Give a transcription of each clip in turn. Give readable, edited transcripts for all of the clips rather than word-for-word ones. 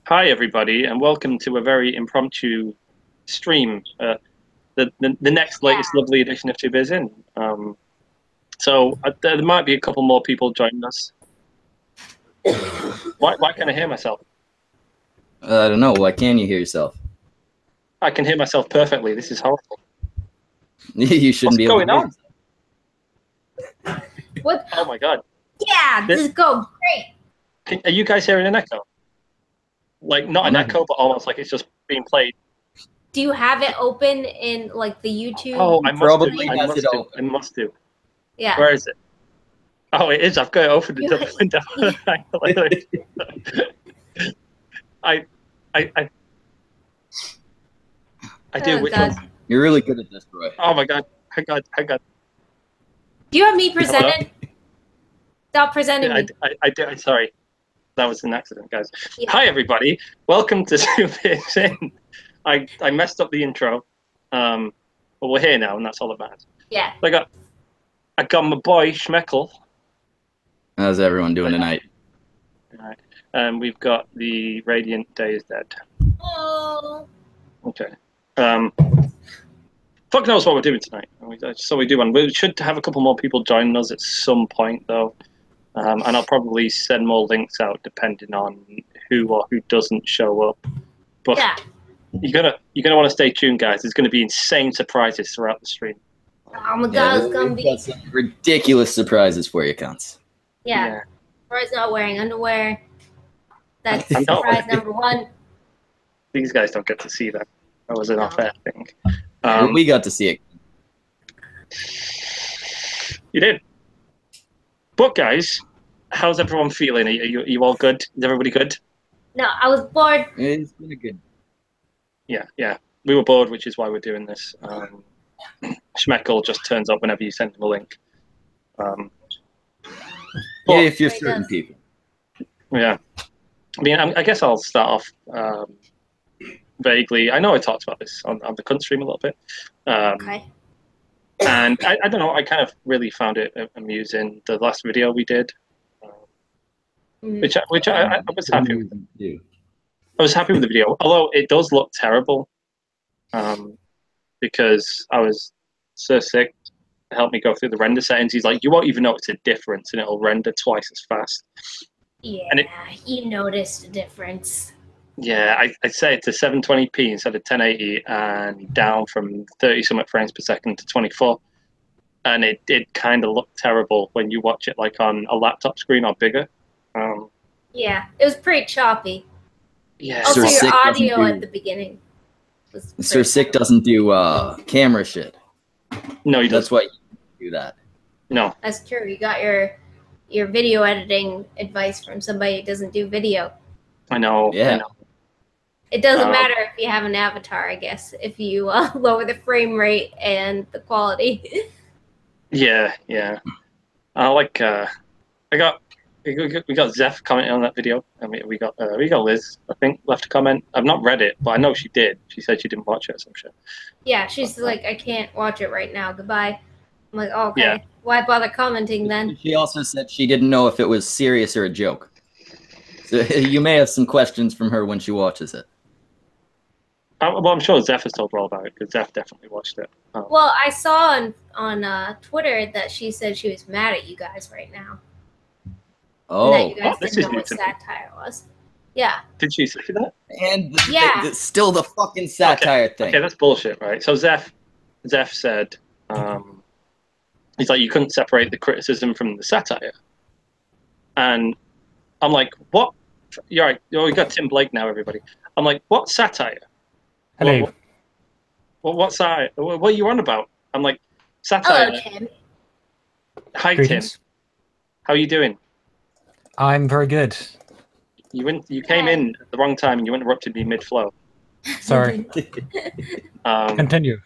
Hi, everybody, and welcome to a very impromptu stream. The next latest Yeah. lovely edition of Two Beers In. There might be a couple more people joining us. Why can't I hear myself? I don't know. Why can't you hear yourself? I can hear myself perfectly. This is horrible. You shouldn't What's be able going to hear on? yourself. What? Oh my god! Yeah, this is go great. Are you guys hearing an echo? Like not an echo, but almost like it's just being played. Do you have it open in like the YouTube? Oh, I must Probably do. I has must it do. open. I must do. Yeah. Where is it? Oh, it is. I've got it open You- the window. I, I, I do. Oh, Which God. one? You're really good at this, Roy. Oh my god! Hang on. Do you have me Hello? presented? Stop presenting me. I do. Sorry, that was an accident, guys. Yeah. Hi, everybody. Welcome to Two Beers In. I messed up the intro, but we're here now, and that's all that matters. Yeah. I got my boy Schmeckel. How's everyone doing tonight? All right, and we've got the Radiant Day is Dead. Oh. Okay. Fuck knows what we're doing tonight. So we do one. We should have a couple more people joining us at some point, though. And I'll probably send more links out depending on who or who doesn't show up. But Yeah. you're gonna want to stay tuned, guys. There's gonna be insane surprises throughout the stream. Oh my God, it's gonna we've be. got some ridiculous surprises for you, cunts. Yeah. Roy's not wearing underwear. That's I'm not. surprise number one. These guys don't get to see that. That was an No. unfair thing. We got to see it. You did. But guys, how's everyone feeling? Are you all good? Is everybody good? No, I was bored. It's been a good. Yeah. We were bored, which is why we're doing this. Schmeckel just turns up whenever you send him a link. Yeah, if you're Right, certain does. people. Yeah. I mean, I guess I'll start off vaguely. I know I talked about this on the Cunt stream a little bit. Okay. And I don't know, I kind of really found it amusing, the last video we did. Which I was happy with. I was happy with the video, although it does look terrible. Because I was so sick to help me go through the render settings. He's like, you won't even notice a difference, and it'll render twice as fast. Yeah, And you noticed a difference. Yeah, I set it to 720p instead of 1080, and down from 30 something frames per second to 24. And it did kind of look terrible when you watch it like on a laptop screen or bigger. Yeah, it was pretty choppy. Yeah, Also, Sir your Sick audio doesn't do- at the beginning was Sir pretty Sick doesn't do camera shit. no, he That's doesn't. why you do that. No, That's true. You got your video editing advice from somebody who doesn't do video. I know. Yeah. I know. It doesn't matter if you have an avatar, I guess, if you lower the frame rate and the quality. Yeah. I like. We got Zeph commenting on that video. I mean, we got Liz, I think, left a comment. I've not read it, but I know she did. She said she didn't watch it or some shit. Yeah, she's like, I can't watch it right now. Goodbye. I'm like, oh, okay. Yeah. Why bother commenting then? She also said she didn't know if it was serious or a joke. So you may have some questions from her when she watches it. Well, I'm sure Zeph has told her all about it, because Zeph definitely watched it. Well, I saw on Twitter that she said she was mad at you guys right now. And that Oh, you guys this didn't is know new what to me. satire was. Yeah. Did she say that? and Yeah. still the fucking satire thing. Okay, that's bullshit, right? So Zeph said, he's like, you couldn't separate the criticism from the satire. And I'm like, what? You're right. We got Tim Blake now, everybody. I'm like, what satire? Hello. What satire? What are you on about? I'm like, Hello, satire. Tim. Hi, Greetings. Tim. How are you doing? I'm very good. You came in at the wrong time and you interrupted me mid-flow. Sorry. Continue.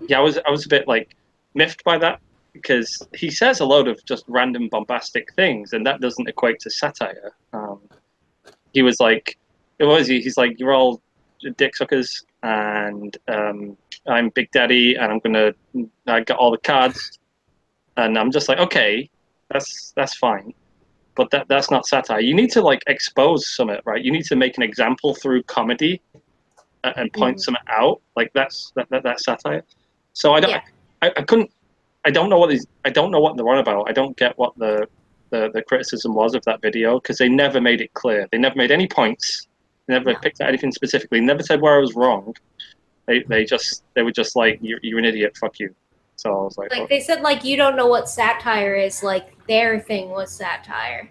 Yeah, I was a bit like miffed by that, because he says a load of just random bombastic things, and that doesn't equate to satire. He was like, he's like, you're all dick suckers, and I'm Big Daddy, and I got all the cards, and I'm just like, okay, that's fine, but that's not satire. You need to like expose something, right? You need to make an example through comedy and point something out. Like that's satire. So I don't, I couldn't, I don't know what they're on about. I don't get what the criticism was of that video because they never made it clear. They never made any points. They never picked out anything specifically. Never said where I was wrong. They were just like, you're an idiot. Fuck you. So I was like, they said like you don't know what satire is. Like their thing was satire.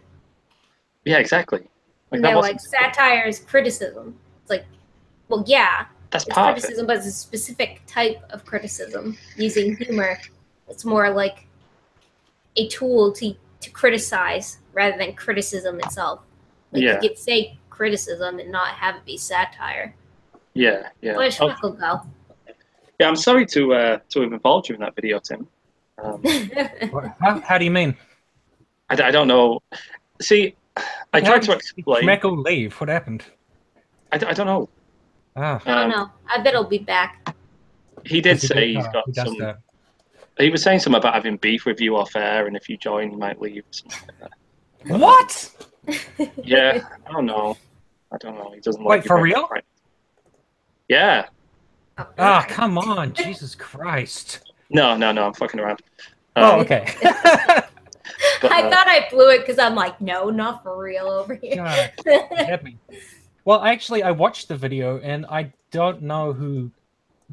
Yeah, exactly. And they're like, satire is criticism. It's like, well, yeah, that's part criticism, but it's a specific type of criticism using humor. It's more like a tool to criticize rather than criticism itself. Like you could say criticism and not have it be satire. Yeah. Where's Chuckle go? Yeah, I'm sorry to have involved you in that video, Tim. How do you mean? I don't know. See, I tried to explain. Schmeckle leave. What happened? I don't know. Ah. I don't know. I bet he'll be back. He did say he's got some. He was saying something about having beef with you off air, and if you join, he might leave. Or something like that. What? Yeah, I don't know. He doesn't like. Wait, for real? Right. Yeah. Ah, come on, Jesus Christ! No, I'm fucking around. Oh, okay. But, I thought I blew it because I'm like, no, not for real over here. God, hit me. Well, actually, I watched the video, and I don't know who.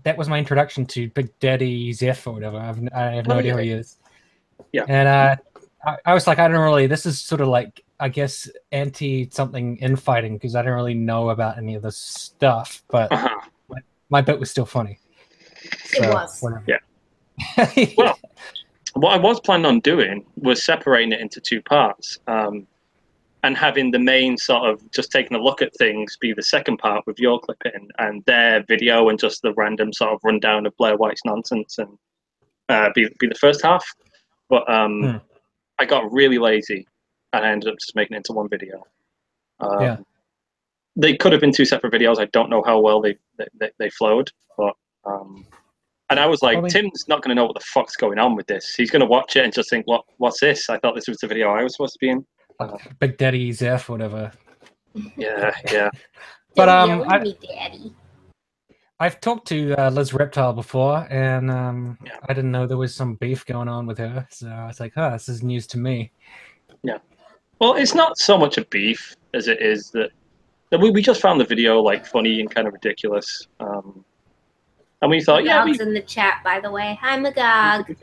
That was my introduction to Big Daddy Zeph or whatever. I have no idea who he is. Yeah. And I was like, I don't really. This is sort of like, I guess, anti-something infighting because I don't really know about any of this stuff. But my bit was still funny. It was. Whatever. Yeah. Well, what I was planning on doing was separating it into two parts. And having the main sort of just taking a look at things be the second part with your clipping and their video and just the random sort of rundown of Blair White's nonsense and be the first half. But I got really lazy and I ended up just making it into one video. They could have been two separate videos. I don't know how well they flowed, but and I was like, Tim's not going to know what the fuck's going on with this. He's going to watch it and just think, what's this? I thought this was the video I was supposed to be in. Big Daddy Zeph, whatever. Yeah. But Daddy. I've talked to Liz Reptile before, and I didn't know there was some beef going on with her. So I was like, this is news to me. Yeah. Well, it's not so much a beef as it is that we just found the video like funny and kind of ridiculous. And we thought, Magog's in the chat, by the way. Hi, Magog.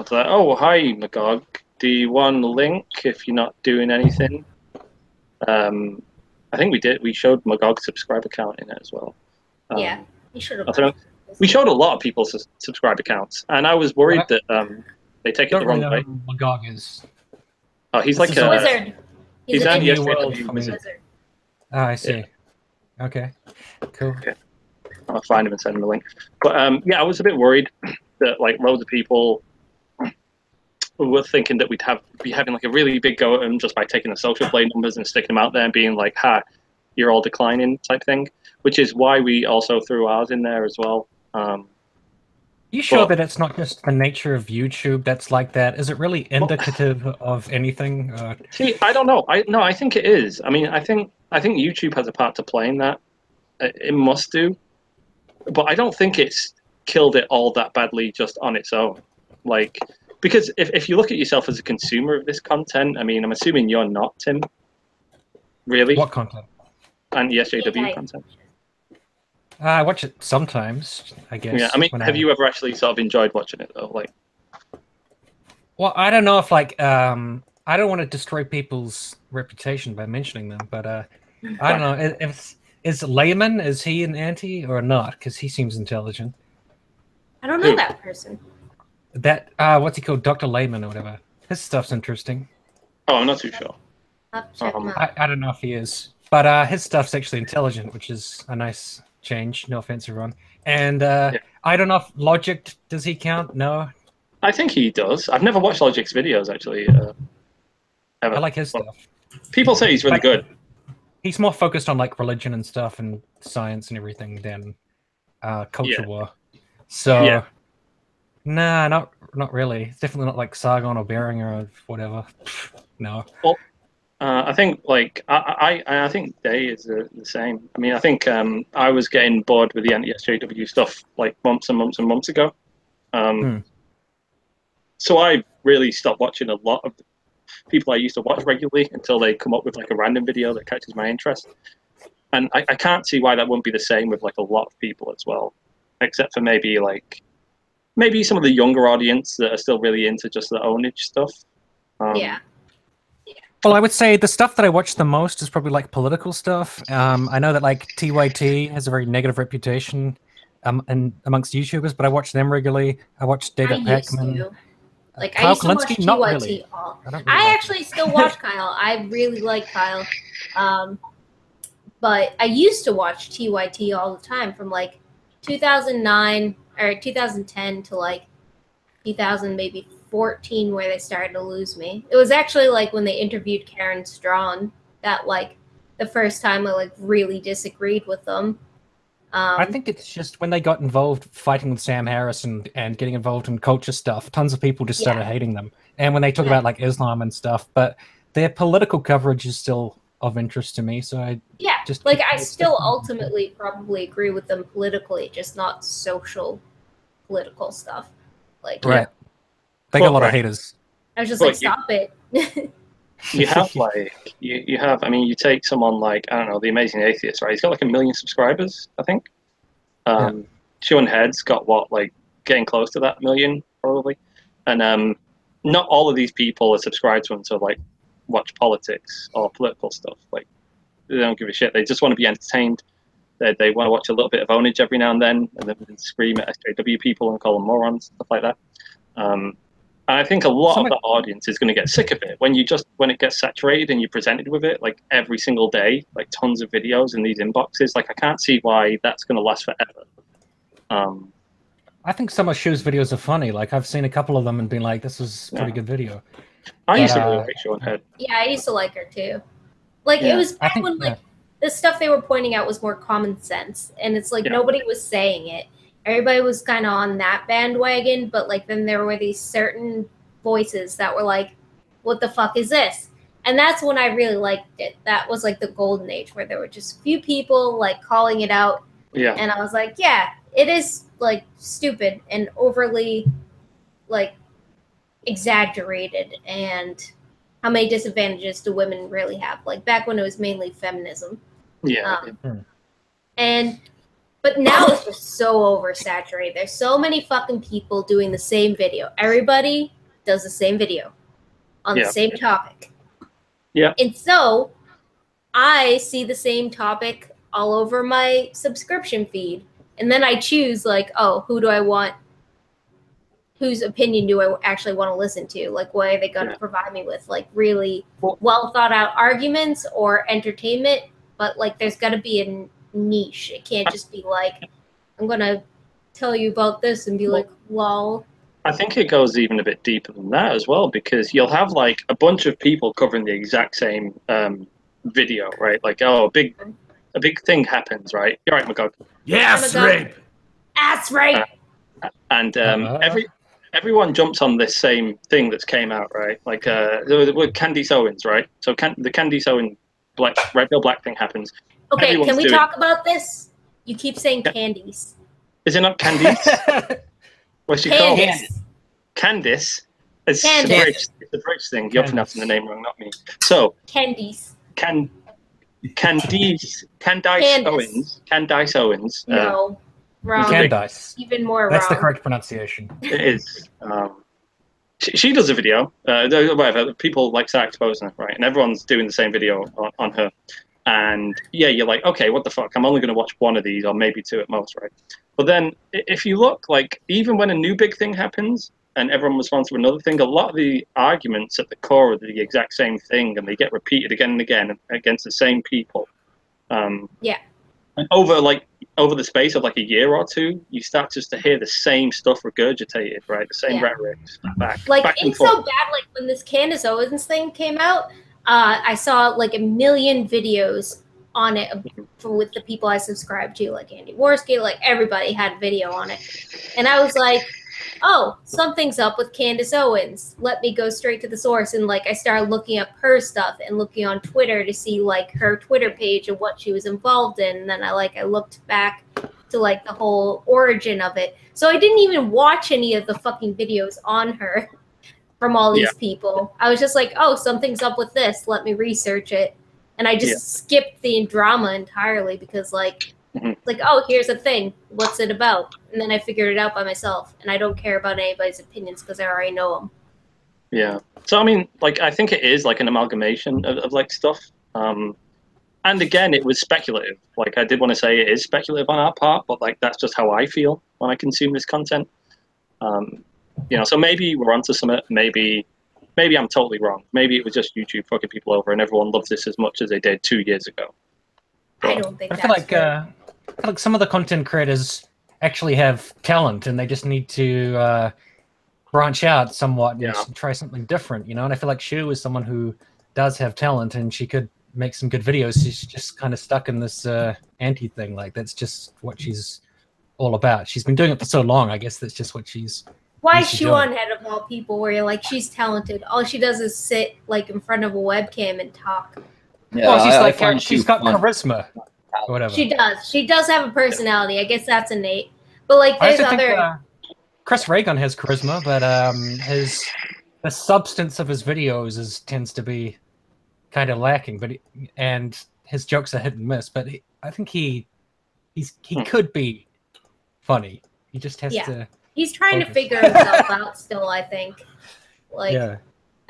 Oh, hi, Magog. Do you want a link if you're not doing anything? I think we did. We showed Magog's subscribe account in it as well. Yeah, you should have. We showed a lot of people's subscribe accounts, and I was worried that they take it the wrong way. Magog is. Oh, he's like a wizard. He's an SJW wizard. Oh, I see. Yeah. Okay, cool. Okay. I'll find him and send him the link. But I was a bit worried that like loads of people were thinking that we'd be having like a really big go at him just by taking the social play numbers and sticking them out there and being like, you're all declining type thing, which is why we also threw ours in there as well. You sure that it's not just the nature of YouTube that's like that? Is it really indicative of anything? See, I don't know. I think it is. I mean, I think YouTube has a part to play in that. It must do. But I don't think it's killed it all that badly just on its own. Like, because if you look at yourself as a consumer of this content, I mean, I'm assuming you're not, Tim. Really? What content? And the SJW content. I watch it sometimes, I guess. Yeah, I mean, have you ever actually sort of enjoyed watching it though? Like, well, I don't know if like I don't want to destroy people's reputation by mentioning them, but I don't know if. Is Layman, is he an anti or not? Because he seems intelligent. I don't know that person. That, what's he called? Dr. Layman or whatever. His stuff's interesting. Oh, I'm not too sure. I don't know if he is. But his stuff's actually intelligent, which is a nice change. No offense, everyone. And I don't know if Logic, does he count? No? I think he does. I've never watched Logic's videos, actually. Ever. I like his stuff. People say he's really good. He's more focused on like religion and stuff and science and everything than culture war. So, nah, not really. It's definitely not like Sargon or Beringer or whatever. No. Well, I think like I think Day is the same. I mean, I think I was getting bored with the anti-SJW stuff like months and months and months ago. Hmm. So I really stopped watching a lot of the people I used to watch regularly until they come up with like a random video that catches my interest. And I can't see why that wouldn't be the same with like a lot of people as well, except for maybe some of the younger audience that are still really into just the ownage stuff. Yeah. Well, I would say the stuff that I watch the most is probably like political stuff. I know that like TYT has a very negative reputation and amongst YouTubers, but I watch them regularly. I watch I David used Peckman. to. Like, I Kyle used to watch Kalinske, not TYT really. all. I don't really I like actually still watch Kyle. I really like Kyle. But I used to watch TYT all the time from like 2009 or 2010 to like 2000 maybe 14 where they started to lose me. It was actually like when they interviewed Karen Strawn that like the first time I like really disagreed with them. I think it's just when they got involved fighting with Sam Harris and getting involved in culture stuff, tons of people just started hating them. And when they talk about like Islam and stuff, but their political coverage is still of interest to me. So I just like I still ultimately probably agree with them politically, just not social political stuff. Like right. They got a lot of haters. I was just like, stop it. You have like you have. I mean, you take someone like I don't know, the Amazing Atheist, right? He's got like 1 million subscribers, I think. Sean Head's got what, like getting close to that million probably, and not all of these people are subscribed to him to like watch politics or political stuff. Like they don't give a shit. They just want to be entertained. They want to watch a little bit of ownage every now and then scream at SJW people and call them morons, stuff like that. And I think a lot of the audience is going to get sick of it when it gets saturated and you're presented with it like every single day, like tons of videos in these inboxes. Like I can't see why that's going to last forever. I think some of Shu's videos are funny. Like I've seen a couple of them and been like, "This is a pretty good video." I used to really like Sean Head. Yeah, I used to like her too. Like it was back when like the stuff they were pointing out was more common sense, and it's like nobody was saying it. Everybody was kind of on that bandwagon, but like then there were these certain voices that were like, "What the fuck is this?" And that's when I really liked it. That was like the golden age where there were just a few people like calling it out. Yeah. And I was like, yeah, it is like stupid and overly like exaggerated, and how many disadvantages do women really have? Like back when it was mainly feminism. Yeah. But now it's just so oversaturated. There's so many fucking people doing the same video. Everybody does the same video on the same topic. Yeah. And so I see the same topic all over my subscription feed. And then I choose like, oh, who do I want? Whose opinion do I actually want to listen to? Like, what are they going to provide me with? Like really well thought out arguments or entertainment? But like, there's got to be a niche. It can't just be like, I'm going to tell you about this and be like, lol. I think it goes even a bit deeper than that as well, because you'll have like a bunch of people covering the exact same video, right? Like, oh, a big thing happens, right? You're right, McGog. Yes, rape. Ass rape. And everyone jumps on this same thing that's came out, right? Like with Candice Owens, right? So the Candice Owens red pill black thing happens. Okay, Everyone's can we talk about this? You keep saying Candice. Is it not Candice? What's she called? Candice. It's a British thing. You're pronouncing the name wrong, not me. So Candice. Candice Owens. No, wrong. Candice. Even more That's wrong. the correct pronunciation. It is. She does a video. Whatever. People like start exposing her, right? And everyone's doing the same video on her. And yeah, you're like, okay, what the fuck? I'm only going to watch one of these, or maybe two at most, right? But then, if you look, like, even when a new big thing happens and everyone responds to another thing, a lot of the arguments at the core are the exact same thing, and they get repeated again and again against the same people. And over the space of like a year or two, you start just to hear the same stuff regurgitated, right? The same rhetoric back it's so bad. Like when this Candace Owens thing came out, I saw like 1 million videos on it with the people I subscribed to, like Andy Worski, like everybody had video on it. And I was like, oh, something's up with Candace Owens. Let me go straight to the source. And like I started looking up her stuff and looking on Twitter to see like her Twitter page and what she was involved in. And then I looked back to like the whole origin of it. So I didn't even watch any of the fucking videos on her from all these people. I was just like, oh, something's up with this. Let me research it. And I just skipped the drama entirely because like, like, oh, here's a thing. What's it about? And then I figured it out by myself. And I don't care about anybody's opinions because I already know them. Yeah. So, I mean, like, I think it is like an amalgamation of like stuff. And again, it was speculative. Like, I did want to say it is speculative on our part, but like, that's just how I feel when I consume this content. You know, so maybe we're onto something. Maybe I'm totally wrong. Maybe it was just YouTube fucking people over and everyone loves this as much as they did 2 years ago. But I don't think I feel like some of the content creators actually have talent and they just need to branch out somewhat and try something different, you know? And I feel like Shu is someone who does have talent and she could make some good videos. She's just kind of stuck in this anti thing. Like, that's just what she's all about. She's been doing it for so long. I guess that's just what she's... Why is Shu on head of all people where you're like, she's talented. All she does is sit like in front of a webcam and talk. Yeah, well, she's got charisma or whatever. She does. She does have a personality. I guess that's innate. But like, there's other. Chris Reagan has charisma, but the substance of his videos tends to be kind of lacking. But and his jokes are hit and miss. But I think he could be funny. He just has to. He's trying to figure himself out still. I think. Like,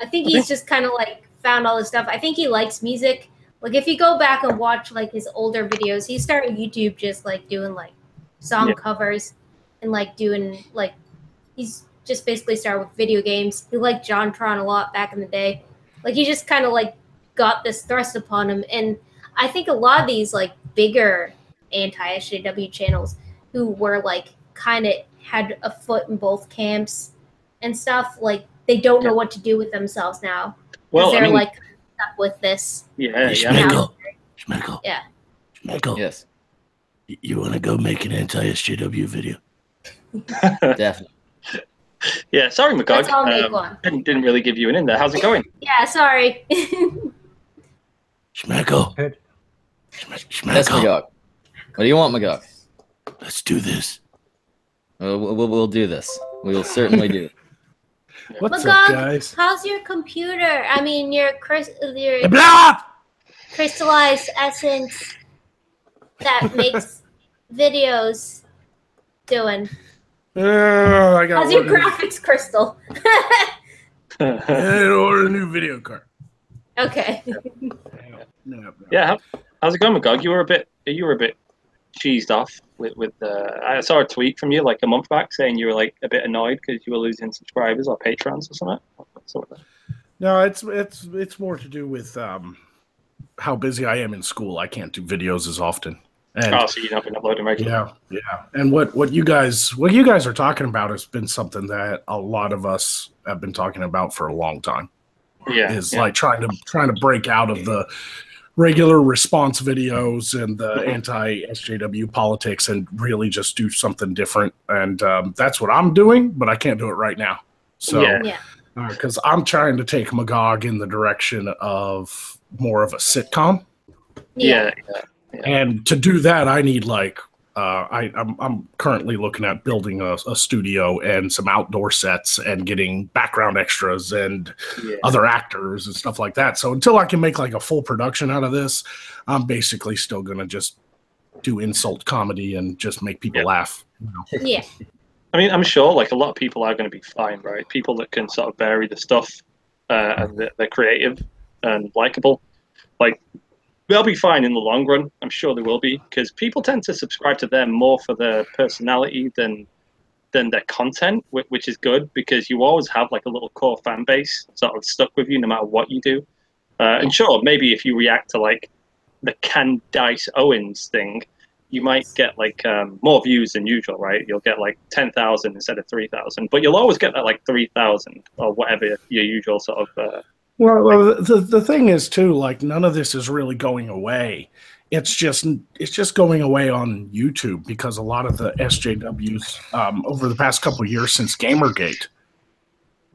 I think he's just kind of like found all this stuff. I think he likes music. Like, if you go back and watch like his older videos, he started YouTube just like doing like song covers and like doing like he's just basically started with video games. He liked JonTron a lot back in the day. Like, he just kind of like got this thrust upon him, and I think a lot of these like bigger anti-SJW channels who were like kind of had a foot in both camps and stuff, like they don't know what to do with themselves now. Well, they're like stuck with this. Schmeckle. Yeah. Schmeckle. Yes. You want to go make an anti-SJW video? Definitely. Yeah, sorry, Magog. Let's all make one. Didn't really give you an in there. How's it going? Yeah, sorry. Schmeckle. Yes, Magog. What do you want, Magog? Let's do this. We'll do this. We will certainly do it. What's Magog, up, guys? how's your computer? I mean, your Blah! crystallized essence that makes videos doing? I got How's your graphics crystal? I ordered a new video card. Okay. No. Yeah, how's it going, Magog? You were a bit cheesed off with I saw a tweet from you like a month back saying you were like a bit annoyed because you were losing subscribers or patrons or something. No, it's more to do with how busy I am in school. I can't do videos as often. And, so you've not been uploading regularly. Yeah. And what you guys are talking about has been something that a lot of us have been talking about for a long time. Like trying to break out of the regular response videos and the anti-SJW politics and really just do something different. And that's what I'm doing, but I can't do it right now. So, because I'm trying to take Magog in the direction of more of a sitcom. Yeah. And to do that, I need like I'm currently looking at building a studio and some outdoor sets and getting background extras and other actors and stuff like that. So until I can make like a full production out of this, I'm basically still going to just do insult comedy and just make people laugh. You know? Yeah. I mean, I'm sure like a lot of people are going to be fine, right? People that can sort of vary the stuff and they're creative and likable. Like, they'll be fine in the long run. I'm sure they will be, because people tend to subscribe to them more for their personality than their content, which is good because you always have like a little core fan base sort of stuck with you no matter what you do. And sure, maybe if you react to like the Candace Owens thing, you might get like more views than usual, right? You'll get like 10,000 instead of 3,000, but you'll always get that like 3,000 or whatever your usual sort of. Well, the thing is too, like none of this is really going away. it's just going away on YouTube because a lot of the SJWs over the past couple of years since Gamergate,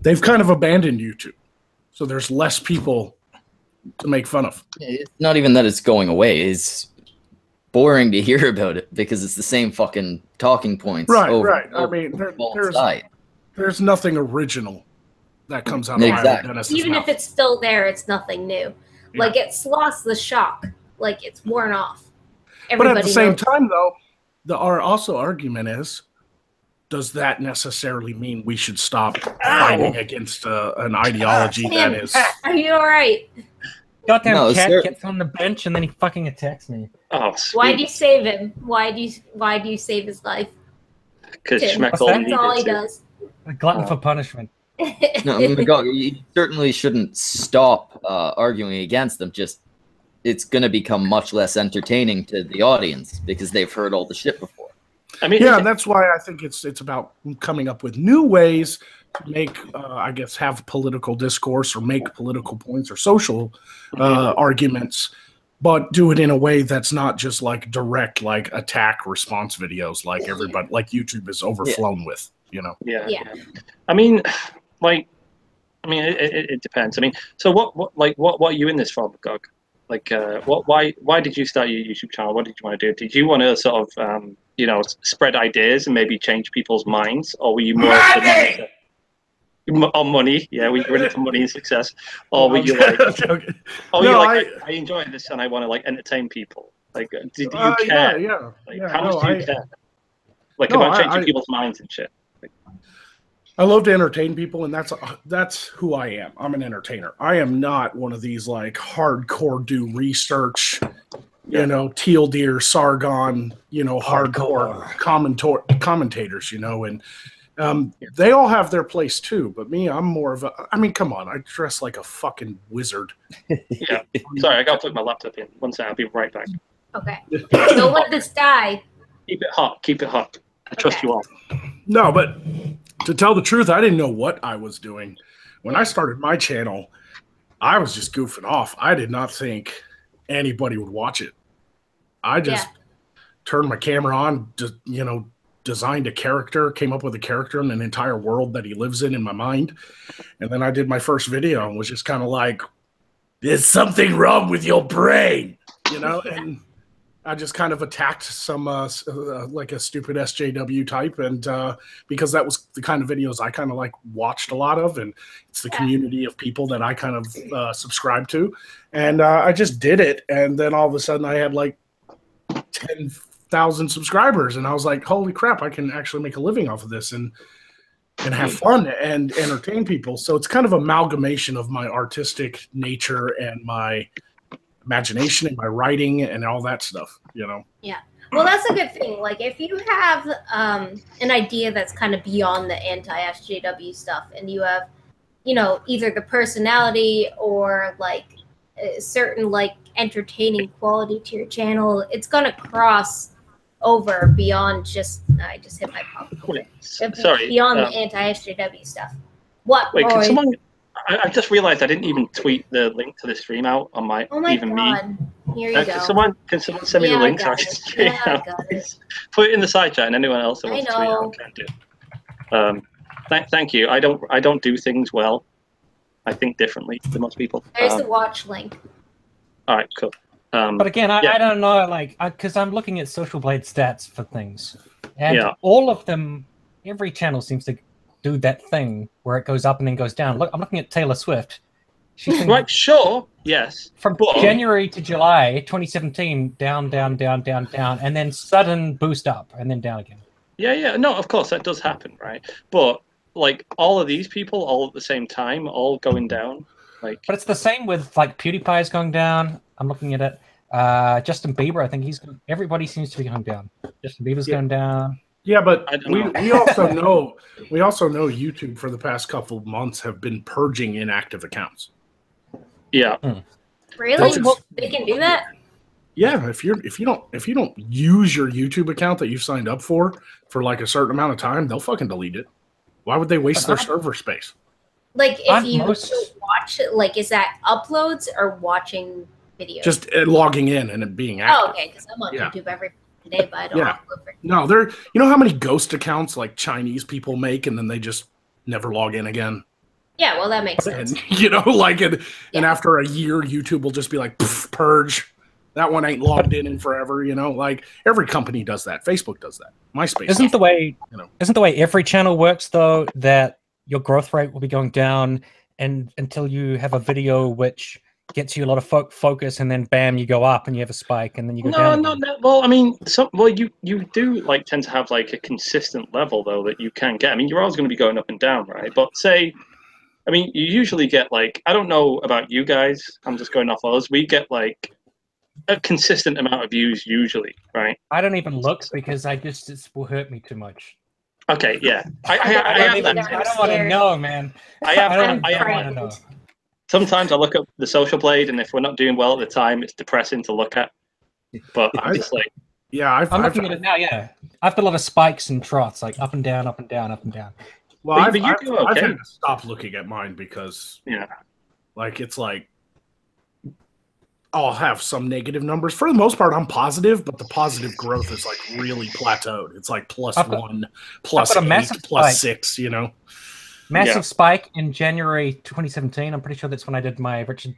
they've kind of abandoned YouTube. So there's less people to make fun of. It's not even that it's going away. It's boring to hear about it because it's the same fucking talking points. Right. I mean, there's nothing original that comes out of Dennis's Even mouth. if it's still there, it's nothing new. Yeah. Like, it's lost the shock. Like, it's worn off. But at the same time, though, our also argument is, does that necessarily mean we should stop fighting against an ideology that is... Are you all right? Goddamn cat gets on the bench and then he fucking attacks me. Oh, sweet. Why do you save him? Why do you save his life? Because that's all he does. A glutton for punishment. No, you certainly shouldn't stop arguing against them. Just it's going to become much less entertaining to the audience because they've heard all the shit before. I mean, yeah, that's why I think it's about coming up with new ways to make, I guess, have political discourse or make political points or social arguments, but do it in a way that's not just like direct, like attack response videos, like everybody, like YouTube is overflown with, you know? Yeah. I mean, it depends. I mean, so what are you in this for, Cuck? Like, why did you start your YouTube channel? What did you want to do? Did you want to sort of, spread ideas and maybe change people's minds, or were you more on money? Yeah, were you in it for money and success, or were you like, I enjoy this and I want to like entertain people? Like, did you care? Yeah. Like, how much do you care? Like, about changing people's minds and shit. I love to entertain people, and that's who I am. I'm an entertainer. I am not one of these like hardcore do research, Teal Deer, Sargon, hardcore commentators, and they all have their place too. But me, I'm more of I mean, come on, I dress like a fucking wizard. Yeah. Sorry, I gotta plug my laptop in. One second, I'll be right back. Okay. Don't let this die. Keep it hot. I trust you all. No, but to tell the truth, I didn't know what I was doing. When I started my channel, I was just goofing off. I did not think anybody would watch it. I just turned my camera on, designed a character, came up with a character and an entire world that he lives in my mind. And then I did my first video and was just kind of like, there's something wrong with your brain, and I just kind of attacked some like a stupid SJW type, and because that was the kind of videos I kind of like watched a lot of, and it's the community of people that I kind of subscribe to, and I just did it, and then all of a sudden I had like 10,000 subscribers, and I was like, holy crap, I can actually make a living off of this and have fun and entertain people. So it's kind of amalgamation of my artistic nature and my imagination and my writing and all that stuff, Yeah. Well, that's a good thing. Like, if you have an idea that's kind of beyond the anti-SJW stuff, and you have, either the personality or like a certain like entertaining quality to your channel, it's gonna cross over beyond just. I just hit my pop. Sorry. Beyond the anti-SJW stuff. What? Wait, can someone? I just realized I didn't even tweet the link to the stream out on my God. me. Here you go. Can someone send me the link so I can stream out? Put it in the side chat, and anyone else that wants to tweet out can do. Thank you. I don't do things well. I think differently than most people. There's the watch link. All right, cool. But again, I don't know, like, because I'm looking at Social Blade stats for things, and all of them, every channel seems to do that thing where it goes up and then goes down. Look, I'm looking at Taylor Swift. She's been right, sure, yes. From January to July 2017, down, and then sudden boost up, and then down again. Yeah. No, of course, that does happen, right? But, like, all of these people, all at the same time, all going down. But it's the same with, like, PewDiePie's going down. I'm looking at it. Justin Bieber, I think everybody seems to be going down. Justin Bieber's going down. Yeah, but we also know YouTube for the past couple of months have been purging inactive accounts. Yeah. Really? They can do that? Yeah, if you don't use your YouTube account that you signed up for like a certain amount of time, they'll fucking delete it. Why would they waste their server space? Like, if you watch, like, is that uploads or watching videos? Just logging in and it being active. Oh, okay, because I'm on YouTube every day, but I don't upload for. No, you know how many ghost accounts like Chinese people make and then they just never log in again? Yeah, well, that makes sense. And, you know, like, and after a year, YouTube will just be like, purge. That one ain't logged in forever, you know? Like, every company does that. Facebook does that. MySpace Isn't the way every channel works, though, that your growth rate will be going down and until you have a video which gets you a lot of focus, and then bam, you go up and you have a spike, and then you go down. No. Well, I mean, you do like tend to have like a consistent level though that you can get. I mean, you're always going to be going up and down, right? But say, I mean, you usually get like, I don't know about you guys. I'm just going off us. We get like a consistent amount of views usually, right? I don't even look because it will hurt me too much. Okay, yeah. I don't want to know, man. I don't want to know. Sometimes I look up the Social Blade, and if we're not doing well at the time, it's depressing to look at. But I'm just like, I'm looking at it now. Yeah, I've got a lot of spikes and trots, like up and down, up and down, up and down. Well, I've had to stop looking at mine because, like, it's like I'll have some negative numbers. For the most part, I'm positive, but the positive growth is like really plateaued. It's like +1, +8, +6, you know? Massive spike in January 2017. I'm pretty sure that's when I did my Richard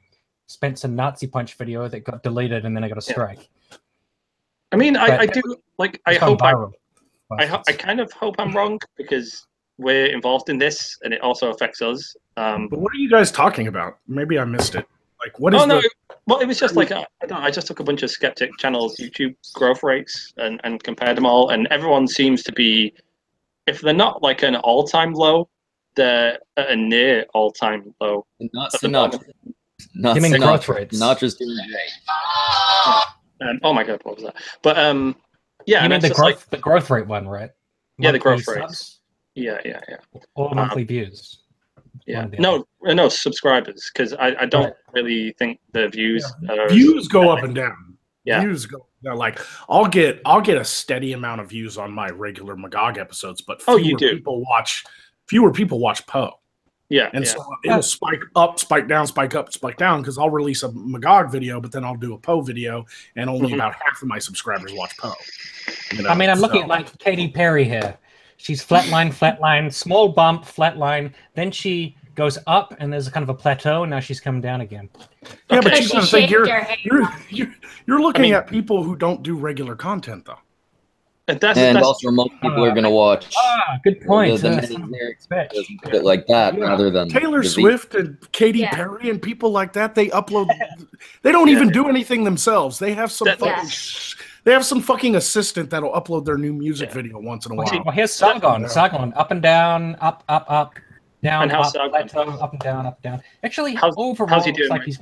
Spencer Nazi Punch video that got deleted, and then I got a strike. I mean, I do, like, I kind of hope I'm wrong because we're involved in this and it also affects us. But what are you guys talking about? Maybe I missed it. Like, what is well, it was just like, I just took a bunch of skeptic channels, YouTube growth rates, and compared them all, and everyone seems to be, if they're not like an all-time low, they're at a near all-time low. Not growth rates. Not just doing oh my god, what was that? But yeah, you mean the growth rate one, right? Yeah, the growth rates. Yeah. Or monthly views. Yeah, no, subscribers, because I don't really think the views go up and down. Yeah, views go. Like, I'll get a steady amount of views on my regular Magog episodes, but fewer people watch Poe. Yeah, and so it'll spike up, spike down, spike up, spike down, because I'll release a Magog video, but then I'll do a Poe video, and only about half of my subscribers watch Poe. You know? I mean, I'm looking at like Katy Perry here. She's flatline, small bump, flatline. Then she goes up, and there's a kind of a plateau, and now she's come down again. Yeah, but you're looking at people who don't do regular content, though. And also, most people are going to watch. Good point. Like that, rather than Taylor Swift and Katy Perry and people like that. They upload. They don't even do anything themselves. They have some They have some fucking assistant that'll upload their new music video once in a while. Well, here's Sargon. Sargon, up and down, up, down, up, plateau, up and down, up, down. Actually, overall, how's he doing, like he's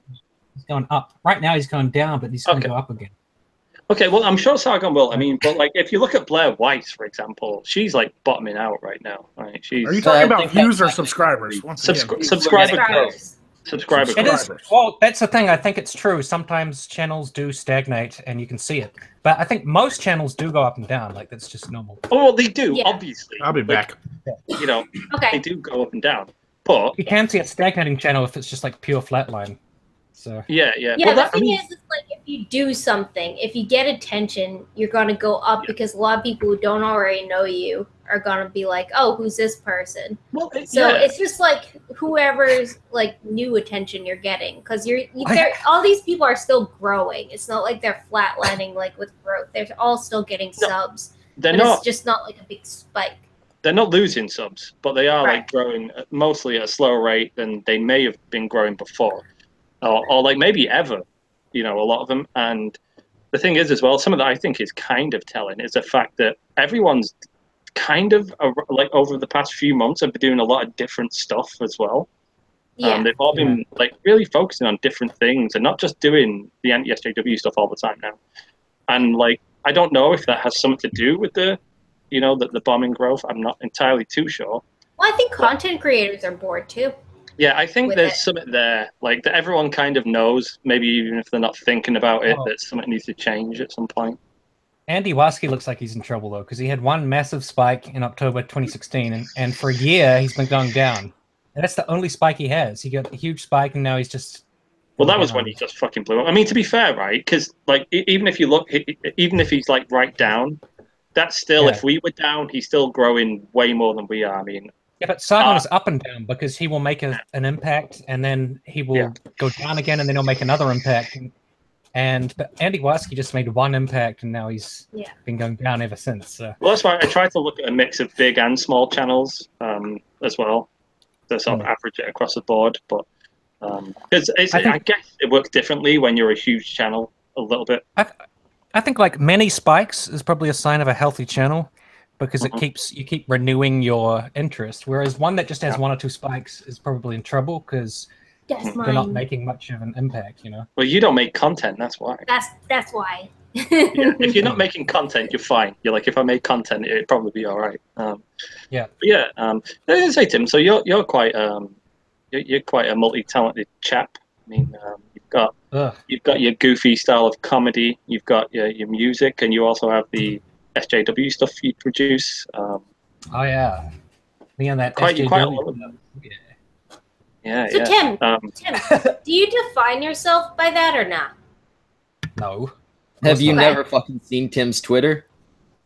going up. Right now, he's going down, but he's going to go up again. Okay, well, I'm sure Sargon will. I mean, but like, if you look at Blair White, for example, she's like bottoming out right now. Right? Are you talking about views or subscribers? Subscriber growth. Subscribers. Well, that's the thing. I think it's true. Sometimes channels do stagnate, and you can see it. But I think most channels do go up and down. Like, that's just normal. Oh, well, they do, obviously. I'll be back. You know, they do go up and down. But you can see a stagnating channel if it's just like pure flatline. So yeah. Well, the thing is, it's like if you do something, if you get attention, you're gonna go up because a lot of people who don't already know you are gonna be like, "Oh, who's this person?" Well, it's just like whoever's like new attention you're getting, because all these people are still growing. It's not like they're flatlining like with growth. They're all still getting subs. They're not. It's just not like a big spike. They're not losing subs, but they are like growing mostly at a slower rate than they may have been growing before. Or like maybe ever, you know, a lot of them. And the thing is as well, some of that I think is kind of telling is the fact that everyone's kind of like over the past few months have been doing a lot of different stuff as well. They've all been like really focusing on different things and not just doing the anti-SJW stuff all the time now. And like, I don't know if that has something to do with the bombing growth. I'm not entirely too sure. Well, I think content creators are bored too. Yeah, I think there's something there, like that everyone kind of knows, maybe even if they're not thinking about it, that something needs to change at some point. Andy Waski looks like he's in trouble, though, because he had one massive spike in October 2016, and for a year he's been going down. And that's the only spike he has. He got a huge spike, and now he's just Well, that was when he just fucking blew up. I mean, to be fair, right? Because like, even if you look, even if he's like right down, that's still if we were down, he's still growing way more than we are. I mean, yeah, but Sargon is up and down because he will make an impact and then he will go down again and then he'll make another impact. But Andy Warsky just made one impact and now he's been going down ever since. So. Well, that's why I try to look at a mix of big and small channels as well to sort of average it across the board. But I guess it works differently when you're a huge channel a little bit. I think like many spikes is probably a sign of a healthy channel because you keep renewing your interest. Whereas one that just has one or two spikes is probably in trouble because they're not making much of an impact, you know. Well, you don't make content, that's why. That's why. If you're not making content, you're fine. You're like, if I made content, it'd probably be all right. I say, Tim. So you're quite you're quite a multi-talented chap. I mean, you've got your goofy style of comedy. You've got your music, and you also have the SJW stuff you produce. Oh yeah, me on that quite SJW. Yeah. So Tim, do you define yourself by that or not? No. Have you never fucking seen Tim's Twitter?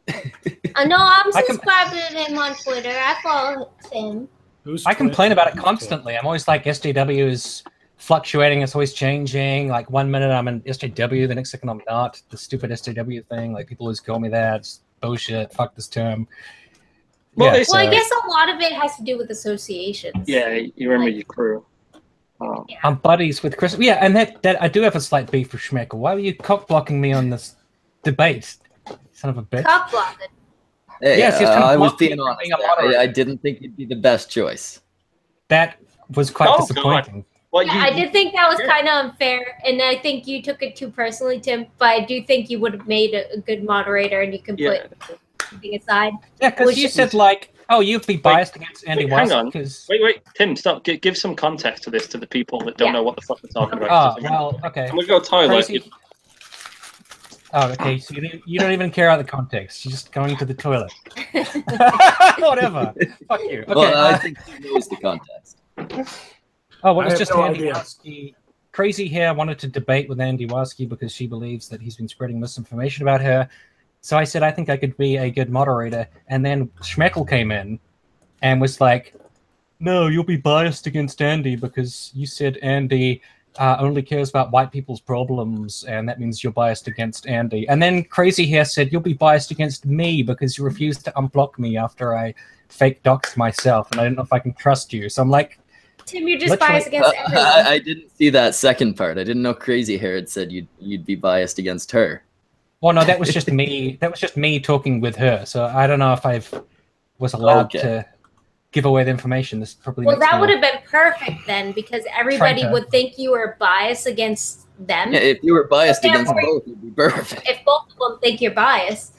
No, I'm subscribed to him on Twitter. I follow him. I complain about it constantly. I'm always like, SJW is fluctuating. It's always changing. Like 1 minute I'm in SJW, the next second I'm not. The stupid SJW thing. Like people always call me that. It's bullshit. Fuck this term. Well, I guess a lot of it has to do with associations. Yeah, you remember your crew. I'm buddies with Chris. Yeah, and that I do have a slight beef with Schmeckle. Why were you cock blocking me on this debate? Son of a bitch. Cock blocking. Hey, yes, I was being honest. I didn't think you'd be the best choice. That was quite disappointing. Well, I did think that was kind of unfair, and I think you took it too personally, Tim. But I do think you would have made a good moderator, and you can put something aside. Yeah, because you said like, "Oh, you'd be biased against Andy Weiss." Hang on. Wait, Tim, stop. Give some context to this to the people that don't know what the fuck we're talking about. Oh, well, okay. I'm gonna go toilet. Oh, okay. So you don't even care about the context. You're just going to the toilet. Whatever. Fuck you. Okay. Well, I think he knows the context. Oh, well, it's just Andy Warsky. Crazy Hair wanted to debate with Andy Warsky because she believes that he's been spreading misinformation about her. So I said, I think I could be a good moderator. And then Schmeckle came in and was like, no, you'll be biased against Andy because you said Andy only cares about white people's problems, and that means you're biased against Andy. And then Crazy Hair said, you'll be biased against me because you refused to unblock me after I fake doxed myself, and I don't know if I can trust you. So I'm like, Tim, you're just biased against everyone. I didn't see that second part. I didn't know Crazy Hair had said you'd be biased against her. Well, no, that was just me. That was just me talking with her. So I don't know if I was allowed to give away the information. This probably that would have been perfect then, because everybody would think you were biased against them. Yeah, if you were biased against both, it'd be perfect. If both of them think you're biased,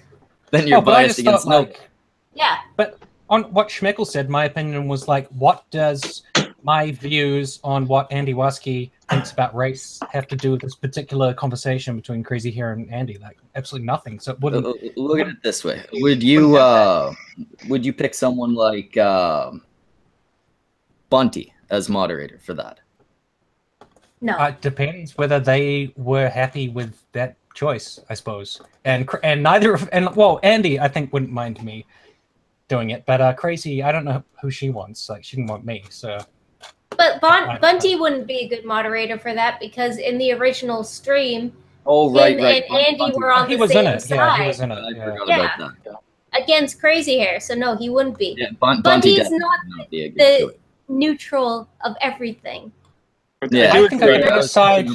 then you're biased against no. Yeah. But on what Schmeckle said, my opinion was like, what does my views on what Andy Warsky thinks about race have to do with this particular conversation between Crazy Hair and Andy? Like, absolutely nothing. So it wouldn't. Look at it this way: would you pick someone like Bunty as moderator for that? No. It depends whether they were happy with that choice, I suppose. And Andy, I think, wouldn't mind me doing it, but Crazy, I don't know who she wants. Like, she didn't want me, so. But Bunty wouldn't be a good moderator for that, because in the original stream, right. And Andy were on the same side. Yeah, he was in it. I forgot about that. Against Crazy Hair, so no, he wouldn't be. Yeah, Bunty is not the neutral of everything. Yeah, I think I could put aside.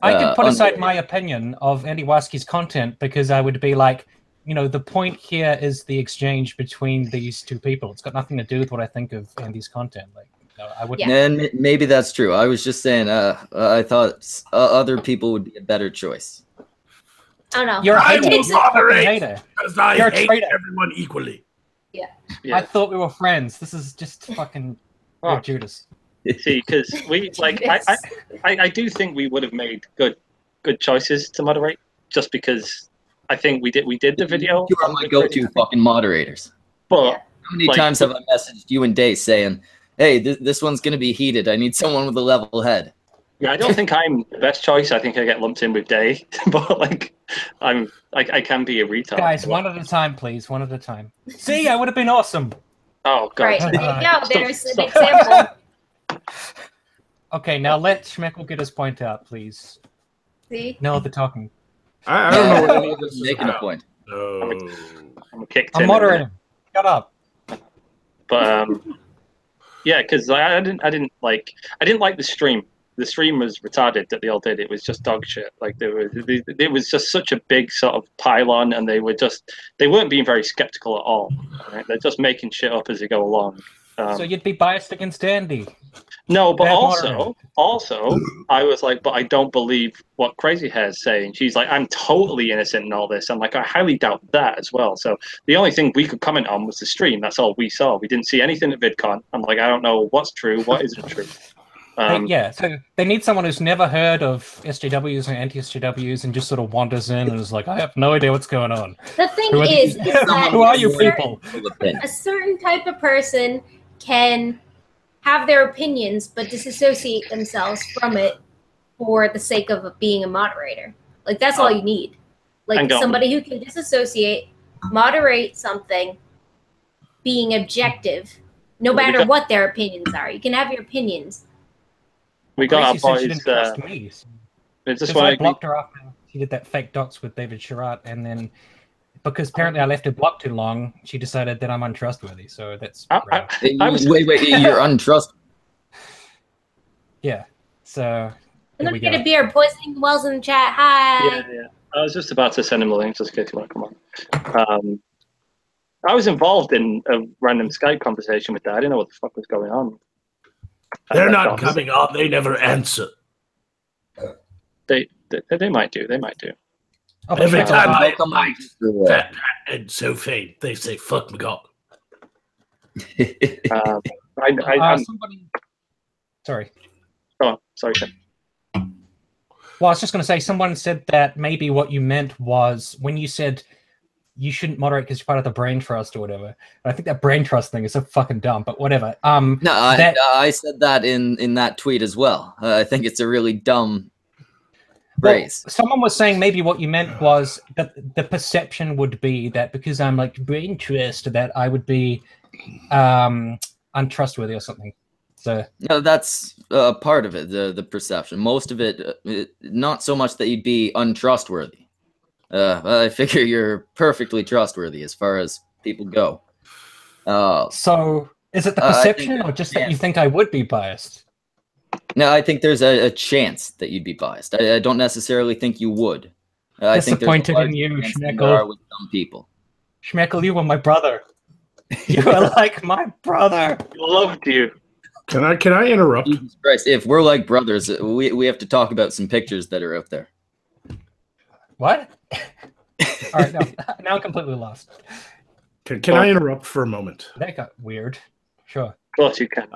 I could put aside my opinion of Andy Warsky's content, because I would be like, the point here is the exchange between these two people. It's got nothing to do with what I think of Andy's content. Like, I wouldn't. Yeah. And maybe that's true. I was just saying, I thought other people would be a better choice. I don't know. You're a hater. Because I hate everyone equally. Yeah. I thought we were friends. This is just fucking Judas. See, because I do think we would have made good choices to moderate, just because I think we did the video. You are my go-to fucking moderators. But how many times have I messaged you and Day saying, hey, this one's going to be heated. I need someone with a level head. Yeah, I don't think I'm the best choice. I think I get lumped in with Day, but like, I can be a retard. Guys, one at a time, please. One at a time. See, I would have been awesome. Oh God! Right, there you go. There's an example. Okay, now let Schmeckle get his point out, please. See? No, they're talking. I don't know what any of this is Making about. a point. No. I'm kicked I'm in. moderating. Shut up. But yeah, because I didn't like the stream. The stream was retarded that they all did. It was just dog shit. Like it was just such a big sort of pylon, and they weren't being very skeptical at all. Right? They're just making shit up as they go along. So you'd be biased against Andy. No, but Bad also, I was like, but I don't believe what Crazy Hair's saying. She's like, I'm totally innocent in all this. I'm like, I highly doubt that as well. So the only thing we could comment on was the stream. That's all we saw. We didn't see anything at VidCon. I'm like, I don't know what's true, what isn't true. So they need someone who's never heard of SJWs and anti-SJWs and just sort of wanders in and is like, I have no idea what's going on. The thing is that who are you people? A certain type of person can have their opinions but disassociate themselves from it for the sake of being a moderator. Like, that's all you need. Like, somebody who can disassociate, moderate something, being objective, no matter what their opinions are. You can have your opinions. We got our boys. She didn't trust me. Just I blocked her after she did that fake docs with David Sherratt, and then because apparently I left her blocked too long, she decided that I'm untrustworthy. So that's wait, you're untrustworthy. Yeah. So I'm gonna get a beer. Poisoning the wells in the chat. Hi. Yeah. I was just about to send him a link just in case you want to come on. I was involved in a random Skype conversation with that. I didn't know what the fuck was going on. They're not coming on. They never answer. They might do. They might do. Every time I come on Fat Pat and Sophie, they say "fuck McGock." Sorry. Go on. Sorry, Tim. Well, I was just going to say, someone said that maybe what you meant was when you said you shouldn't moderate because you're part of the brain trust or whatever. I think that brain trust thing is so fucking dumb, but whatever. No, I said that in that tweet as well. I think it's a really dumb phrase. Well, someone was saying maybe what you meant was that the perception would be that because I'm like brain trust, that I would be untrustworthy or something. So no, that's part of it, the perception. Most of it, not so much that you'd be untrustworthy. I figure you're perfectly trustworthy as far as people go. So is it the perception or just that you think I would be biased? No, I think there's a chance that you'd be biased. I don't necessarily think you would. I think disappointed in you, Schmeckle. There are with some people. Schmeckle, you were my brother. You were like my brother. Loved you. Can I interrupt? Jesus Christ, if we're like brothers, we have to talk about some pictures that are out there. What? All right, now I'm completely lost. Can I interrupt for a moment? That got weird. Sure. Of course you can.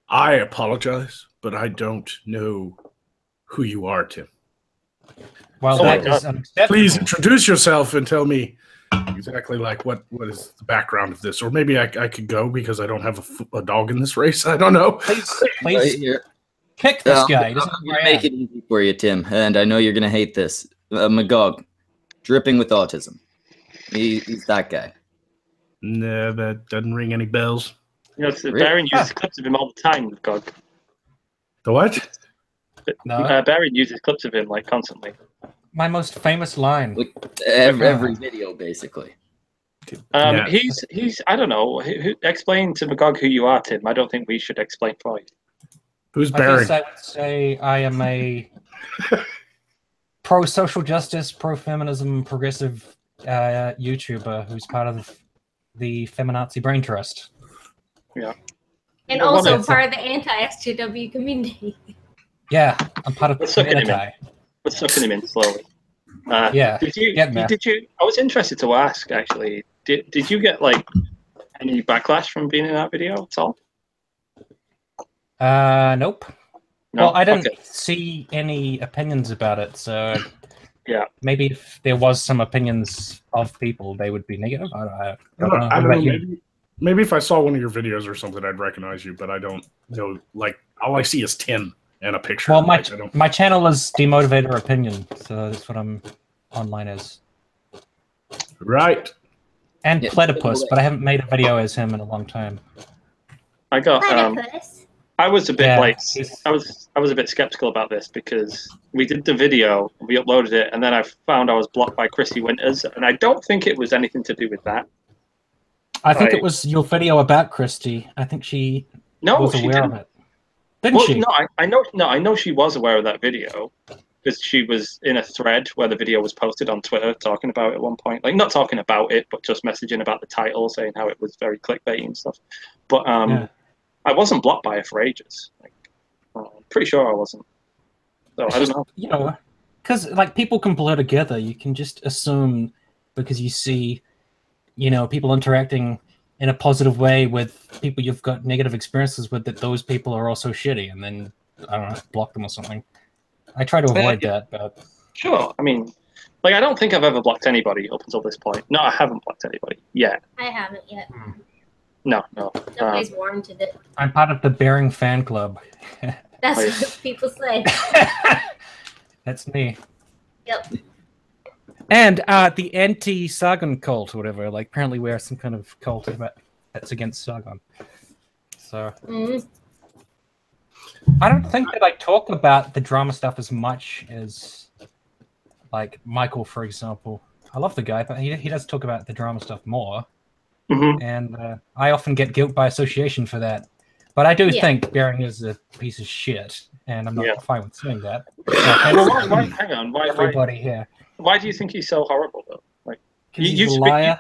I apologize, but I don't know who you are, Tim. Well, that is unacceptable. Please introduce yourself and tell me exactly like what is the background of this, or maybe I could go because I don't have a dog in this race. I don't know. Please pick this guy. I'm gonna make it easy for you, Tim, and I know you're gonna hate this. Magog, dripping with autism. He's that guy. No, that doesn't ring any bells. You know, Baron uses clips of him all the time, Magog. The what? No. Baron uses clips of him like constantly. My most famous line. Like, every video, basically. He's I don't know. Explain to Magog who you are, Tim. I don't think we should explain for you. Who's Baron? I guess I would say I am a pro-social justice, pro-feminism, progressive YouTuber who's part of the Feminazi Brain Trust. Yeah. And also part of the anti-SJW community. Yeah, I'm part of the community. We're sucking him in slowly. Yeah. Did you? I was interested to ask actually. Did you get like any backlash from being in that video at all? Nope. No? Well, I didn't see any opinions about it, so yeah. Maybe if there was some opinions of people, they would be negative. I don't know. I don't know. Maybe if I saw one of your videos or something, I'd recognize you, but I don't know. Like, all I see is Tim and a picture. Well, like, my channel is Demotivator Opinion, so that's what I'm online as. Right. And Platypus, but I haven't made a video as him in a long time. I got I was a bit I was a bit skeptical about this because we did the video, we uploaded it, and then I found I was blocked by Chrissy Winters, and I don't think it was anything to do with that. I think it was your video about Christy. I think she was aware of it. Didn't she? No, I know she was aware of that video because she was in a thread where the video was posted on Twitter talking about it at one point. Like, not talking about it, but just messaging about the title, saying how it was very clickbait and stuff. But I wasn't blocked by her for ages. Like, I'm pretty sure I wasn't. So I don't know. You know, because like people can blur together. You can just assume because you see, you know, people interacting in a positive way with people you've got negative experiences with, that those people are also shitty, and then I don't know, block them or something. I try to avoid that, but sure. I mean, like, I don't think I've ever blocked anybody up until this point. No, I haven't blocked anybody yet. I haven't yet. No. Nobody's warranted it. I'm part of the Bearing fan club. That's what people say. That's me. Yep. And the anti-Sargon cult or whatever. Like, apparently we're some kind of cult that's against Sargon. So I don't think that I talk about the drama stuff as much as, like, Michael, for example. I love the guy, but he does talk about the drama stuff more. And I often get guilt by association for that. But I do think Bearing is a piece of shit, and I'm not fine with saying that. Well, hang on. Everybody here. Why do you think he's so horrible, though? Like, he's a liar.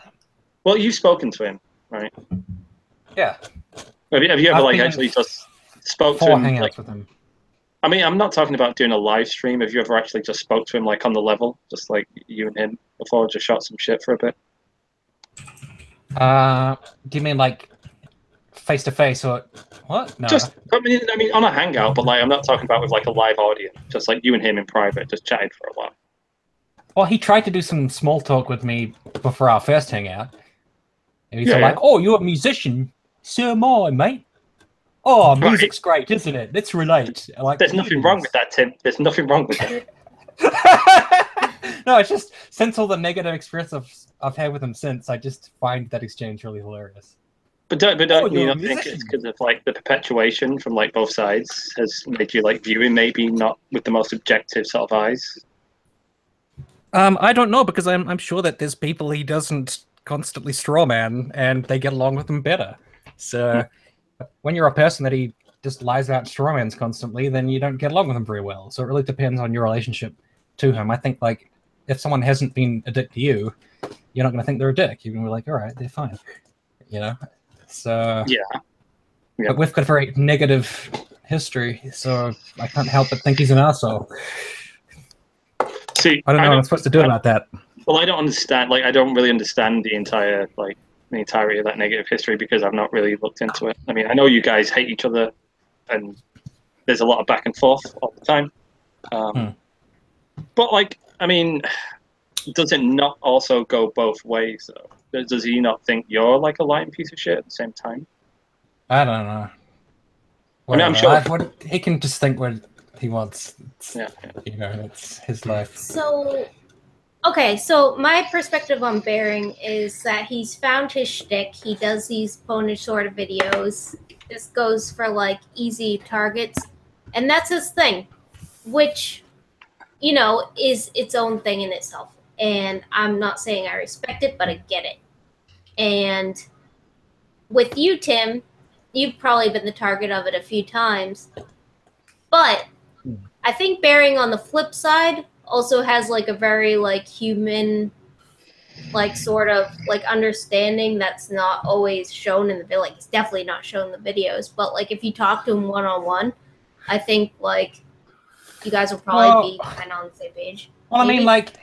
Well, you've spoken to him, right? Yeah. Have you ever actually just spoke to him? Hangouts with him. I mean, I'm not talking about doing a live stream. Have you ever actually just spoke to him, like, on the level, just like you and him before, just shot some shit for a bit? Do you mean like face to face or what? No. Just, I mean, on a hangout, but like, I'm not talking about with like a live audience. Just like you and him in private, just chatted for a while. Well, he tried to do some small talk with me before our first hangout. And he's like, "Oh, you're a musician? So am I, mate. Oh, music's great, isn't it? Let's relate." Like, there's nothing wrong with that, Tim. There's nothing wrong with that. No, it's just since all the negative experience I've had with him since, I just find that exchange really hilarious. But don't you not think it's because of like the perpetuation from like both sides has made you like viewing maybe not with the most objective sort of eyes? I don't know, because I'm sure that there's people he doesn't constantly strawman and they get along with him better. So when you're a person that he just lies out and strawmans constantly, then you don't get along with him very well. So it really depends on your relationship to him. I think like if someone hasn't been a dick to you, you're not going to think they're a dick. You're going to be like, all right, they're fine. You know? So but we've got a very negative history, so I can't help but think he's an asshole. See, I don't know what I'm supposed to do about that. Well, I don't understand. Like, I don't really understand the entirety of that negative history because I've not really looked into it. I mean, I know you guys hate each other, and there's a lot of back and forth all the time. But like, I mean, does it not also go both ways though? Does he not think you're like a lying piece of shit at the same time? I don't know. I mean, I'm sure he can just think what he wants. You know, it's his life. So, okay, so my perspective on Bearing is that he's found his shtick. He does these ponish sort of videos. This goes for like easy targets, and that's his thing, which, you know, is its own thing in itself. And I'm not saying I respect it, but I get it. And with you, Tim, you've probably been the target of it a few times. But I think Bearing on the flip side also has like a very like human, like sort of like understanding that's not always shown in the video. Like, it's definitely not shown in the videos. But like if you talk to him one-on-one, I think like you guys will probably be kind of on the same page. Well, I mean, like,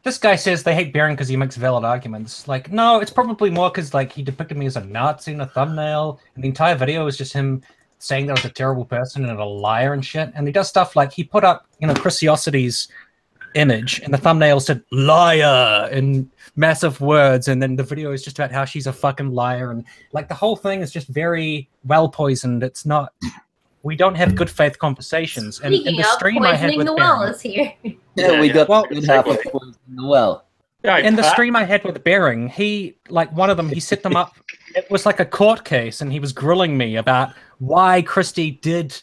this guy says they hate Bearing because he makes valid arguments. Like, no, it's probably more because like he depicted me as a Nazi in a thumbnail, and the entire video is just him saying that I was a terrible person and a liar and shit. And he does stuff like he put up, you know, Chris Yossity's image, and the thumbnail said "liar" in massive words, and then the video is just about how she's a fucking liar, and like the whole thing is just very well poisoned. It's not. We don't have good faith conversations. And in the stream I had with the Baron, well is here. Yeah, we got good half of poison in the well. In the stream I had with Bering, he like one of them. He set them up. It was like a court case, and he was grilling me about why Christie did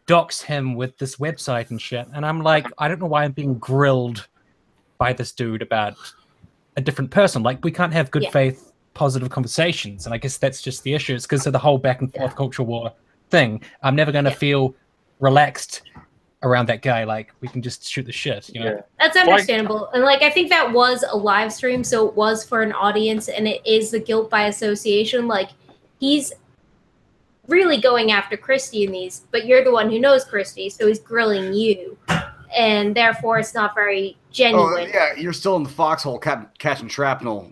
dox him with this website and shit. And I'm like, I don't know why I'm being grilled by this dude about a different person. Like, we can't have good faith, positive conversations. And I guess that's just the issue. It's because of the whole back and forth culture war thing. I'm never going to feel relaxed around that guy. Like, we can just shoot the shit, you know? That's understandable. And like, I think that was a live stream, so it was for an audience, and it is the guilt by association. Like, he's really going after Christie in these, but you're the one who knows Christie, so he's grilling you, and therefore it's not very genuine. Oh, yeah, you're still in the foxhole catching shrapnel.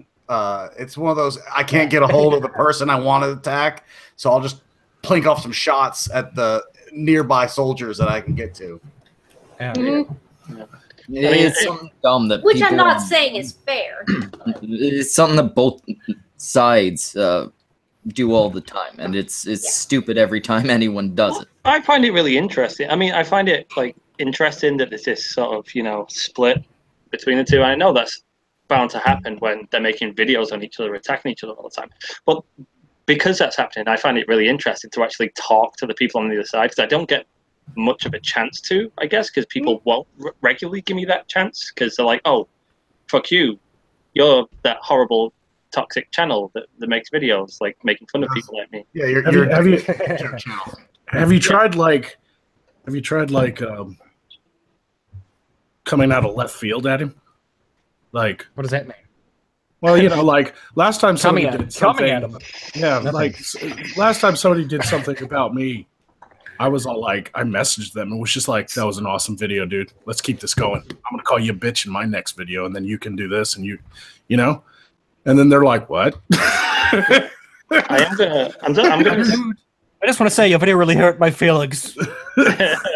It's one of those, I can't get a hold of the person I want to attack, so I'll just plink off some shots at the nearby soldiers that I can get to. It's something dumb that which I'm not saying is fair. It's something that both sides do all the time, and it's stupid every time anyone does it. I find it really interesting. I mean, I find it like interesting that there's this sort of, you know, split between the two. And I know that's bound to happen when they're making videos on each other, attacking each other all the time. But because that's happening, I find it really interesting to actually talk to the people on the other side, because I don't get much of a chance to, I guess, because people won't regularly give me that chance, because they're like, oh, fuck you, you're that horrible toxic channel that makes videos like making fun of people like me. Yeah, have you tried coming out of left field at him? Like, what does that mean? Well, you know, like last time somebody did something. Coming at him. Yeah, like last time somebody did something about me, I was all like, I messaged them and was just like, that was an awesome video, dude. Let's keep this going. I'm gonna call you a bitch in my next video, and then you can do this, and you know. And then they're like, "What?" I just want to say your video really hurt my feelings. I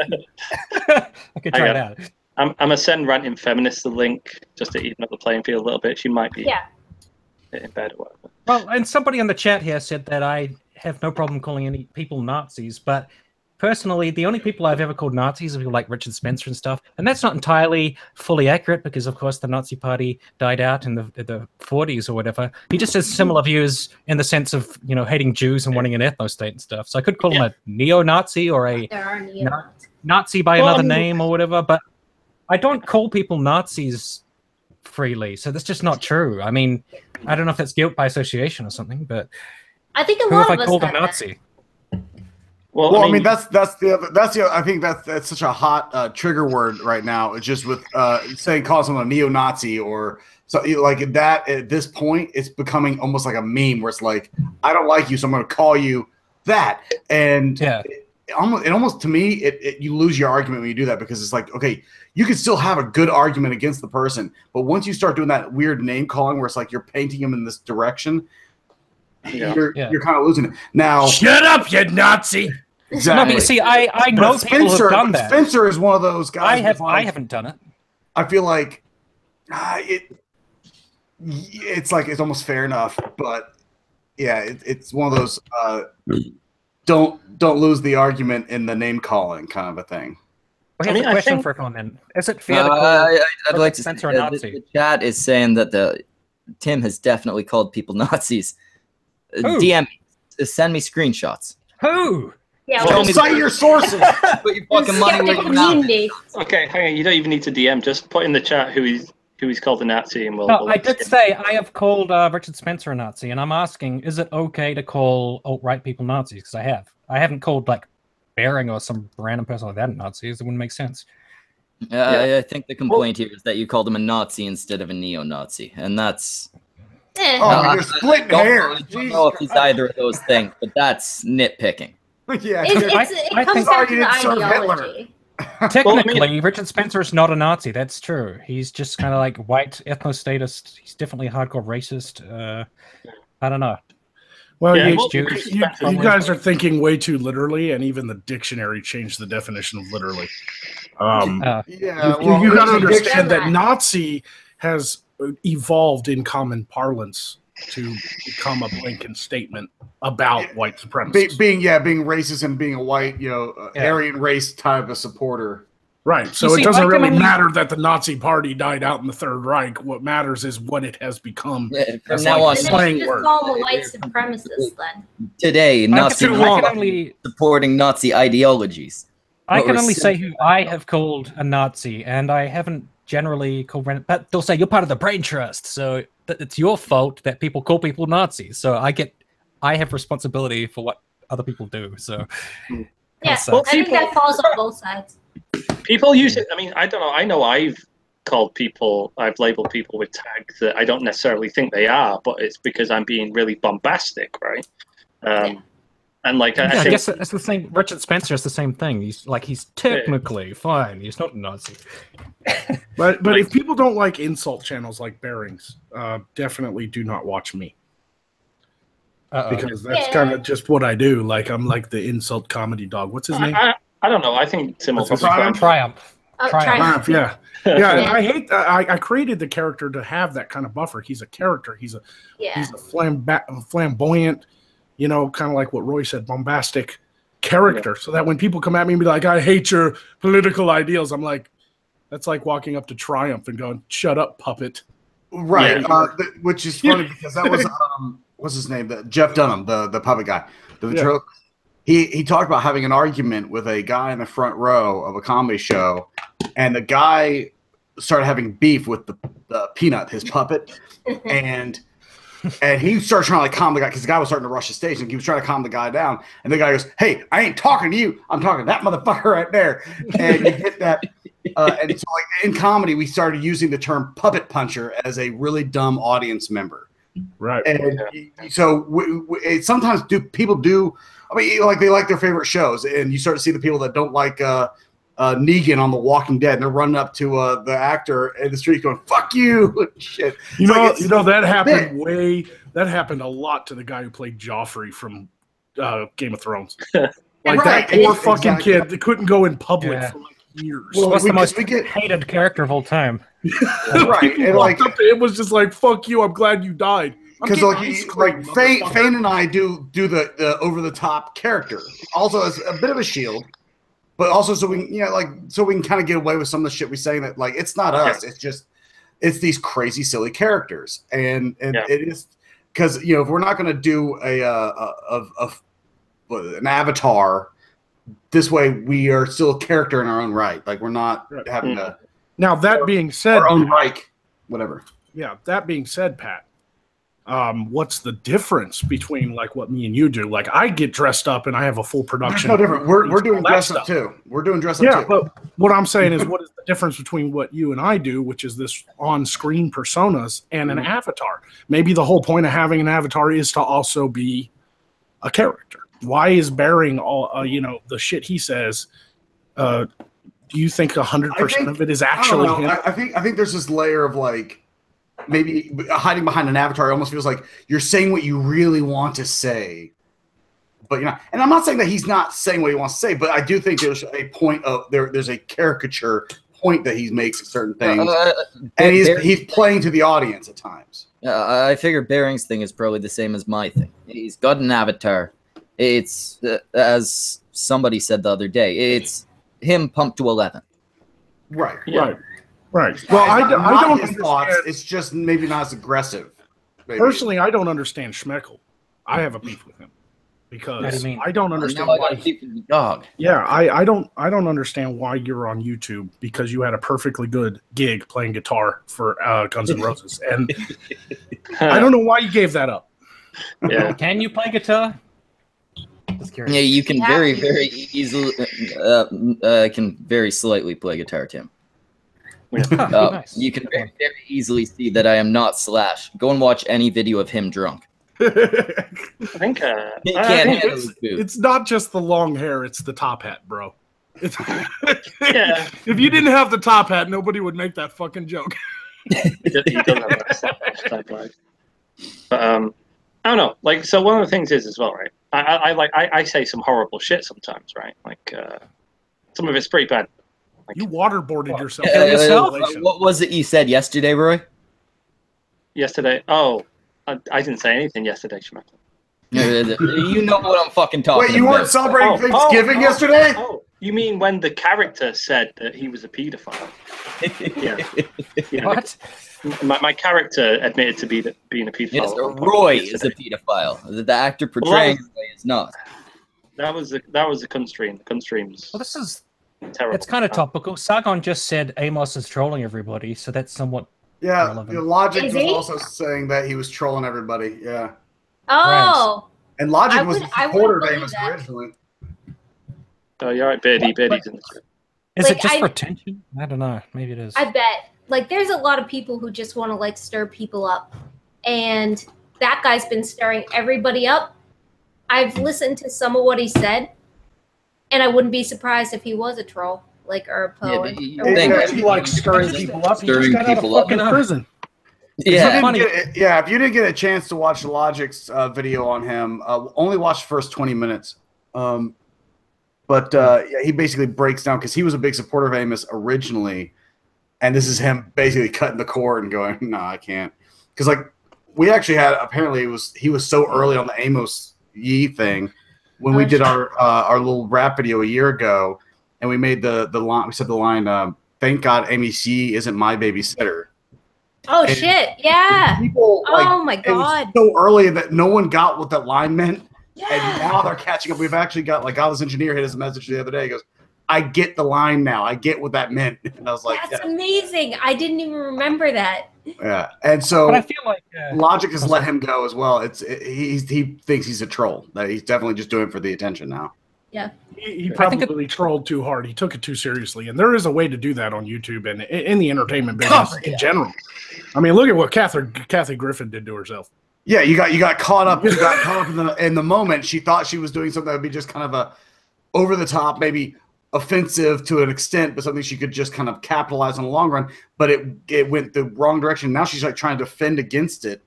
could try it out. I'm gonna send ranting feminists the link just to even up the playing field a little bit. She might be in bed or whatever. Well, and somebody in the chat here said that I have no problem calling any people Nazis, but personally, the only people I've ever called Nazis are people like Richard Spencer and stuff, and that's not entirely fully accurate because, of course, the Nazi Party died out in the 40s or whatever. He just has similar views in the sense of, you know, hating Jews and wanting an ethno-state and stuff. So I could call him a neo-Nazi or a Nazi by another name or whatever, but I don't call people Nazis freely, so that's just not true. I mean, I don't know if that's guilt by association or something, but I think a who lot have of I us called a have Nazi? Well, I mean that's the I think that's such a hot trigger word right now. It's just with calling someone a neo-Nazi or so, like that. At this point, it's becoming almost like a meme where it's like, I don't like you, so I'm going to call you that. And it almost to me, you lose your argument when you do that, because it's like, okay, you can still have a good argument against the person, but once you start doing that weird name calling where it's like you're painting them in this direction, you're kind of losing it. Now, shut up, you Nazi. Exactly. No, but see, I know people who've done that. Spencer is one of those guys. I haven't done it. I feel like it's like it's almost fair enough, but yeah, it's one of those don't lose the argument in the name calling kind of a thing. Well, here's a question for a comment. Is it fair to call I'd like to Spencer say, a Nazi? the chat is saying that Tim has definitely called people Nazis. DM me, send me screenshots. Who? Yeah, well, cite your sources. Put your fucking money where your mouth is. Okay, hang on. You don't even need to DM. Just put in the chat who he's called a Nazi, and we'll. No, I did say I have called Richard Spencer a Nazi, and I'm asking, is it okay to call alt-right people Nazis? Because I haven't called like Bering or some random person like that Nazis. It wouldn't make sense. I think the complaint here is that you called him a Nazi instead of a neo-Nazi, and that's. You're splitting hairs. I don't know if he's either of those things, but that's nitpicking. Yeah, it comes down to the ideology. Technically, Richard Spencer is not a Nazi. That's true. He's just kind of like white ethno-statist. He's definitely a hardcore racist. I don't know. Well, Yeah, you guys are thinking way too literally, and even the dictionary changed the definition of literally. You got to understand that Nazi has evolved in common parlance to become a blanket statement about white supremacy. Being racist and being a white, Aryan race type of supporter. Right. So it doesn't really matter that the Nazi party died out in the Third Reich. What matters is what it has become. From now on, slang word. Just call them a white supremacist then. Today, Nazi supporting Nazi ideologies. I can only say who I have called a Nazi, and I haven't generally called. But they'll say you're part of the brain trust, so it's your fault that people call people Nazis. So I have responsibility for what other people do. So yeah, I think that falls on both sides. People use it. I mean, I don't know. I know I've labeled people with tags that I don't necessarily think they are, but it's because I'm being really bombastic, right? And like, I guess it's the same. Richard Spencer is the same thing. He's technically fine. He's not a Nazi. but if people don't like insult channels like Bearings, definitely do not watch me. Because that's kind of just what I do. Like, I'm like the insult comedy dog. What's his name? I don't know. I think Tim will Triumph. Triumph. Yeah. Yeah. I hate that. I created the character to have that kind of buffer. He's a character. He's a flamboyant, kind of like what Roy said, bombastic character. So that when people come at me and be like, I hate your political ideals, I'm like, that's like walking up to Triumph and going, shut up, puppet. Right. Yeah. Which is funny because that was, what's his name? Jeff Dunham, the puppet guy. He talked about having an argument with a guy in the front row of a comedy show, and the guy started having beef with the Peanut, his puppet, and he started trying to calm the guy because the guy was starting to rush the stage, and he was trying to calm the guy down. And the guy goes, "Hey, I ain't talking to you. I'm talking to that motherfucker right there." And you get that. And so, like in comedy, we started using the term puppet puncher as a really dumb audience member. Right. And so sometimes people do. I mean, like they like their favorite shows, and you start to see the people that don't like Negan on The Walking Dead, and they're running up to the actor in the street going "fuck you" shit. That happened That happened a lot to the guy who played Joffrey from Game of Thrones. Like that poor fucking kid that couldn't go in public for like years. Well, what's the most hated character of all time? Right, and like it was just like "fuck you." I'm glad you died. Because Fane and I do the over the top character also as a bit of a shield, but also so we can kind of get away with some of the shit we say that like it's not us, it's these crazy silly characters, and it is because if we're not going to do an avatar this way, we are still a character in our own right. Like we're not having to. Now that being said, our own Reich, whatever. Yeah, that being said, Pat. What's the difference between like what me and you do? Like I get dressed up and I have a full production. There's no different. We're doing dress up too. We're doing dress up too. Yeah, but what I'm saying is what is the difference between what you and I do, which is this on-screen personas, and an avatar? Maybe the whole point of having an avatar is to also be a character. Why is Bearing all the shit he says? Do you think 100% of it is actually him? I think there's this layer of like maybe hiding behind an avatar. It almost feels like you're saying what you really want to say, but you're not. And I'm not saying that he's not saying what he wants to say, but I do think there's a point of there's a caricature point that he makes at certain things, and he's playing to the audience at times. I figure Bearing's thing is probably the same as my thing. He's got an avatar. It's as somebody said the other day, it's him pumped to 11. Right. Yeah. Right. Well, I don't understand. Thoughts, it's just maybe not as aggressive. Maybe. Personally, I don't understand Schmeckel. I have a beef with him because I don't understand why. Dog. Yeah, I don't understand why you're on YouTube because you had a perfectly good gig playing guitar for Guns N' Roses, and I don't know why you gave that up. Yeah. Can you play guitar? Yeah, you can very easily can very slightly play guitar, Tim. Nice. You can very easily see that I am not Slash. Go and watch any video of him drunk. I think it's not just the long hair; it's the top hat, bro. If you didn't have the top hat, nobody would make that fucking joke. He does have that type life. But I don't know. Like, so one of the things is as well, right? I say some horrible shit sometimes, right? Like, some of it's pretty bad. Like, you waterboarded yourself. What was it you said yesterday, Roy? Yesterday? Oh, I didn't say anything yesterday, Schmeck. You know what I'm fucking talking about. Wait, you weren't celebrating Thanksgiving yesterday? Oh, you mean when the character said that he was a pedophile? Yeah. What? My character admitted to being a pedophile. Yes, Roy is a pedophile. The actor portraying Roy is not. That was the cunt stream. The cunt streams. Well, this is terrible. It's kind of topical. Sargon just said Amos is trolling everybody, so that's somewhat relevant. Logic was also saying that he was trolling everybody. Yeah. Oh. And Logic was a supporter of Amos originally. Oh, you're right, Birdie's in the script. Is it just for attention? I don't know. Maybe it is. I bet. Like, there's a lot of people who just want to, like, stir people up. And that guy's been stirring everybody up. I've listened to some of what he said, and I wouldn't be surprised if he was a troll, like, or a poet. He likes stirring people up. He just got out of fucking prison. Yeah, if you didn't get a chance to watch Logic's video on him, only watch the first 20 minutes. But he basically breaks down, because he was a big supporter of Amos originally, and this is him basically cutting the cord and going, no, I can't. Because, like, we actually had, apparently he was so early on the Amos Yee thing when we did our little rap video a year ago, and we made the line, we said the line, thank God Amy C isn't my babysitter. Oh, and shit, yeah. People, oh, my God. It was so early that no one got what that line meant. Yeah. And now they're catching up. We've actually got, like, this engineer hit us a message the other day. He goes, I get the line now. I get what that meant. And I was like, that's amazing. I didn't even remember that. Yeah. And so but I feel like Logic has let him go as well. He thinks he's a troll. That he's definitely just doing it for the attention now. Yeah. He probably trolled too hard. He took it too seriously. And there is a way to do that on YouTube and in the entertainment business in general. I mean, look at what Kathy Griffin did to herself. Yeah, you got caught up. You got caught up in the moment. She thought she was doing something that would be just kind of a over the top, maybe offensive to an extent, but something she could just kind of capitalize on the long run. But it went the wrong direction. Now she's like trying to defend against it.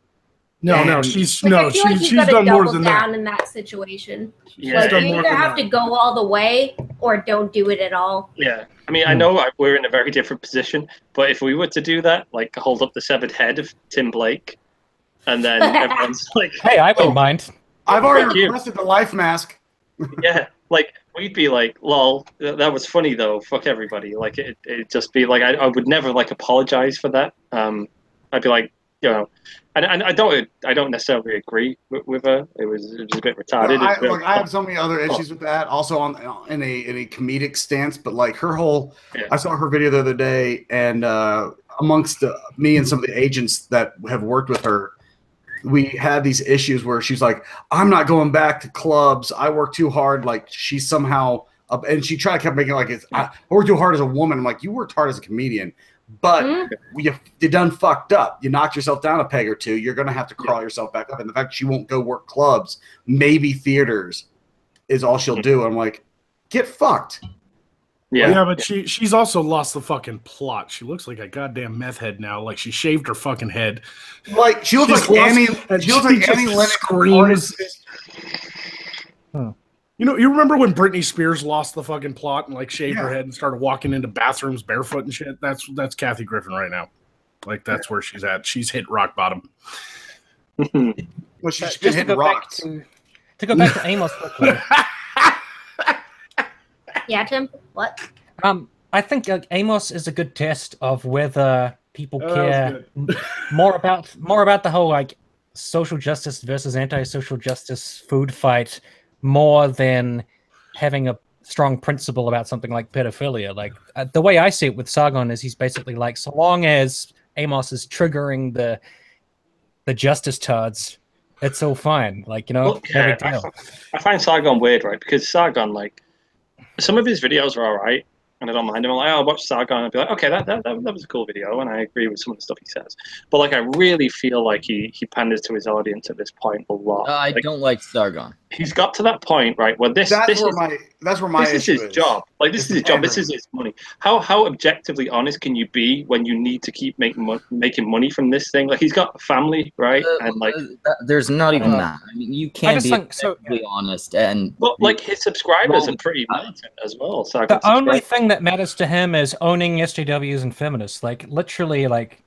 She's done more than that. In that situation. Yeah, like, you either have to go all the way or don't do it at all. Yeah, I mean, I know we're in a very different position, but if we were to do that, like hold up the severed head of Tim Blake, and then everyone's like, "Hey, I wouldn't mind." I've already requested the life mask. Yeah, like we'd be like, "Lol, that was funny though. Fuck everybody." Like it'd just be like, I would never like apologize for that. I'd be like, you know. And I don't necessarily agree with her. It was a bit retarded. I have so many other issues with that. Also in a comedic stance, but like her whole, I saw her video the other day, and amongst me and some of the agents that have worked with her, we had these issues where she's like, "I'm not going back to clubs. I work too hard." Like she's somehow, and she tried to keep making it like I work too hard as a woman. I'm like, you worked hard as a comedian. But you done fucked up. You knocked yourself down a peg or two. You're going to have to crawl yourself back up. And the fact that she won't go work clubs, maybe theaters, is all she'll do. I'm like, get fucked. Yeah, but she's also lost the fucking plot. She looks like a goddamn meth head now. Like she shaved her fucking head. Like she looks like Annie. She looks like Annie Lennox. You know, you remember when Britney Spears lost the fucking plot and like shaved her head and started walking into bathrooms barefoot and shit? That's Kathy Griffin right now. Like that's where she's at. She's hit rock bottom. Well, she's been hitting rocks. To go back to Amos quickly. Yeah, Tim. What? I think Amos is a good test of whether people care more about the whole like social justice versus anti-social justice food fight. More than having a strong principle about something like pedophilia. Like the way I see it with Sargon is he's basically like, so long as Amos is triggering the justice tards, it's all fine. Like, you know, well, yeah, I find Sargon weird, right? Because Sargon, like, some of his videos are all right, and I don't mind him. I'm like, I'll watch Sargon and be like, okay, that was a cool video, and I agree with some of the stuff he says. But like, I really feel like he panders to his audience at this point a lot. I don't like Sargon. he's got to that point, right, where this is his job. Like, this is his job. This is his money. How objectively honest can you be when you need to keep making money from this thing? Like, he's got a family, right? And like, there's not even that. I mean, you can't be objectively honest. But like, his subscribers are pretty militant as well. So the only thing that matters to him is owning SJWs and feminists. Like, literally, like.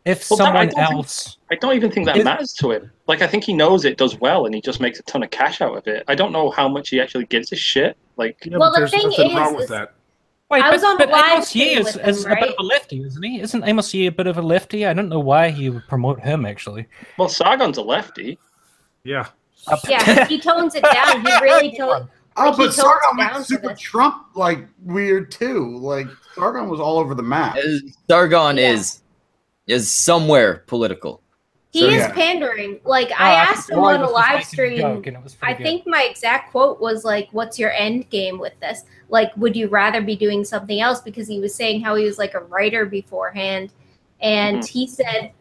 If someone else... I don't even think that matters to him. Like, I think he knows it does well, and he just makes a ton of cash out of it. I don't know how much he actually gives a shit. Like, well, the thing is, wrong with that. Wait, I was on a live stream with him, is a bit of a lefty, isn't he? Isn't Amos Yee a bit of a lefty? I don't know why he would promote him, actually. Well, Sargon's a lefty. Yeah. Yeah, he tones it down. He really tones... Oh, but Sargon went super Trump, like, weird, too. Like, Sargon was all over the map. Sargon is somewhere political. He is pandering. Like, I asked him on a live stream, I think my exact quote was like, what's your end game with this? Like, would you rather be doing something else? Because he was saying how he was like a writer beforehand. And he said,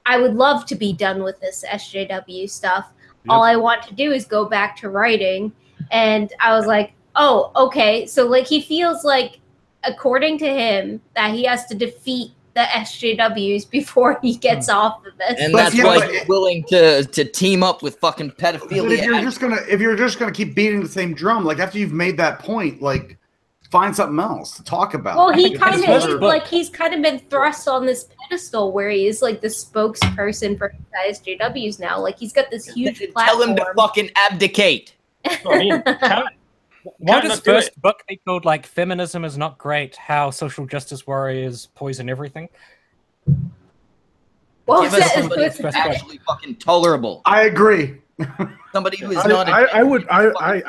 I would love to be done with this SJW stuff. Yep. All I want to do is go back to writing. And I was like, oh, okay. So like, he feels like, according to him, that he has to defeat the SJWs before he gets off of this. And that's why he's willing to team up with fucking pedophilia. If you're just gonna keep beating the same drum, like after you've made that point, like find something else to talk about. Well, he kind of is like, he's kind of been thrust on this pedestal where he is like the spokesperson for SJWs now. Like, he's got this huge platform. Tell him to fucking abdicate. I mean, why does first book be called like Feminism is Not Great, How Social Justice Warriors Poison Everything? Well, give us somebody who's actually fucking tolerable. I agree. Somebody who is not. I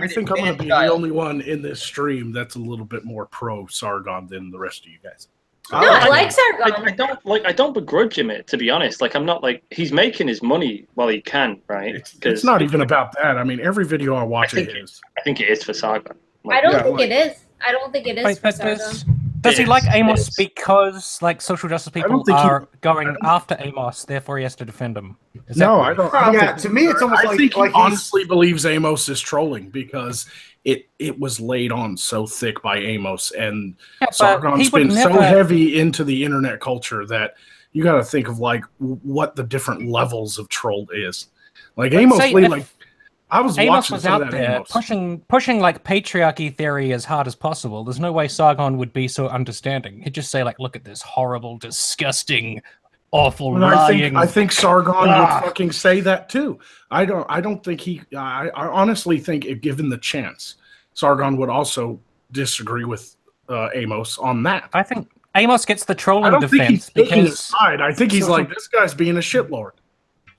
think I'm going to be the only one in this stream that's a little bit more pro Sargon than the rest of you guys. No, I like Sargon. I don't begrudge him it, to be honest. Like, I'm not like, he's making his money while he can, right? It's not even about that. I mean, every video I watch I think it is for Sargon. Like, I don't think it is. I don't think it is for Sargon. Does he like Amos because like social justice people are going after Amos, therefore he has to defend him? No, I don't. Yeah, to me, it's almost I think he honestly believes Amos is trolling because it was laid on so thick by Amos, and Sargon's been so heavy into the internet culture that you got to think of like what the different levels of troll is. Like Amos Lee, like I was Amos watching was out there pushing like patriarchy theory as hard as possible. There's no way Sargon would be so understanding. He'd just say like, look at this horrible, disgusting, awful lying. I think Sargon would fucking say that too. I don't think he. I honestly think, if given the chance, Sargon would also disagree with Amos on that. I think Amos gets the trolling defense because I think he's like, this guy's being a shitlord.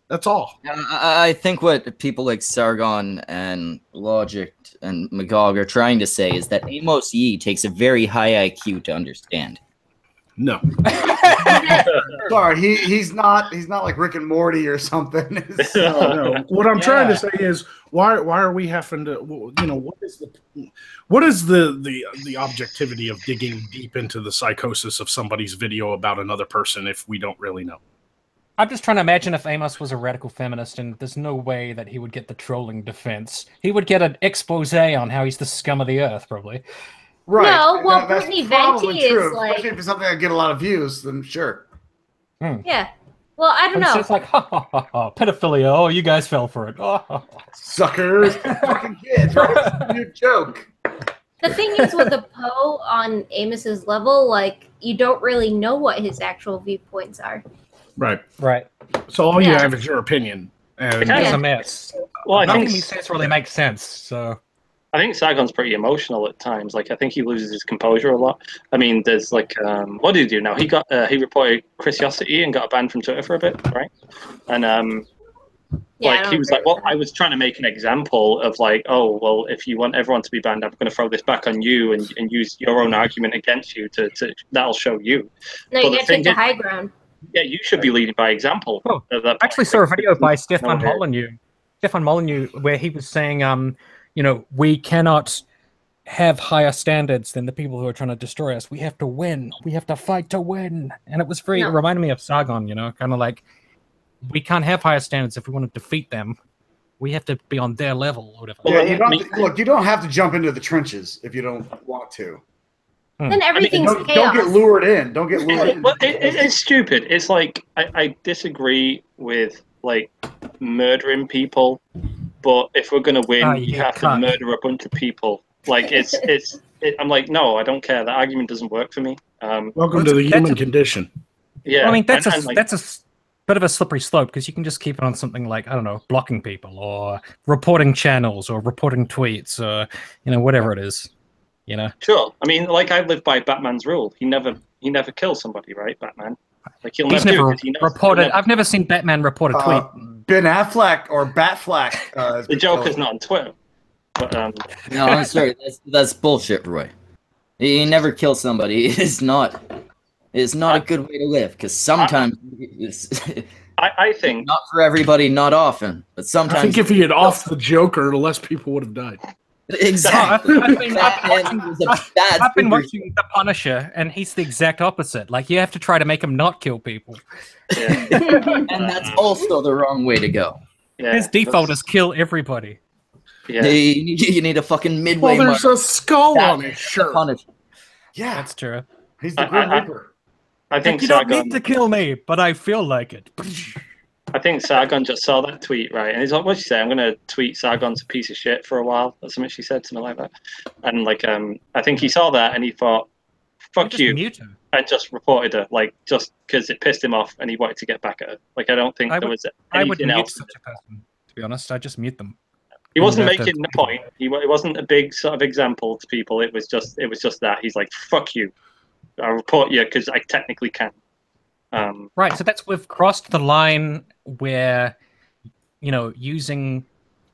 That's all. I think what people like Sargon and Logic and Magog are trying to say is that Amos Yee takes a very high IQ to understand. No. Sorry, he's not like Rick and Morty or something. No. What I'm trying to say is why are we having to, what is the objectivity of digging deep into the psychosis of somebody's video about another person if we don't really know? I'm just trying to imagine if Amos was a radical feminist, and there's no way that he would get the trolling defense. He would get an expose on how he's the scum of the earth, probably. Right. No, well, Brittany Venti is like... Especially if it's something that get a lot of views, then sure. Yeah. Well, I don't know. It's like, pedophilia. Oh, you guys fell for it. Suckers. Fucking kids, right? It's a new joke. The thing is, with a Poe on Amos's level, like, you don't really know what his actual viewpoints are. Right. So all you have is your opinion. And it's a mess. Well, nothing he says really makes sense. So I think Sargon's pretty emotional at times. Like, I think he loses his composure a lot. I mean, there's like, what did he do now? He reported Chris Yossity and got a ban from Twitter for a bit, right? And he was like, well, I was trying to make an example of like, oh, well, if you want everyone to be banned, I'm going to throw this back on you and use your own argument against you to that'll show you. No, you got to take the high ground. Yeah, you should be leading by example. Oh, I actually saw a video by Stefan Molyneux, where he was saying, we cannot have higher standards than the people who are trying to destroy us. We have to win. We have to fight to win. And it was it reminded me of Sargon, kind of like, we can't have higher standards if we want to defeat them. we have to be on their level or whatever. Yeah, look, you don't have to jump into the trenches if you don't want to. Then everything's chaos. Don't get lured in. Don't get lured in. Well, it's stupid. It's like I disagree with like murdering people, but if we're gonna win, you have to murder a bunch of people. Like I'm like, no, I don't care. That argument doesn't work for me. Welcome to the human condition. Yeah, well, I mean that's a bit of a slippery slope because you can just keep it on something like, I don't know, blocking people or reporting channels or reporting tweets or whatever it is. Sure. I mean, like I live by Batman's rule. He never kills somebody, right? Batman. Like He's never reported. I've never seen Batman report a tweet. Ben Affleck or Batflack. The Joker's not on Twitter. But, no, I'm sorry. That's bullshit, Roy. He never kills somebody. It's not a good way to live because sometimes I think not for everybody, not often, but sometimes. I think if he had off the Joker, less people would have died. Exactly. I've been watching The Punisher, and he's the exact opposite. Like, you have to try to make him not kill people. Yeah. And that's also the wrong way to go. Yeah, his default is kill everybody. Yeah. You need a fucking midway. Well, there's a skull on his shirt. Yeah, that's true. He's the Grim Reaper. I think you don't need to kill me, but I feel like it. I think Sargon just saw that tweet, right? And he's like, what'd she say? I'm going to tweet Sargon's a piece of shit for a while. That's something she said, something like that. And, like, I think he saw that and he thought, fuck you. And just reported her, like, just because it pissed him off and he wanted to get back at her. Like, I don't think there was anything else. Such a person, to be honest. I just mute them. He wasn't making the point. It wasn't a big sort of example to people. It was just that. He's like, fuck you. I'll report you because I technically can. Right, so we've crossed the line where, using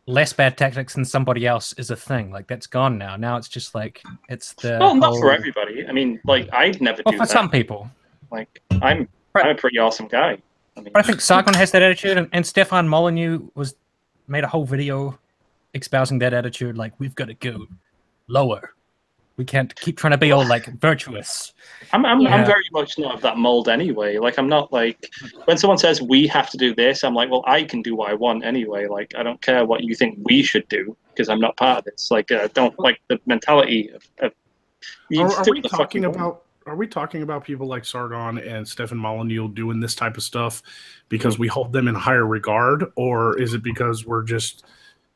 less bad tactics than somebody else is a thing. Like, that's gone now. Now it's just like, it's the well, not for everybody. I mean, like, I'd never do that. For some people. Like, I'm a pretty awesome guy. I mean, but I think Sargon has that attitude, and Stefan Molyneux made a whole video espousing that attitude. Like, we've got to go lower. We can't keep trying to be all like virtuous. I'm very much not of that mold anyway. Like, I'm not like, when someone says we have to do this, I'm like, well, I can do what I want anyway. Like, I don't care what you think we should do because I'm not part of this. Like, I don't like the mentality of are we talking about people like Sargon and Stefan Molyneux doing this type of stuff because we hold them in higher regard, or is it because we're just?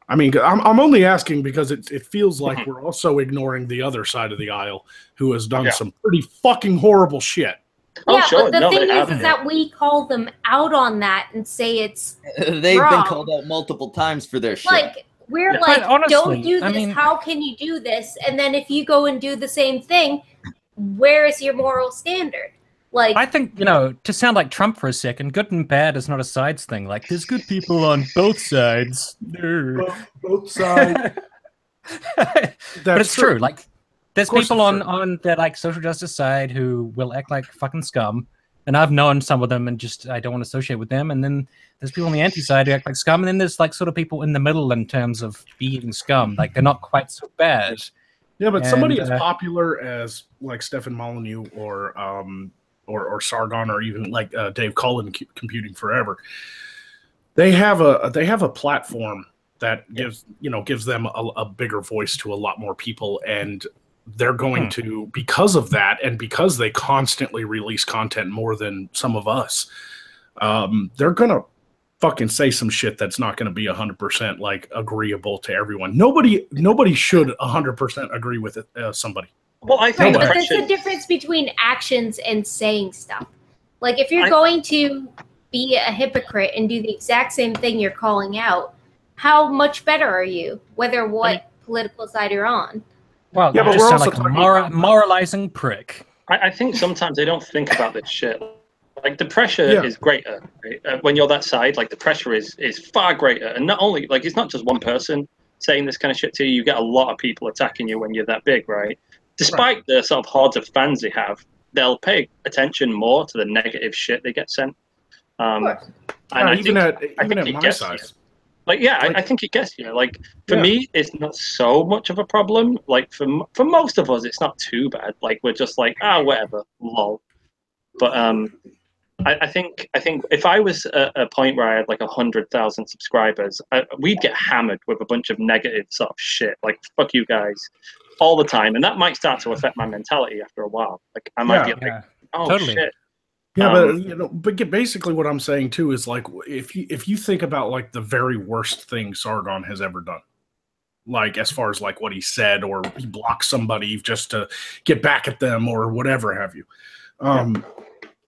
I mean, I'm only asking because it feels like we're also ignoring the other side of the aisle who has done some pretty fucking horrible shit. Yeah, but the thing is that we call them out on that and say it's They've been called out multiple times for their shit. Like, we're like, honestly, don't do this. How can you do this? And then if you go and do the same thing, where is your moral standard? Like, I think, to sound like Trump for a second, good and bad is not a sides thing. Like, there's good people on both sides. Both sides. But it's true. Like, there's people on the like social justice side who will act like fucking scum. And I've known some of them and just I don't want to associate with them. And then there's people on the anti side who act like scum. And then there's like sort of people in the middle in terms of being scum. Like, they're not quite so bad. Yeah, but somebody as popular as like Stefan Molyneux or Sargon or even like Dave Cullen Computing Forever, they have a platform that gives them a bigger voice to a lot more people, and they're going to, because of that and because they constantly release content more than some of us, they're gonna fucking say some shit that's not going to be 100% like agreeable to everyone. Nobody should 100% agree with somebody. Well, I think but there's a difference between actions and saying stuff. Like, if you're going to be a hypocrite and do the exact same thing you're calling out, how much better are you? Whether political side you're on. Well, yeah, but we're also like a moralizing prick. I think sometimes they don't think about this shit. Like, the pressure is greater right? When you're that side. Like, the pressure is far greater, and not only like it's not just one person saying this kind of shit to you. You get a lot of people attacking you when you're that big, right? Despite the sort of hordes of fans they have, they'll pay attention more to the negative shit they get sent. And I think it gets you. Like, I think it gets you. Like, for me, it's not so much of a problem. Like, for most of us, it's not too bad. Like, we're just like, whatever, lol. But I think if I was at a point where I had like 100,000 subscribers, we'd get hammered with a bunch of negative sort of shit, like "fuck you guys," all the time, and that might start to affect my mentality after a while. Like I might be like, "Oh totally. shit." Yeah, but basically what I'm saying too is like if you think about like the very worst thing Sargon has ever done, like as far as like what he said, or he blocked somebody just to get back at them or whatever have you.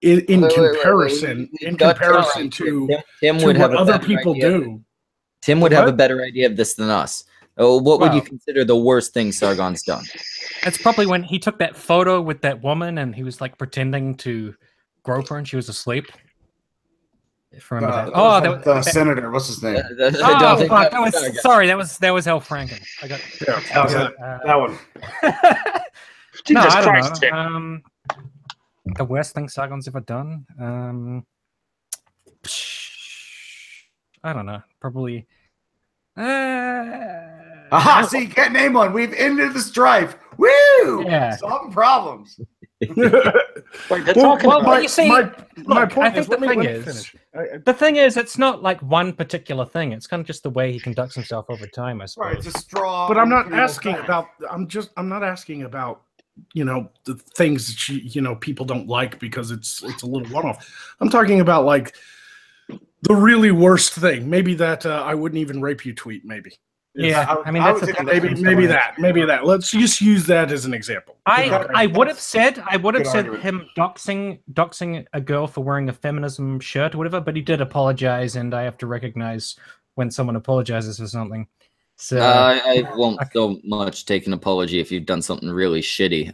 In comparison to what other people do, Tim would have a better idea of this than us. What would you consider the worst thing Sargon's done? It's probably when he took that photo with that woman and he was like pretending to grope her and she was asleep. The senator, what's his name? Fuck, that was Al Franken. I got that one. Jesus Christ, the worst thing Sargon's ever done? I don't know. Probably. Aha! See, can't name one. We've ended the strife. Woo! Yeah. Solving problems. Like they're talking about. You see, my point I think the thing is, it's not like one particular thing. It's kind of just the way he conducts himself over time, I suppose. Right, it's a straw. But I'm not asking about. I'm not asking about. The things that people don't like because it's a little one-off. I'm talking about like the really worst thing. Maybe that I wouldn't even rape you tweet. Maybe. Yeah, I mean that's maybe that. Let's just use that as an example. I would have said him doxing a girl for wearing a feminism shirt or whatever, but he did apologize, and I have to recognize when someone apologizes for something. So I won't so much take an apology if you've done something really shitty.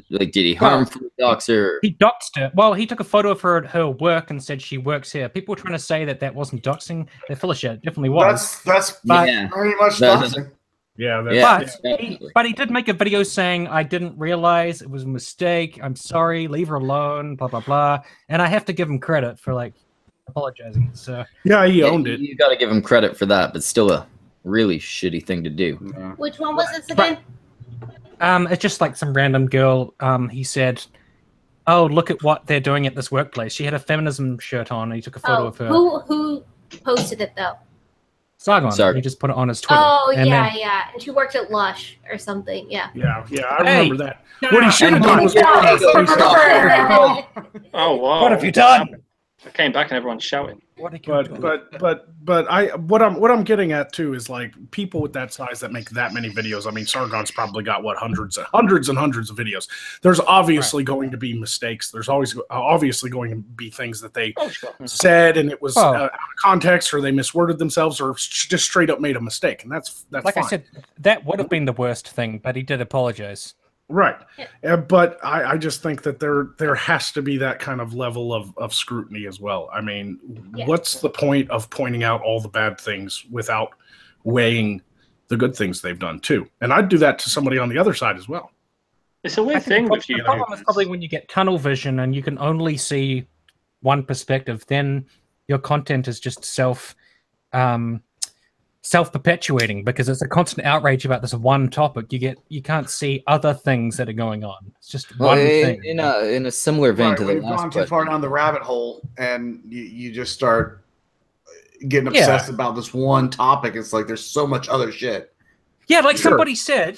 Like, did he harmfully dox her? He doxed her. Well, he took a photo of her at her work and said she works here. People were trying to say that wasn't doxing. They're full of shit. It definitely was. That's very much doxing. Yeah, but he did make a video saying, "I didn't realize it was a mistake. I'm sorry. Leave her alone." Blah blah blah. And I have to give him credit for like apologizing. So yeah, he owned it. You got to give him credit for that, but still a really shitty thing to do. Which one was this again? It's just like some random girl. He said, "Oh, look at what they're doing at this workplace." She had a feminism shirt on, and he took a photo of her. Who posted it though? Sargon. He just put it on his Twitter. Oh, yeah. And she worked at Lush or something. Yeah. Yeah, I remember that. What he should have done was... Oh, wow. What have you done? I came back and everyone's shouting. But what I'm getting at too is like people with that size that make that many videos. I mean, Sargon's probably got hundreds and hundreds of videos. There's obviously going to be mistakes. There's always obviously going to be things that they said and it was out of context, or they misworded themselves, or just straight up made a mistake, and that's like fine. I said, that would have been the worst thing, but he did apologize. Right. But I just think that there has to be that kind of level of scrutiny as well. I mean, what's the point of pointing out all the bad things without weighing the good things they've done too? And I'd do that to somebody on the other side as well. It's a weird thing with you. The problem is probably when you get tunnel vision and you can only see one perspective, then your content is just self-perpetuating because it's a constant outrage about this one topic. You can't see other things that are going on. It's just one thing. In a similar vein to the last question. We've gone too far down the rabbit hole, and you just start getting obsessed about this one topic. It's like there's so much other shit. Yeah, like somebody said,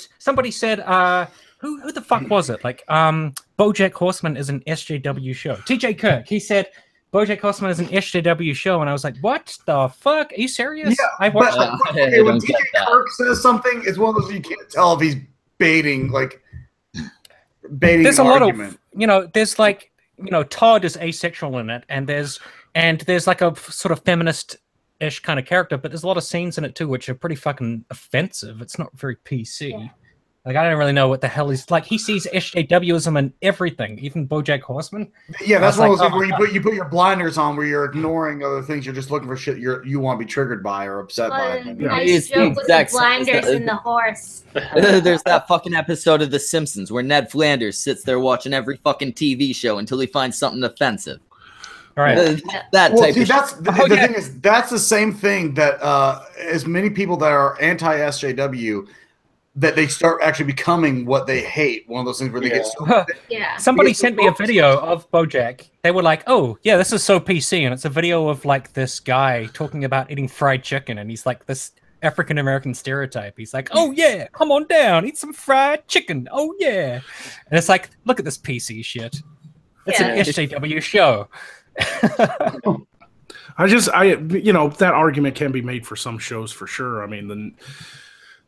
who the fuck was it? Like, BoJack Horseman is an SJW show. TJ Kirk, he said, BoJack Horseman is an SJW show, and I was like, "What the fuck? Are you serious?" Yeah, I watched when TJ Kirk says something, it's one of those you can't tell if he's baiting. There's a lot of there's like Todd is asexual in it, and there's like a sort of feminist-ish kind of character, but there's a lot of scenes in it too which are pretty fucking offensive. It's not very PC. Yeah. Like, I don't really know what the hell he's like. He sees SJWism in everything, even BoJack Horseman. Yeah, that's one of those things where you put your blinders on, where you're ignoring other things. You're just looking for shit you want to be triggered by or upset by. Nice joke with the blinders and the horse. There's that fucking episode of The Simpsons where Ned Flanders sits there watching every fucking TV show until he finds something offensive. All right. The thing is, that's the same thing that as many people that are anti-SJW that they start actually becoming what they hate. One of those things where they get so Somebody sent me a video of BoJack. They were like, "Oh, yeah, this is so PC," and it's a video of like this guy talking about eating fried chicken, and he's like this African American stereotype. He's like, "Oh yeah, come on down, eat some fried chicken. Oh yeah," and it's like, look at this PC shit. It's an SJW show. That argument can be made for some shows for sure. I mean,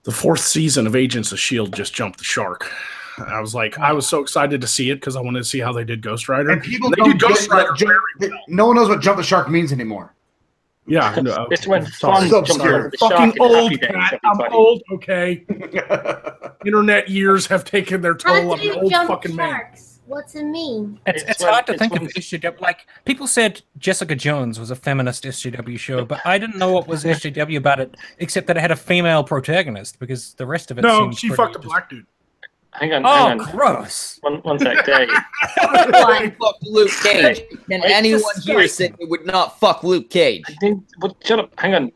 the 4th season of Agents of S.H.I.E.L.D. just jumped the shark. I was so excited to see it because I wanted to see how they did Ghost Rider. And people don't Ghost Rider. No one knows what jump the shark means anymore. Yeah, no, it's when fun jumps over the fucking shark old, Pat. I'm old, okay. Internet years have taken their toll on an old fucking man. What's it mean? It's hard to think of SJW. Like, people said Jessica Jones was a feminist SJW show, but I didn't know what was SJW about it, except that it had a female protagonist, because the rest of it seemed she fucked a black dude. Hang on. Gross. One sec, Dave. Fuck Luke Cage. Can anyone here say they would not fuck Luke Cage? Shut up. Hang on.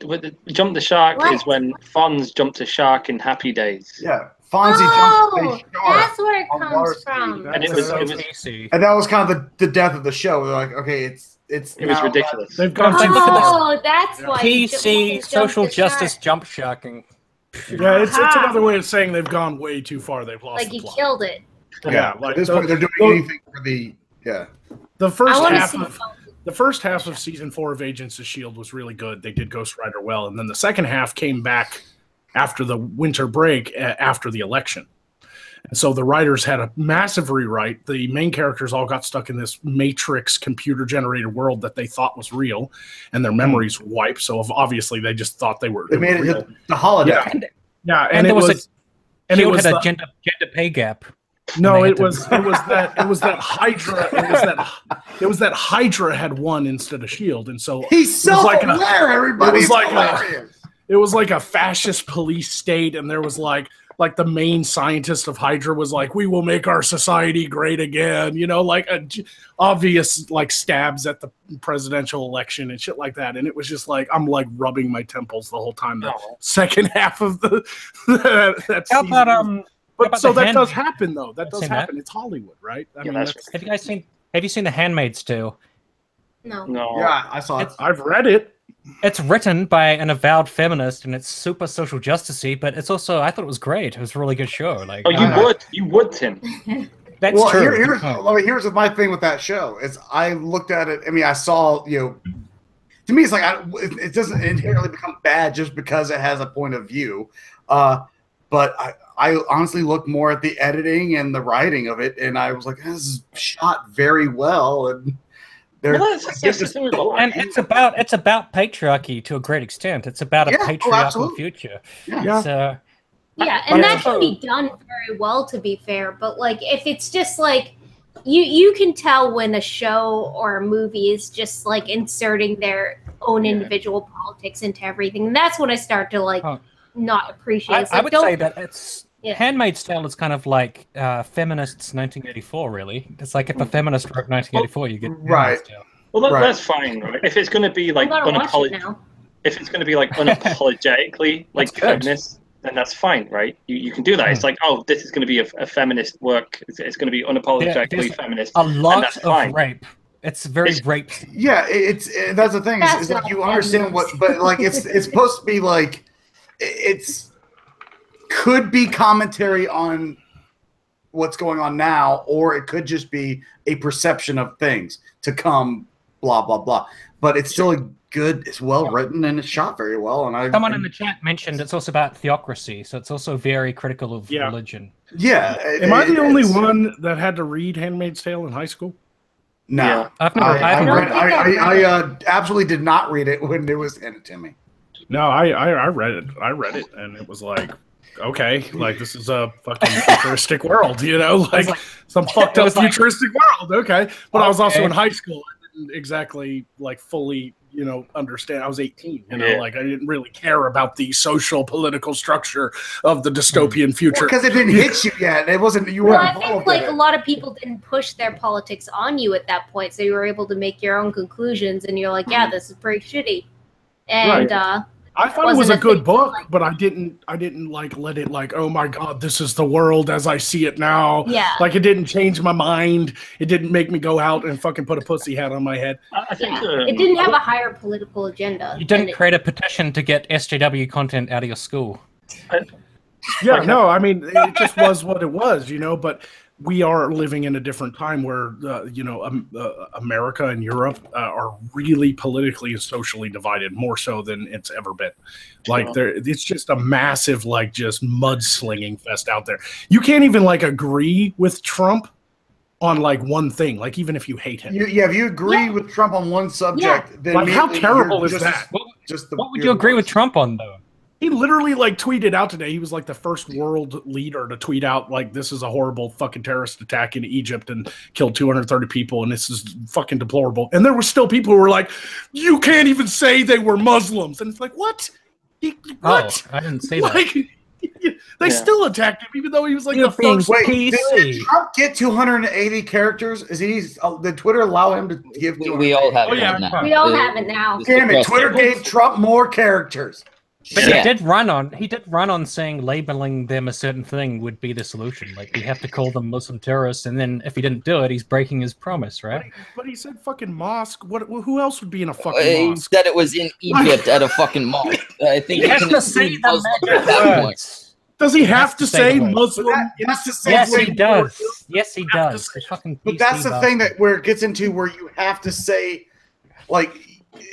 Jump the Shark is when Fonz jumped the shark in Happy Days. Yeah. Fonzie jumped the shark. That's where it comes from. And it was and that was kind of the death of the show. They're like, okay, it was ridiculous. They've gone that's why PC social justice jump sharking. Yeah, it's another way of saying they've gone way too far. They've lost the plot. Killed it. Yeah, like at this point they're doing anything for the The first half of season 4 of Agents of S.H.I.E.L.D. was really good. They did Ghost Rider well, and then the second half came back after the winter break, after the election. And so the writers had a massive rewrite. The main characters all got stuck in this matrix computer-generated world that they thought was real, and their memories were wiped. So obviously they just thought they were. They made it the holodeck. Yeah, and it was had a gender pay gap. No, it was that Hydra. It was that Hydra had won instead of S.H.I.E.L.D. and so he's self-aware. Everybody, it was like a fascist police state, and there was like the main scientist of Hydra was like, "We will make our society great again," like obvious like stabs at the presidential election and shit like that. And it was just like I'm like rubbing my temples the whole time. The second half of that season. How about But so that does happen, though. That does happen. It's Hollywood, right? I mean, have you guys seen? Have you seen The Handmaid's Tale? No. Yeah, I saw it. I've read it. It's written by an avowed feminist, and it's super social justicey. But it's also, I thought it was great. It was a really good show. Like, you would, Tim. That's true. Here's my thing with that show. Is I looked at it. I mean, I saw to me, it's like it doesn't inherently become bad just because it has a point of view. But I honestly looked more at the editing and the writing of it, and I was like, this is shot very well. And it's about patriarchy to a great extent. It's about a patriarchal future. And that can be done very well, to be fair. But like, if it's just like you can tell when a show or a movie is just like inserting their own individual politics into everything, and that's when I start to not appreciate. I would say that it's. Handmaid's Tale is kind of like feminists 1984, really. It's like if a feminist wrote 1984, you get right. Well, that's fine, right? If it's going to be like unapologetically like feminist, then that's fine, right? You can do that. It's like, this is going to be a feminist work. It's going to be unapologetically feminist. A lot of rape. It's very rape. Yeah, that's the thing. Is like you understand but like it's supposed to be like could be commentary on what's going on now, or it could just be a perception of things to come, blah, blah, blah. But it's still it's well written, and it's shot very well. And someone in the chat mentioned it's also about theocracy, so it's also very critical of religion. Yeah. Am I the only one that had to read Handmaid's Tale in high school? No. I absolutely did not read it when it was handed to me. No, I read it. And it was like, okay, like this is a fucking futuristic world, like some fucked up futuristic world. Okay, but I was also in high school. I didn't exactly like fully, understand. I was 18. Like I didn't really care about the social political structure of the dystopian future because it didn't hit you yet. It wasn't. You weren't. I think like a lot of people didn't push their politics on you at that point, so you were able to make your own conclusions, and you're like, yeah, this is pretty shitty, and I thought it was a good book, but I didn't like let it like, oh my god, this is the world as I see it now. Yeah. Like it didn't change my mind. It didn't make me go out and fucking put a pussy hat on my head. I think it didn't have a higher political agenda. You didn't create a petition to get SJW content out of your school. Yeah, no, I mean it just was what it was, you know, but we are living in a different time where, you know, America and Europe are really politically and socially divided, more so than it's ever been. Like, it's just a massive, like, just mudslinging fest out there. You can't even, like, agree with Trump on, like, one thing, like, even if you hate him. If you agree with Trump on one subject, then like, how terrible is that? What would you agree with Trump on, though? He literally like tweeted out today. He was like the first world leader to tweet out like this is a horrible fucking terrorist attack in Egypt and killed 230 people and this is fucking deplorable. And there were still people who were like, you can't even say they were Muslims. And it's like, what? What? Oh, I didn't say like, that. They still attacked him even though he was like the first. Wait, did Trump get 280 characters? Is he? Did Twitter allow him to give? We all have it now. We all have it now. Damn it! Twitter gave Trump more characters. But he did run on saying labeling them a certain thing would be the solution. Like we have to call them Muslim terrorists, and then if he didn't do it, he's breaking his promise, right? But he said fucking mosque. Who else would be in a fucking mosque? He said it was in Egypt at a fucking mosque. I think he has to say the magic. Does he have to say Muslim? Yes, he does. Yes, he does. But that's the thing where it gets into where you have to say, like,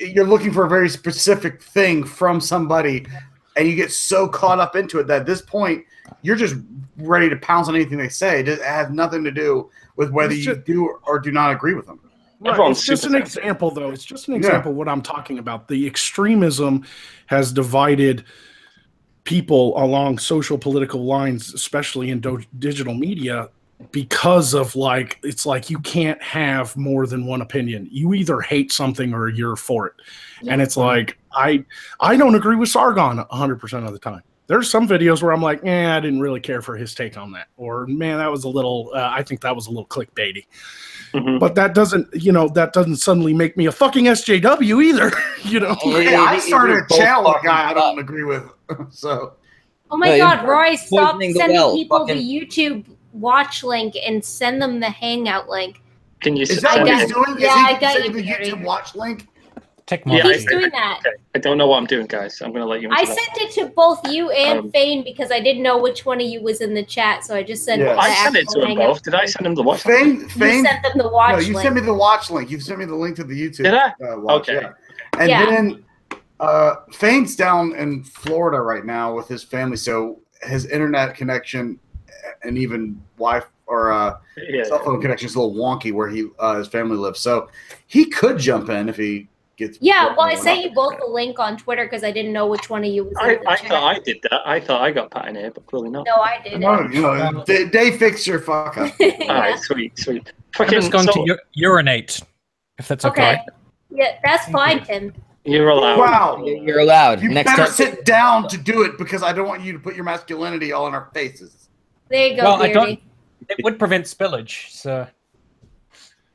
you're looking for a very specific thing from somebody, and you get so caught up into it that at this point you're just ready to pounce on anything they say. It has nothing to do with whether you do or do not agree with them. Right. It's just an example, though. It's just an example of what I'm talking about. The extremism has divided people along social political lines, especially in digital media, because of like, it's like you can't have more than one opinion. You either hate something or you're for it. And it's like, I don't agree with Sargon 100% of the time. There's some videos where I'm like, I didn't really care for his take on that. Or, man, that was a little, I think that was a little clickbaity. Mm-hmm. But that doesn't suddenly make me a fucking SJW either. You know? Yeah, I started a channel a guy I don't agree with. So. Oh my God, Roy, stop sending people the YouTube watch link and send them the Hangout link. Can you? Is that what he's doing? Yeah, I got you. The YouTube watch link. He's doing that. Okay. I don't know what I'm doing, guys. I'm gonna let you. I sent it to both you and Fane because I didn't know which one of you was in the chat, so I just sent. Yeah. I sent it to them both. Did I send them the watch? Fane, you sent them the watch. No, you sent me the watch link. You sent me the link to the YouTube. Did I? Watch, okay. Yeah. And then Fane's down in Florida right now with his family, so his internet connection and even Wi-Fi or cell phone connection is a little wonky where his family lives. So he could jump in if he gets. Yeah, well, I sent you both the link on Twitter because I didn't know which one of you was in the chat. I thought I did that. I thought I got pat in here, but clearly not. No, I didn't. No, they fix your fuck up. Yeah. All right, sweet. I'm just going to urinate, if that's okay. Yeah, that's fine, Tim. You're allowed. Wow. You're allowed. You better sit down to do it because I don't want you to put your masculinity all in our faces. There you go, well, I don't. It would prevent spillage, so.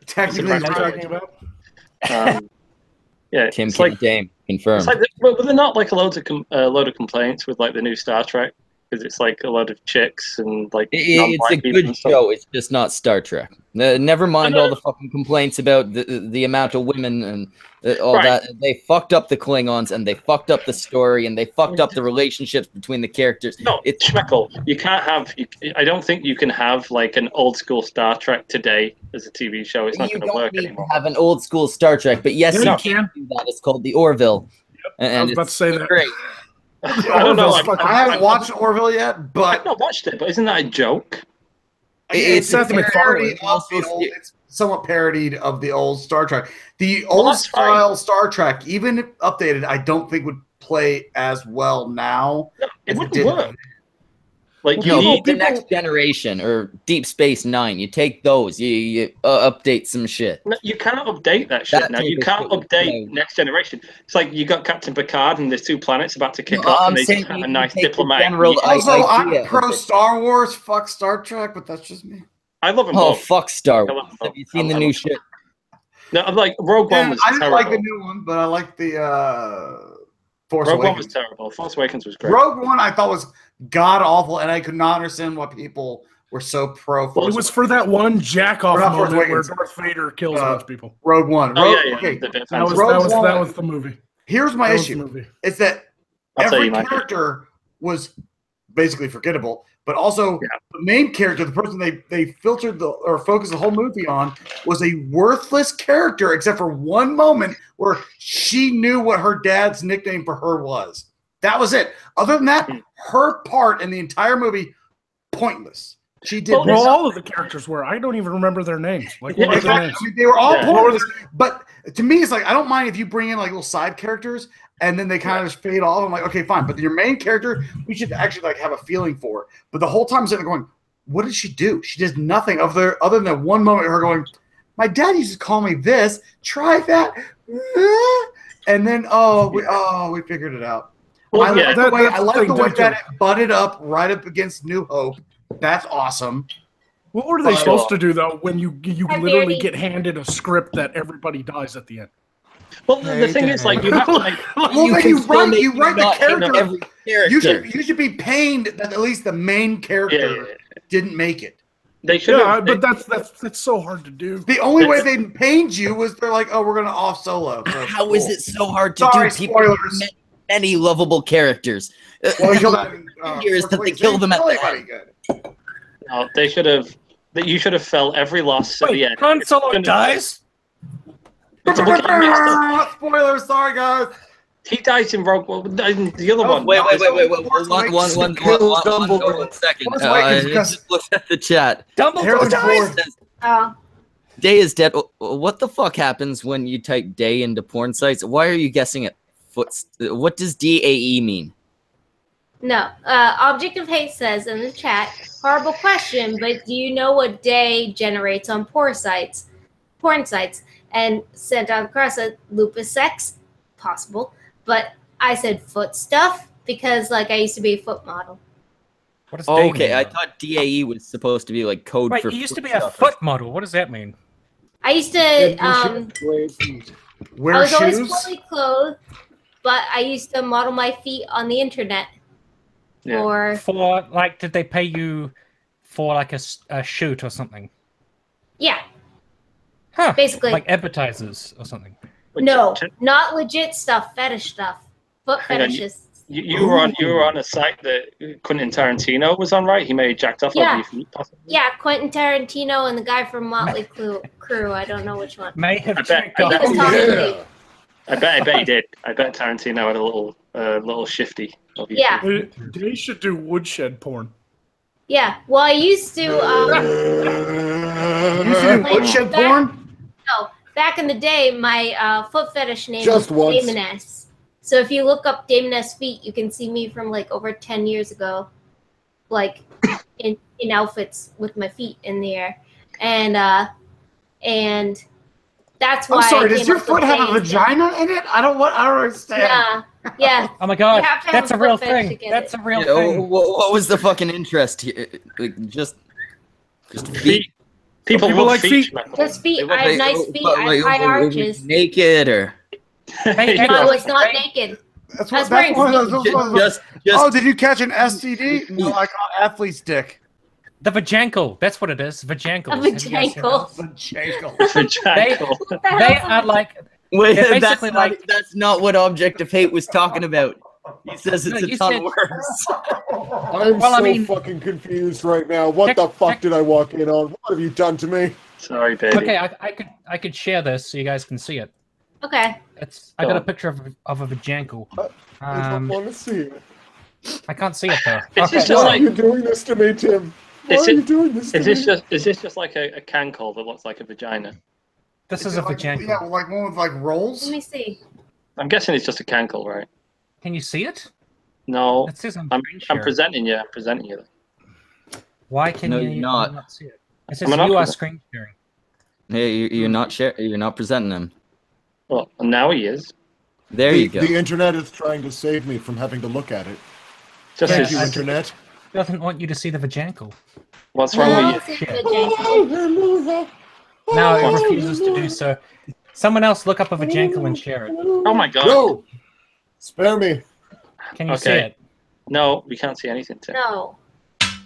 Technically, what we're talking about. Yeah, Tim Game confirmed. It's like, were there not like a load of complaints with like the new Star Trek? Because it's like a lot of chicks and like. It's a good show. It's just not Star Trek. Never mind all the fucking complaints about the amount of women and all that. They fucked up the Klingons and they fucked up the story and they fucked up the relationships between the characters. No, it's Schmeckle. You can't have. I don't think you can have like an old school Star Trek today as a TV show. It's not going to work anymore. Have an old school Star Trek, but yes, you can do that. It's called the Orville. And I was about to say that. Great. I don't know. I haven't watched Orville yet, but I've not watched it. But isn't that a joke? It's a parody of the old. It's somewhat parodied of the old Star Trek. The old style Star Trek, even if updated, I don't think would play as well now. No, it wouldn't work. Like you need the Next Generation or Deep Space Nine. You take those. You update some shit. No, you cannot update that shit now. You can't update Next Generation. It's like you got Captain Picard and there's 2 planets about to kick off, and they just have a nice diplomatic. Also, I'm pro Star Wars. Fuck Star Trek, but that's just me. I love them both. both. Fuck Star Wars. Have you seen the new shit? No, I'm like Rogue One was I didn't terrible. like the new one, but I like the Rogue One was terrible. Force Awakens was great. Rogue One I thought was god awful, and I could not understand why people were so pro. Well, it was for that one jack off moment where Darth Vader kills a bunch of people. Rogue One. Okay. That was the movie. Here's my issue: it's that every character was basically forgettable, but also the main character, the person they filtered or focused the whole movie on, was a worthless character except for one moment where she knew what her dad's nickname for her was. That was it. Other than that, her part in the entire movie, pointless. She did. Well, all of the characters were. I don't even remember their names. Like, what were their names? I mean, they were all pointless. But to me, it's like I don't mind if you bring in like little side characters and then they kind of just fade off. I'm like, okay, fine. But your main character, we should actually like have a feeling for. But the whole time, I'm sitting there going, what did she do? She did nothing other than that one moment of her going, my dad used to call me this. Try that. And then we figured it out. Well, I like the way that it butted up right up against New Hope. That's awesome. What were they supposed to do though when you literally get handed a script that everybody dies at the end? Well, the thing is, like, you have to like. You write the character. You should be pained that at least the main character didn't make it. They should. Yeah, but that's so hard to do. The only way they pained you was they're like, oh, we're gonna off solo. So how is it so hard to do? People many lovable characters. Well, here is that they kill them at the end. No, they should have. You should have felt every loss at the end. Han Solo dies. Spoilers, sorry guys. He dies in Rogue One. The other one. Wait. One second. I just looked at the chat. Dumbledore dies. Day is dead. What the fuck happens when you type Day into porn sites? Why are you guessing at foot? What does DAE mean? No. Object of Hate says in the chat, horrible question, but do you know what Day generates on porn sites? And sent out across a lupus sex, possible. But I said foot stuff because, like, I used to be a foot model. What does Day mean? I thought DAE was supposed to be like code for. You used to be a foot model. What does that mean? I used to. Wear I was shoes? always fully clothed, but I used to model my feet on the internet. Yeah. For like, did they pay you for like a shoot or something? Yeah. Huh. Basically. Like advertisers or something. No, not legit stuff, fetish stuff. Foot fetishes. You were on a site that Quentin Tarantino was on, right? He made jacked off over your feet, possibly? Yeah, Quentin Tarantino and the guy from Motley Crue. I don't know which one. May have I bet he did. I bet Tarantino had a little shifty. Yeah. They should do woodshed porn. Yeah. Well, I used to. Woodshed porn? No. Back in the day, my foot fetish name was Damon S. So if you look up Damon S feet, you can see me from like over 10 years ago, like in outfits with my feet in the air, and that's why. I'm sorry. Does your foot have a vagina in it? I don't understand. Yeah. Oh my god, that's a real thing. That's a real thing. What was the fucking interest here? Like, just feet. People like feet. Just feet. I have nice feet. I have high arches. Naked or? No, I was not naked. That's did you catch an STD? No, I call athlete's dick. The vajankle. That's what it is. Vajankle. A vajankle. They are like. Wait, that's not what Object of Hate was talking about. He says it's a ton worse. I'm fucking confused right now. What the fuck did I walk in on? What have you done to me? Sorry, baby. Okay, I could share this so you guys can see it. Okay. I got a picture of a vajankle. I don't want to see it. I can't see it though. Why are you doing this to me, Tim? Why are you doing this to me? Is this just like a cankle that looks like a vagina? This is a vajankle. Yeah, like one with like rolls. Let me see. I'm guessing it's just a cankle, right? Can you see it? No. It says I'm presenting you. I'm presenting you. Why can you not see it? It says you are screen sharing. Hey, you're not You're not presenting them. Well, now he is. There you go. The internet is trying to save me from having to look at it. Thank you, internet. It doesn't want you to see the vajankle. What's wrong with you? Now it refuses to do so. Someone else look up a vajankle and share it. Oh my god. No. Spare me. Can you see it? No, we can't see anything, Tim. No.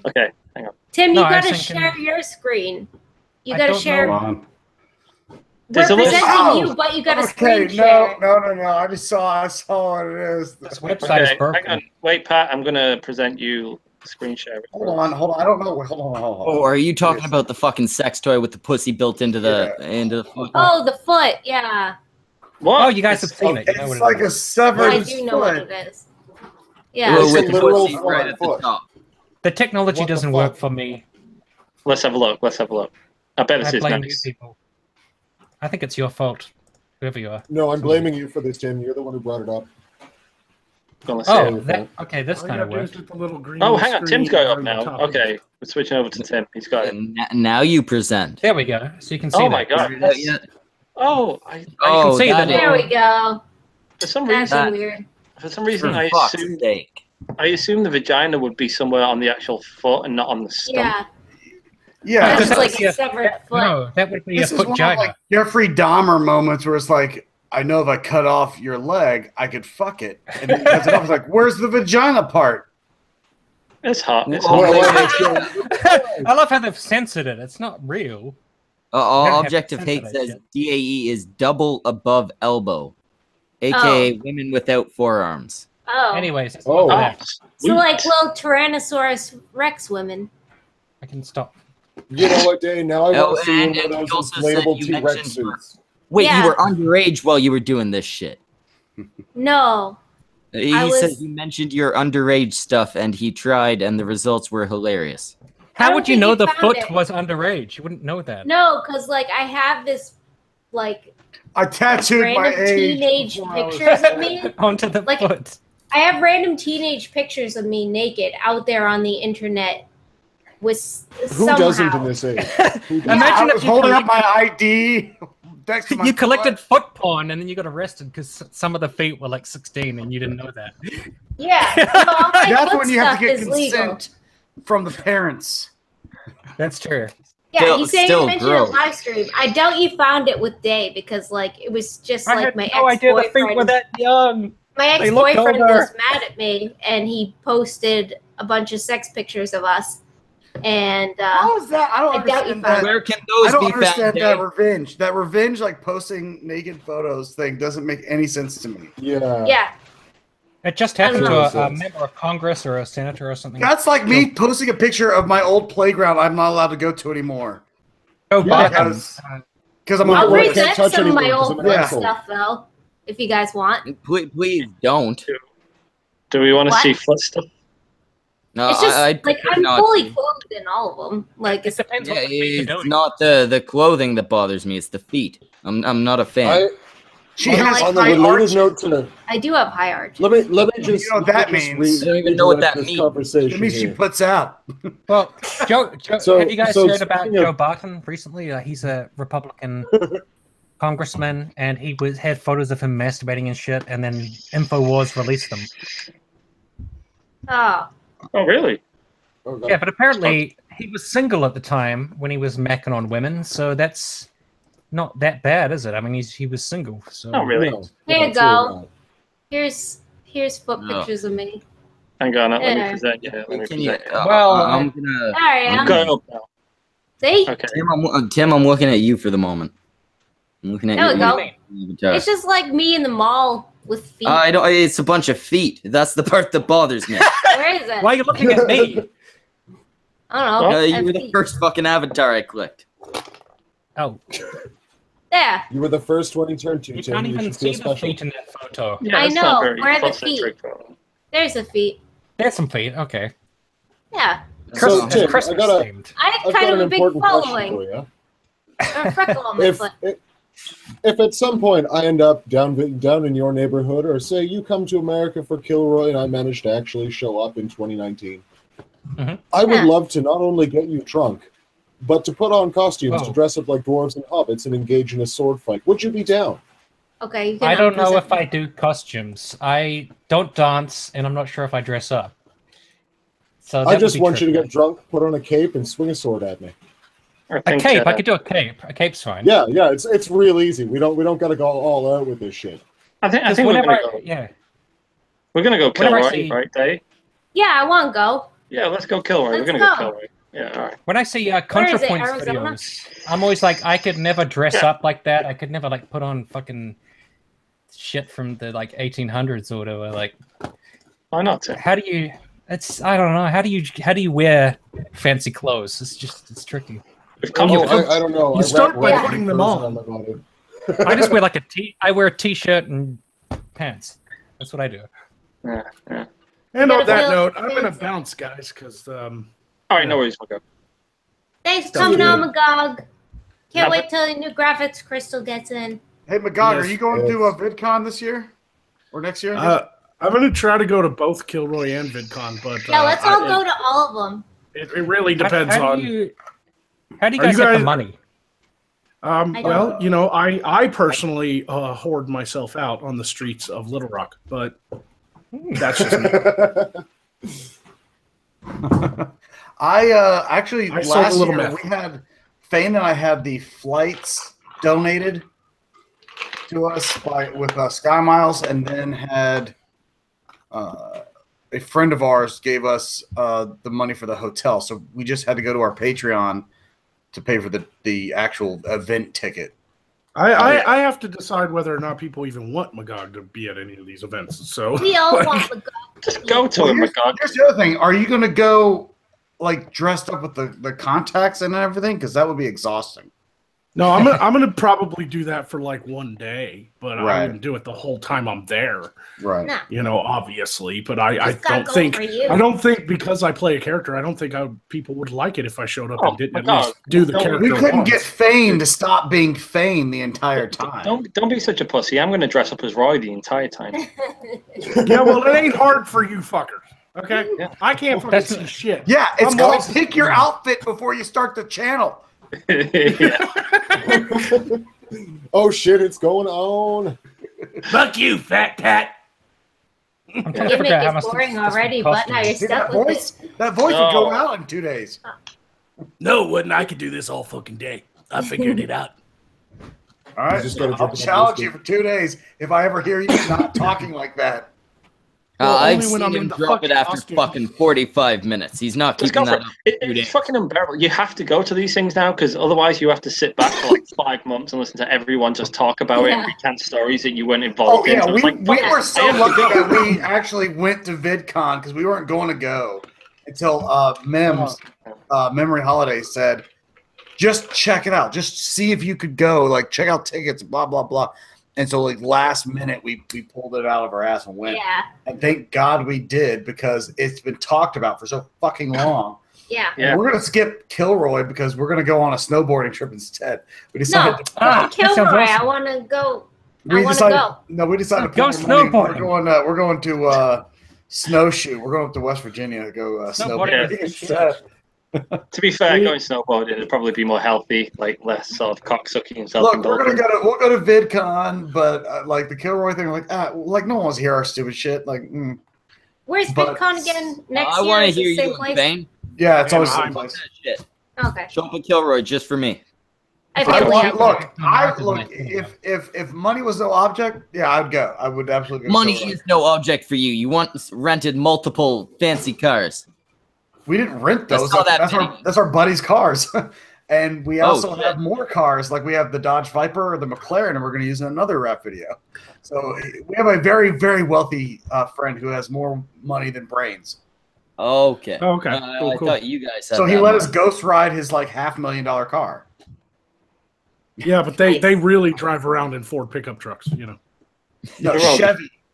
Okay, hang on. Tim, you gotta share your screen. You gotta share. We're presenting you, but you gotta screen share. No. I saw what it is. This website is broken. Hang on. Wait, Pat, I'm gonna present you the screen share. Hold on. I don't know. Hold on. Oh, are you talking about the fucking sex toy with the pussy built into the foot? Oh, the foot. Yeah. What? Oh, you guys have seen it. You know It's like a severed I do know what it is. Yeah. Well, with the literal pussy right at the foot. top. The technology doesn't work for me. Let's have a look. I bet this I is blame nice. you people. I think it's your fault, whoever you are. No, I'm blaming you for this, Tim. You're the one who brought it up. Okay, this kind of works. Oh, hang on. Tim's going up now. Okay, we're switching over to Tim. He's got it. Now you present. There we go. So you can see. Oh my god. Oh, you can see that. There we go. For some That's reason, weird. I assume the vagina would be somewhere on the actual foot and not on the stump. Yeah, it's like a severed foot. No, that would be this a is one of, vagina. like, Jeffrey Dahmer moments where it's like, I know if I cut off your leg, I could fuck it. And he cuts it off. It's like, where's the vagina part? It's hot. I love how they've censored it. It's not real. Objective Hate says DAE is double above elbow, aka women without forearms. Oh. Anyways. So like little Tyrannosaurus Rex women. I can stop. You know what, Dane? Now I want to see one of those inflatable T-Rex suits. Wait, you were underage while you were doing this shit. No. He said you mentioned your underage stuff, and he tried, and the results were hilarious. How would you know the foot was underage? You wouldn't know that. No, because like I have this like I tattooed my age teenage pictures of me onto the foot. I have random teenage pictures of me naked out there on the internet. Who doesn't in this age? Imagine if you holding up my ID. You collected foot porn and then you got arrested because some of the feet were like 16 and you didn't know that. Yeah, that's when you have to get consent from the parents. That's true. Yeah, he said you mentioned a live stream. I doubt you found it with Day because like it was just like my ex-boyfriend. idea the feet were that young. My ex-boyfriend was mad at me and he posted a bunch of sex pictures of us. And how is that? I don't understand that. Where can those be found? I don't understand that revenge. That revenge, like posting naked photos thing, doesn't make any sense to me. Yeah. It just happened to a member of Congress or a senator or something. That's like me posting a picture of my old playground I'm not allowed to go to anymore. Because I'm I'll present some of my old stuff though, if you guys want. Please don't. Do we want to see foot stuff? No, it's just I'm fully clothed in all of them. Like it depends. Yeah, it's not the clothing that bothers me; it's the feet. I'm not a fan. She has on the related note to. I do have high arch. Let me just. You know what that means? I don't even know what that means. It means she puts out. Well, Joe have you guys heard about Joe Barton recently? He's a Republican congressman, and he had photos of him masturbating and shit, and then InfoWars released them. Oh, really? Yeah, but apparently he was single at the time when he was macking on women, so that's not that bad, is it? I mean, he was single, so. Oh, really? Here you go. Here's foot pictures of me. Hang on, let me present you. I'm gonna. I'm going up now. See? Okay. Tim, I'm looking at you for the moment. I'm looking at you. There we go. It's just like me in the mall with feet. It's a bunch of feet. That's the part that bothers me. Where is it? Why are you looking at me? I don't know. You were the first fucking avatar I clicked. Oh. There. You were the first one he turned to. You can't even see the feet in that photo. Yeah, I know. Where are the feet? There's the feet. There's some feet. Okay. Yeah. So, Tim, I kind of a big following. A freckle on my foot. If at some point I end up down in your neighborhood, or say you come to America for Kilroy and I manage to actually show up in 2019, I would love to not only get you drunk, but to put on costumes to dress up like dwarves and hobbits and engage in a sword fight. Would you be down? Okay. I don't know if I do costumes. I don't dance, and I'm not sure if I dress up. So I just want you to get drunk, put on a cape, and swing a sword at me. A cape? I could do a cape. A cape's fine. Yeah, it's real easy. We don't got to go all out with this shit. I think we're gonna go. Yeah. We're gonna go Kilroy, right, Dave? Yeah, I want to go. Yeah, let's go Kilroy. We're gonna go Kilroy. Yeah, all right. When I see ContraPoints videos, I'm always like, I could never dress up like that. I could never like put on fucking shit from the like 1800s or whatever. Like, why not? How do you? I don't know. How do you wear fancy clothes? It's tricky. I don't know. You start by putting them on. I just wear like I wear a t-shirt and pants. That's what I do. Yeah. And on that note, I'm gonna bounce, guys, because all right, no worries, we'll go. Thanks for coming on, Magog. Can't wait till the new graphics crystal gets in. Hey, Magog, are you going to VidCon this year or next year? I'm gonna try to go to both Kilroy and VidCon, but yeah, let's all go to all of them. It really depends on. How do you guys get the money? Well, you know, I personally hoard myself out on the streets of Little Rock, but that's just me. I actually last year we had Fane and I had the flights donated to us with Sky Miles, and then had a friend of ours gave us the money for the hotel. So we just had to go to our Patreon to pay for the actual event ticket. I have to decide whether or not people even want Magog to be at any of these events. So we all want Magog. Just go to him, Magog. Here's the other thing: are you going to go like dressed up with the contacts and everything? Because that would be exhausting. No, I'm gonna probably do that for like one day, but I wouldn't do it the whole time I'm there. Right. No. You know, obviously, but I don't think because I play a character, I don't think people would like it if I showed up and didn't at least do the character. We couldn't get Fane to stop being Fane the entire time. Don't be such a pussy. I'm gonna dress up as Roy the entire time. Yeah, well, it ain't hard for you fuckers. Okay, I can't fucking see shit. Yeah, it's called pick your outfit before you start the channel. Oh shit, it's going on. Fuck you, fat cat. I'm trying to figure out how much boring already, but now you're stuck with it. That voice would go out in 2 days. No, it wouldn't. I could do this all fucking day. I figured it out. All right, I'll challenge you for 2 days if I ever hear you not talking like that. I've seen him drop it after fucking 45 minutes. He's not keeping that up. It's fucking unbearable. You have to go to these things now, because otherwise you have to sit back for like 5 months and listen to everyone just talk about it and recant stories that you weren't involved in. So we were so lucky that we actually went to VidCon, because we weren't going to go until Mem's Memory Holiday said, just check it out. Just see if you could go. Like, check out tickets, blah, blah, blah. And so, like, last minute, we pulled it out of our ass and went. Yeah. And thank God we did, because it's been talked about for so fucking long. Yeah. And we're going to skip Kilroy because we're going to go on a snowboarding trip instead. We decided Kilroy. I want to go. I want to go. No, we decided to go snowboarding. We're going to snowshoe. We're going up to West Virginia to go snowboarding instead. To be fair, going snowboarding would probably be more healthy, like less sort of cocksucking and Look, we'll go to VidCon, but like the Kilroy thing, like no one wants to hear our stupid shit. Like, where's VidCon again next year? I want to hear you, Bane. Yeah, it's always the same place. Shit. Okay. Show up at Kilroy just for me. If money was no object, yeah, I'd go. I would absolutely go. Money is no object for you. You rented multiple fancy cars. We didn't rent those. That's our buddies' cars. And we also have more cars. Like we have the Dodge Viper or the McLaren, and we're going to use in another rap video. So we have a very, very wealthy friend who has more money than brains. Okay. Okay. I thought you guys had So he let us ghost ride his like $500,000 car. Yeah, but they really drive around in Ford pickup trucks, you know. No,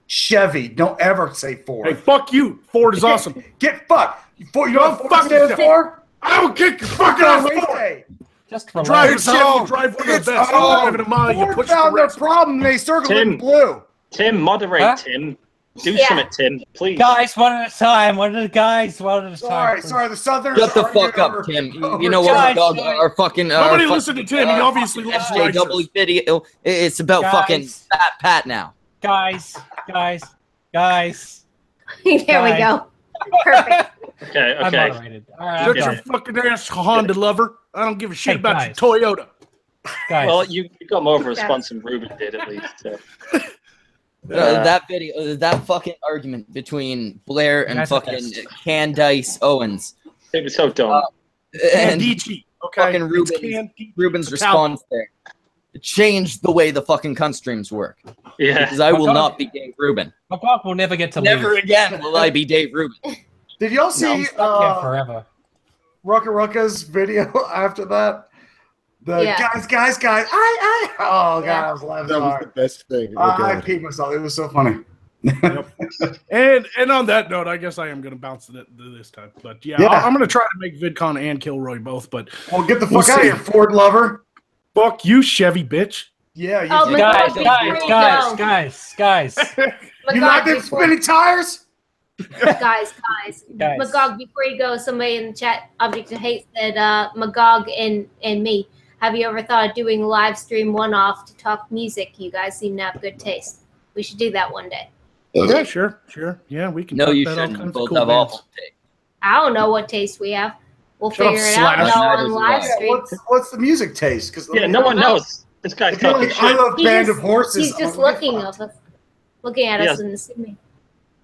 Chevy. Don't ever say Ford. Hey, fuck you. Ford is awesome. Get fucked. You know what Ford stands for? I will kick your fucking ass Ford. Just for drive a Chevy, drive one of the best. Driving a mile, you push found their problem. They circled in blue. Tim, moderate, Tim. Do something, Tim, please. Guys, one at a time. One at a time. Sorry, the Southerners. Shut the fuck up, Tim. You know what? Our fucking. Nobody listen to Tim. He obviously loves FJW video. It's about fucking Fat Pat now. Guys. There we go. Perfect. Okay. I'm moderated. All right, shut your fucking ass, Honda lover. I don't give a shit about your Toyota. Guys. Well, you got more of a response than Ruben did, at least. So. That video, that fucking argument between Blair and fucking Candice Owens. It was so dumb. And okay. fucking Ruben's response there. It changed the way the fucking cunt streams work. Yeah. Because I will not be Dave Rubin. McGog will never get to Never leave. again will I be Dave Rubin. Did y'all see forever. Rucka's video after that? Guys, oh god, I was laughing. That was the best thing. I peed myself. It was so funny. And on that note, I guess I am going to bounce it this time. But yeah. I'm going to try to make VidCon and Kilroy both. But well, get the fuck out of here, Ford lover. Fuck you, Chevy bitch. Yeah, you guys. You like them spinning tires? guys. Magog, before you go, somebody in the chat, Object of Hate, said, Magog and me, have you ever thought of doing a live stream one-off to talk music? You guys seem to have good taste. We should do that one day. Yeah, sure. Yeah, we can. No, you shouldn't. Both have awful taste. I don't know what taste we have. We'll figure it out on live stream. What's the music taste? Because no one knows. This guy's talking shit. I love Band of Horses. He's just looking at us and assuming.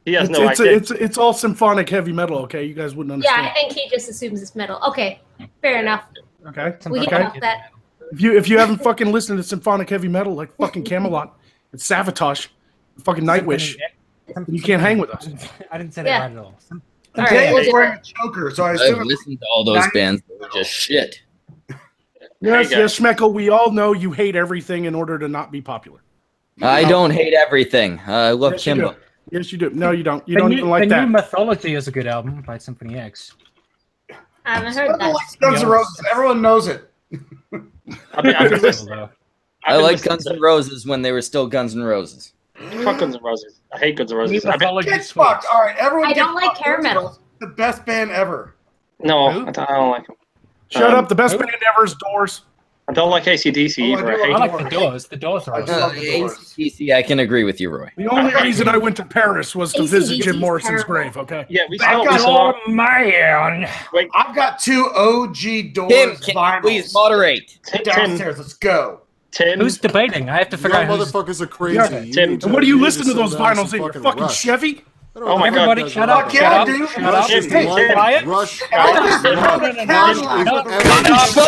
He has no idea. It's all symphonic heavy metal. Okay, you guys wouldn't understand. Yeah, I think he just assumes it's metal. Okay, fair enough. Okay, we can help that. If you haven't fucking listened to symphonic heavy metal like fucking Camelot, it's Savatage, fucking Nightwish, you can't hang with us. I didn't say that right at all. Dave was wearing a choker, so I I've listened to all those bands that were just shit. Yes, Schmeckel, we all know you hate everything in order to not be popular. I don't hate everything. I love Kimbo. Yes, you do. No, you don't. You don't even like that. The New Mythology is a good album by Symphony X. I haven't heard that. Guns N' Roses. Everyone knows it. I like Guns N' Roses when they were still Guns N' Roses. Fuck Guns N' Roses. I hate Guns N' Roses. Get fucked. All right, everyone. I don't like hair metal. The best band ever. No, I don't like them. Shut up. The best band ever is Doors. I don't like AC/DC either. I like the Doors. The Doors are AC/DC, I can agree with you, Roy. The only reason I went to Paris was to visit Jim Morrison's grave, okay? Yeah, we saw man. Wait, I've got 2 OG Doors vinyls. Please moderate. Downstairs, let's go. Tim. Who's debating? I have to figure out who's... motherfuckers are crazy. Yeah, Tim. What do you listen to those vinyls in? Your fucking Chevy? Oh my Everybody God. shut up. Shut up. Rush. Shut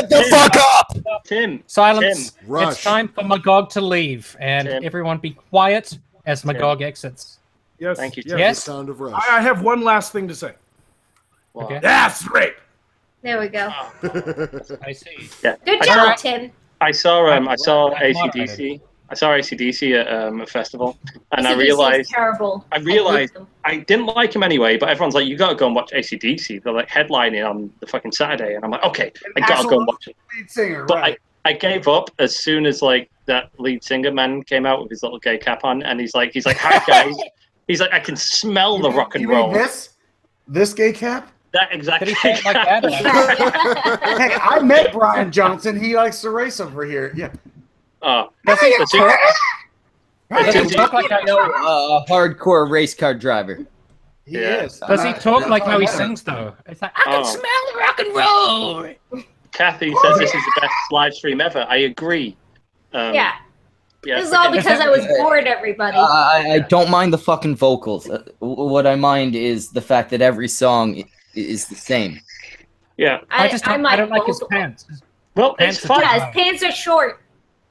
the fuck up. Tim. Silence. Tim. It's time for Magog to leave, and everyone be quiet as Magog exits. Yes. Thank you, Tim. Yes. The sound of Rush. I have one last thing to say. Okay. That's great. There we go. I see. Yeah. Good job, Tim. I saw AC/DC. I saw AC/DC at a festival, and I realized I didn't like him anyway. But everyone's like, "You gotta go and watch AC/DC." They're like headlining on the fucking Saturday, and I'm like, "Okay, I gotta go and watch it." Lead singer, but right. I gave up as soon as like that lead singer man came out with his little gay cap on, and he's like, "Hi guys," he's like, "I can smell the rock and roll." This gay cap? That exactly. Like that? Hey, I met Brian Johnson. He likes to race over here. Yeah. Does he talk like a hardcore race car driver? He is. Does he talk like how he sings though? It's like I can smell rock and roll. Kathy says this is the best live stream ever. I agree. Yeah. This is all because I was bored, everybody. I don't mind the fucking vocals. What I mind is the fact that every song is the same. Yeah. I don't like his pants. Well, it's fun. Yeah, his pants are short.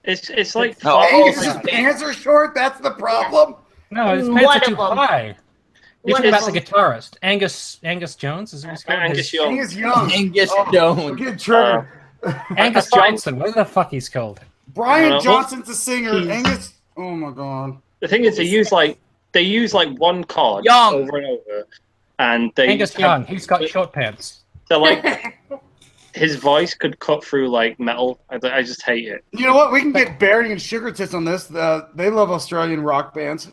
It's like his pants are short. That's the problem. No, his pants are too high. You're talking about the guitarist, Angus Jones. Is his name? Angus Young. Angus Young. Angus Jones. Get triggered. Angus Johnson. What the fuck he's called? Brian Johnson's a singer. Angus. Oh my god. The thing is, they use like one chord over and over, and they Angus Young. He's got short pants. So like. His voice could cut through like metal. I just hate it. You know what? We can get Barry and Sugar Tits on this. They love Australian rock bands.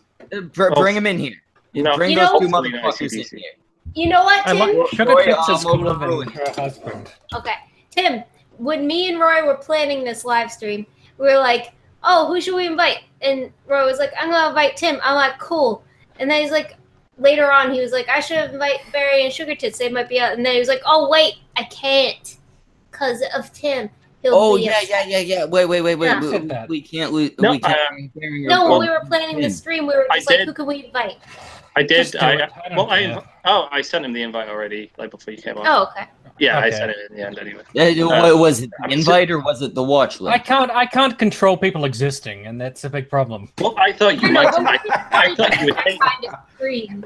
Bring them in here. Bring those two motherfuckers in here. You know what, Tim? Sugar Tits is cooler than her husband. Okay, Tim. When me and Roy were planning this live stream, we were like, "Oh, who should we invite?" And Roy was like, "I'm gonna invite Tim." I'm like, "Cool." And then he's like, later on, he was like, "I should invite Barry and Sugar Tits. They might be out." And then he was like, "Oh wait, I can't." Because of Tim. He'll yeah. Wait. Yeah. We can't lose. No, we can't. No, when we were planning the stream, we were just like, who can we invite? I did. Just do it. I sent him the invite already, like before you came on. Oh, okay. Yeah, Okay. I sent it in the end anyway. Was it the invite or was it the watch list? I can't control people existing, and that's a big problem. Well, I thought you might. I thought you would think. Kind of stream.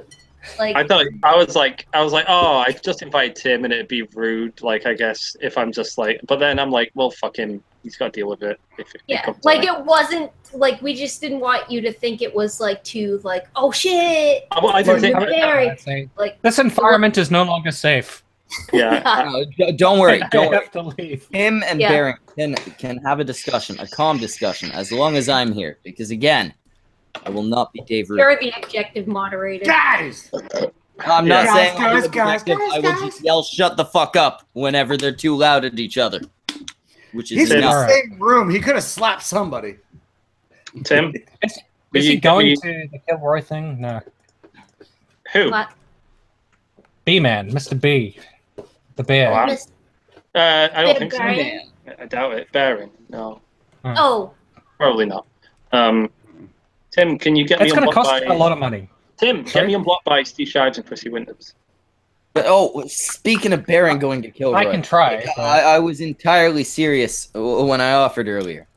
Like, I was like, oh, I've just invited Tim, and it'd be rude. Like, I guess if I'm just like, but then I'm like, well, fuck him. He's got to deal with it. If yeah, it comes like to it wasn't like we just didn't want you to think it was like too like, oh shit. Well, I didn't think. Like this environment is no longer safe. Yeah. Don't worry. Don't have to leave. Him and Barrington can have a discussion, a calm discussion, as long as I'm here. Because again, I will not be Dave Root. You're the objective moderator. Guys! I'm not saying guys, I will just yell "shut the fuck up" whenever they're too loud at each other. Which is He's in the enough. same room. He could have slapped somebody. Tim, Is he going to the Kilroy thing? No. Who? What? B-Man, Mr. B, the bear. Oh, I don't think Baron? so. I doubt it. Baron, no, Oh, probably not. Tim, can you get me It's going to unblocked cost by a lot of money. Tim? Sorry? Get me unblocked by Steve Shives and Chrissy Winters. But speaking of Baron going to Kilroy, I can try. but- I was entirely serious when I offered earlier,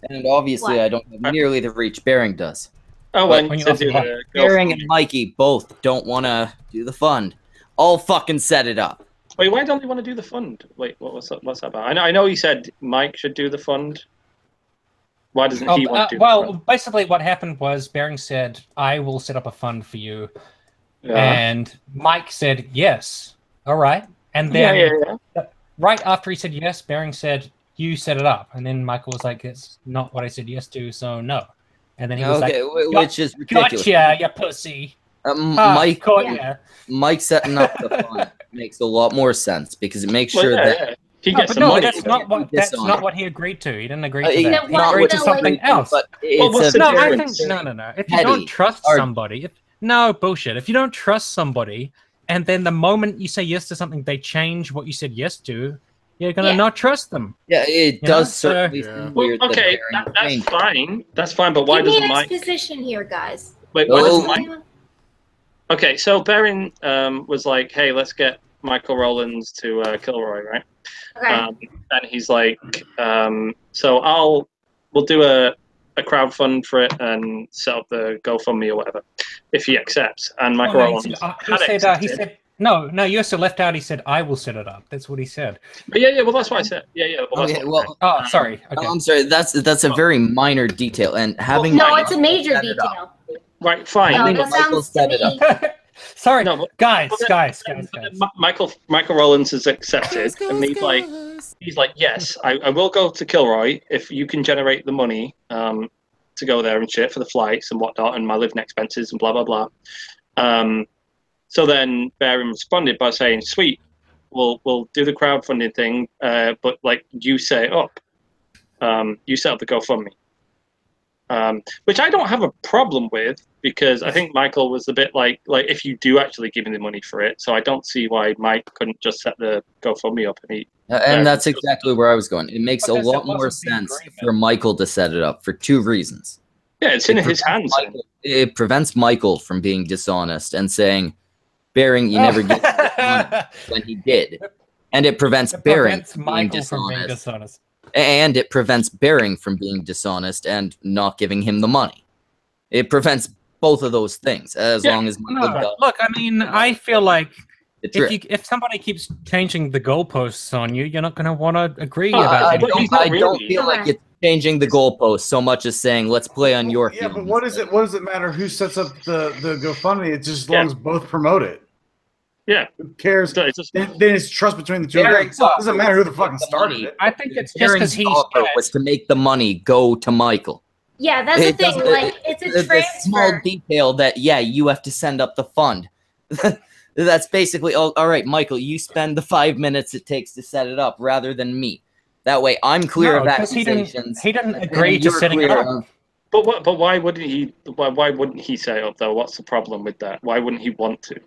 and obviously What? I don't have nearly the reach Baring does. Oh, But when you to offer do what? the Baring and Mikey both don't want to do the fund. I'll fucking set it up. Wait, why don't they want to do the fund? Wait, what's that about? I know he said Mike should do the fund. Why doesn't he want to do the fund? Basically what happened was Baring said, I will set up a fund for you. Yeah. And Mike said, yes. All right. And then right after he said yes, Baring said, you set it up. And then Michael was like, it's not what I said yes to, so no. And then he was like, which is ridiculous. Gotcha, you pussy. Mike setting up the fund makes a lot more sense because it makes sure that he gets no, money. that's not what he agreed to. He didn't agree to that. He Not agreed to what- something else. But I think no. If you Petty. don't trust somebody, bullshit. If you don't trust somebody, and then the moment you say yes to something, they change what you said yes to, you're gonna not trust them. Yeah, it does certainly Well, seem weird. okay, that's fine. That's fine, but why give me doesn't an Mike? exposition here, guys. Wait, why doesn't Mike? Okay, so Baron was like, "Hey, let's get Michael Rowlands to Kilroy, right?" Okay. And he's like, "So we'll do a crowdfund for it and set up the GoFundMe or whatever if he accepts." And Michael Rowlands he said no. You also left out. He said, "I will set it up." That's what he said. But yeah. Well, that's what I said. Yeah. Well, Okay, well, oh, sorry. Okay. I'm sorry. That's a very minor detail, and having No, it's a major detail. Right, fine. No, Michael that sounds to set it me. up. Sorry, No, guys. Michael Rowlands has accepted, and he's like, yes, I will go to Kilroy if you can generate the money to go there and shit for the flights and whatnot and my living expenses and blah blah blah. So then Baron responded by saying, sweet, we'll do the crowdfunding thing, but like you set it up, you set up the GoFundMe. Which I don't have a problem with because I think Michael was a bit like if you do actually give me the money for it, so I don't see why Mike couldn't just set the GoFundMe up and that's exactly where I was going. It makes a lot more sense for Michael to set it up for two reasons. Yeah, it's in his hands. It prevents Michael from being dishonest and saying, Baring, you never get when he did. And it prevents Baring from being dishonest. And it prevents Baring from being dishonest and not giving him the money. It prevents both of those things as long as Michael does. Look, I mean, I feel like if somebody keeps changing the goalposts on you, you're not going to want to agree about it. I don't feel like it's changing the goalposts so much as saying, let's play on your feelings. But what does it matter who sets up the GoFundMe? It's just as long as both promote it. Yeah. Who cares? Then it's trust between the two. It doesn't matter who the fucking started it. I think it's just because he's was to make the money go to Michael. Yeah, that's the thing. Like, it's a transfer. The small detail that, you have to send up the fund. That's basically, all right, Michael, you spend the 5 minutes it takes to set it up rather than me. That way I'm clear of accusations. He didn't agree to setting it up. But why wouldn't he? Why wouldn't he set it up though? What's the problem with that? Why wouldn't he want to?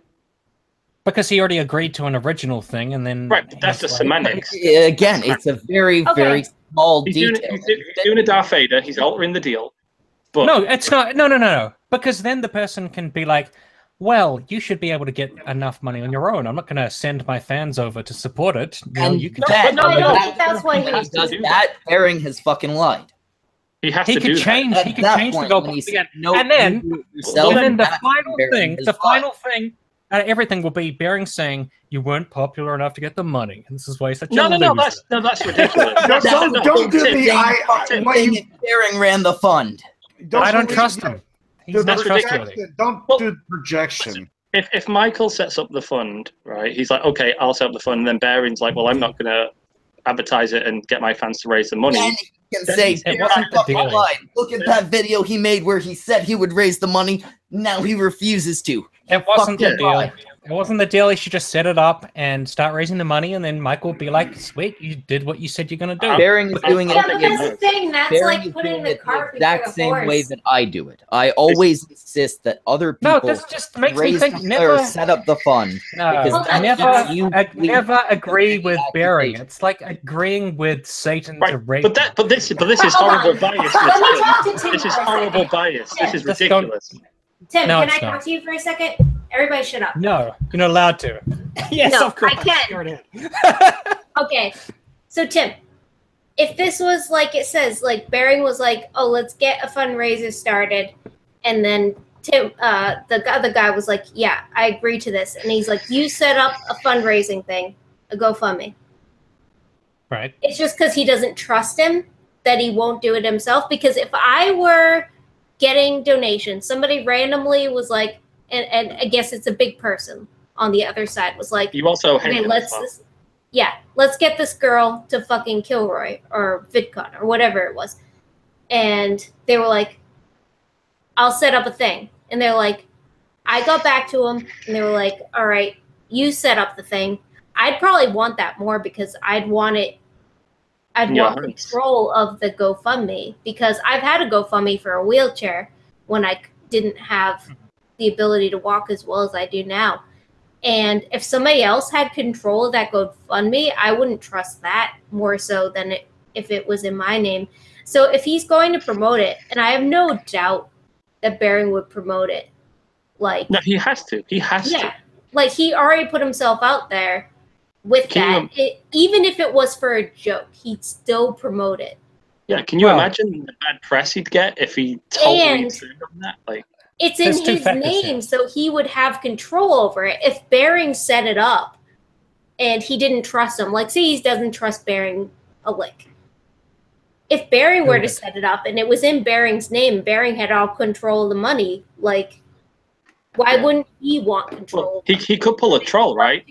Because he already agreed to an original thing, and then that's just semantics. Again, it's a very small he's detail. He's doing a Darth Vader. He's altering the deal. But no, it's not. No. Because then the person can be like, well, you should be able to get enough money on your own. I'm not going to send my fans over to support it. You can. I don't think that's why he does that. Bearing has fucking lied. He has to do change. That. He can change the goal again. And then the final thing, everything will be Bearing saying you weren't popular enough to get the money. And this is why he's such a loser. That's ridiculous. Don't do me. Bearing ran the fund. I don't trust him. He's not trustworthy. Don't do projection. If Michael sets up the fund, right, he's like, okay, I'll set up the fund. And then Bearing's like, well, I'm not going to advertise it and get my fans to raise the money. Then he can say, look at that video he made where he said he would raise the money. Now he refuses to. It wasn't the deal. It wasn't the deal. He should just set it up and start raising the money, and then Michael would be like, sweet, you did what you said you're going to do. Bearing is doing it. Yeah, but that's the thing. That's like putting the cart before the exact same horse. way that I do it. I always insist that other people this just makes me think or set up the fund. No, I never agree with Bearing. It's like agreeing with Satan to rape. But this is horrible bias. This is horrible bias. This is ridiculous. Tim, can I talk to you for a second? Everybody shut up. No, you're not allowed to. Yes, no, of course. I can. Okay. So, Tim, if this was like it says, like Bearing was like, oh, let's get a fundraiser started. And then Tim, the other guy was like, yeah, I agree to this. And he's like, you set up a fundraising thing, a GoFundMe. Right. It's just because he doesn't trust him that he won't do it himself. Because if I were getting donations, somebody randomly was like, and I guess it's a big person on the other side was like, you also hey, let's get this girl to fucking Kilroy or VidCon or whatever it was. And they were like, I'll set up a thing. And they're like, I got back to them and they were like, all right, you set up the thing. I'd probably want that more because I'd want control of the GoFundMe, because I've had a GoFundMe for a wheelchair when I didn't have the ability to walk as well as I do now. And if somebody else had control of that GoFundMe, I wouldn't trust that more so than if it was in my name. So if he's going to promote it, and I have no doubt that Bearing would promote it, like no, he has to. He has to. Like he already put himself out there with that. Even if it was for a joke, he'd still promote it. Yeah, can you imagine the bad press he'd get if he totally turned on that? Like, it's in his name, so he would have control over it. If Bearing set it up and he didn't trust him, like say he doesn't trust Bearing a lick. If Bearing were to set it up and it was in Bearing's name, Bearing had all control of the money, like why wouldn't he want control? Well, he could pull a troll, right?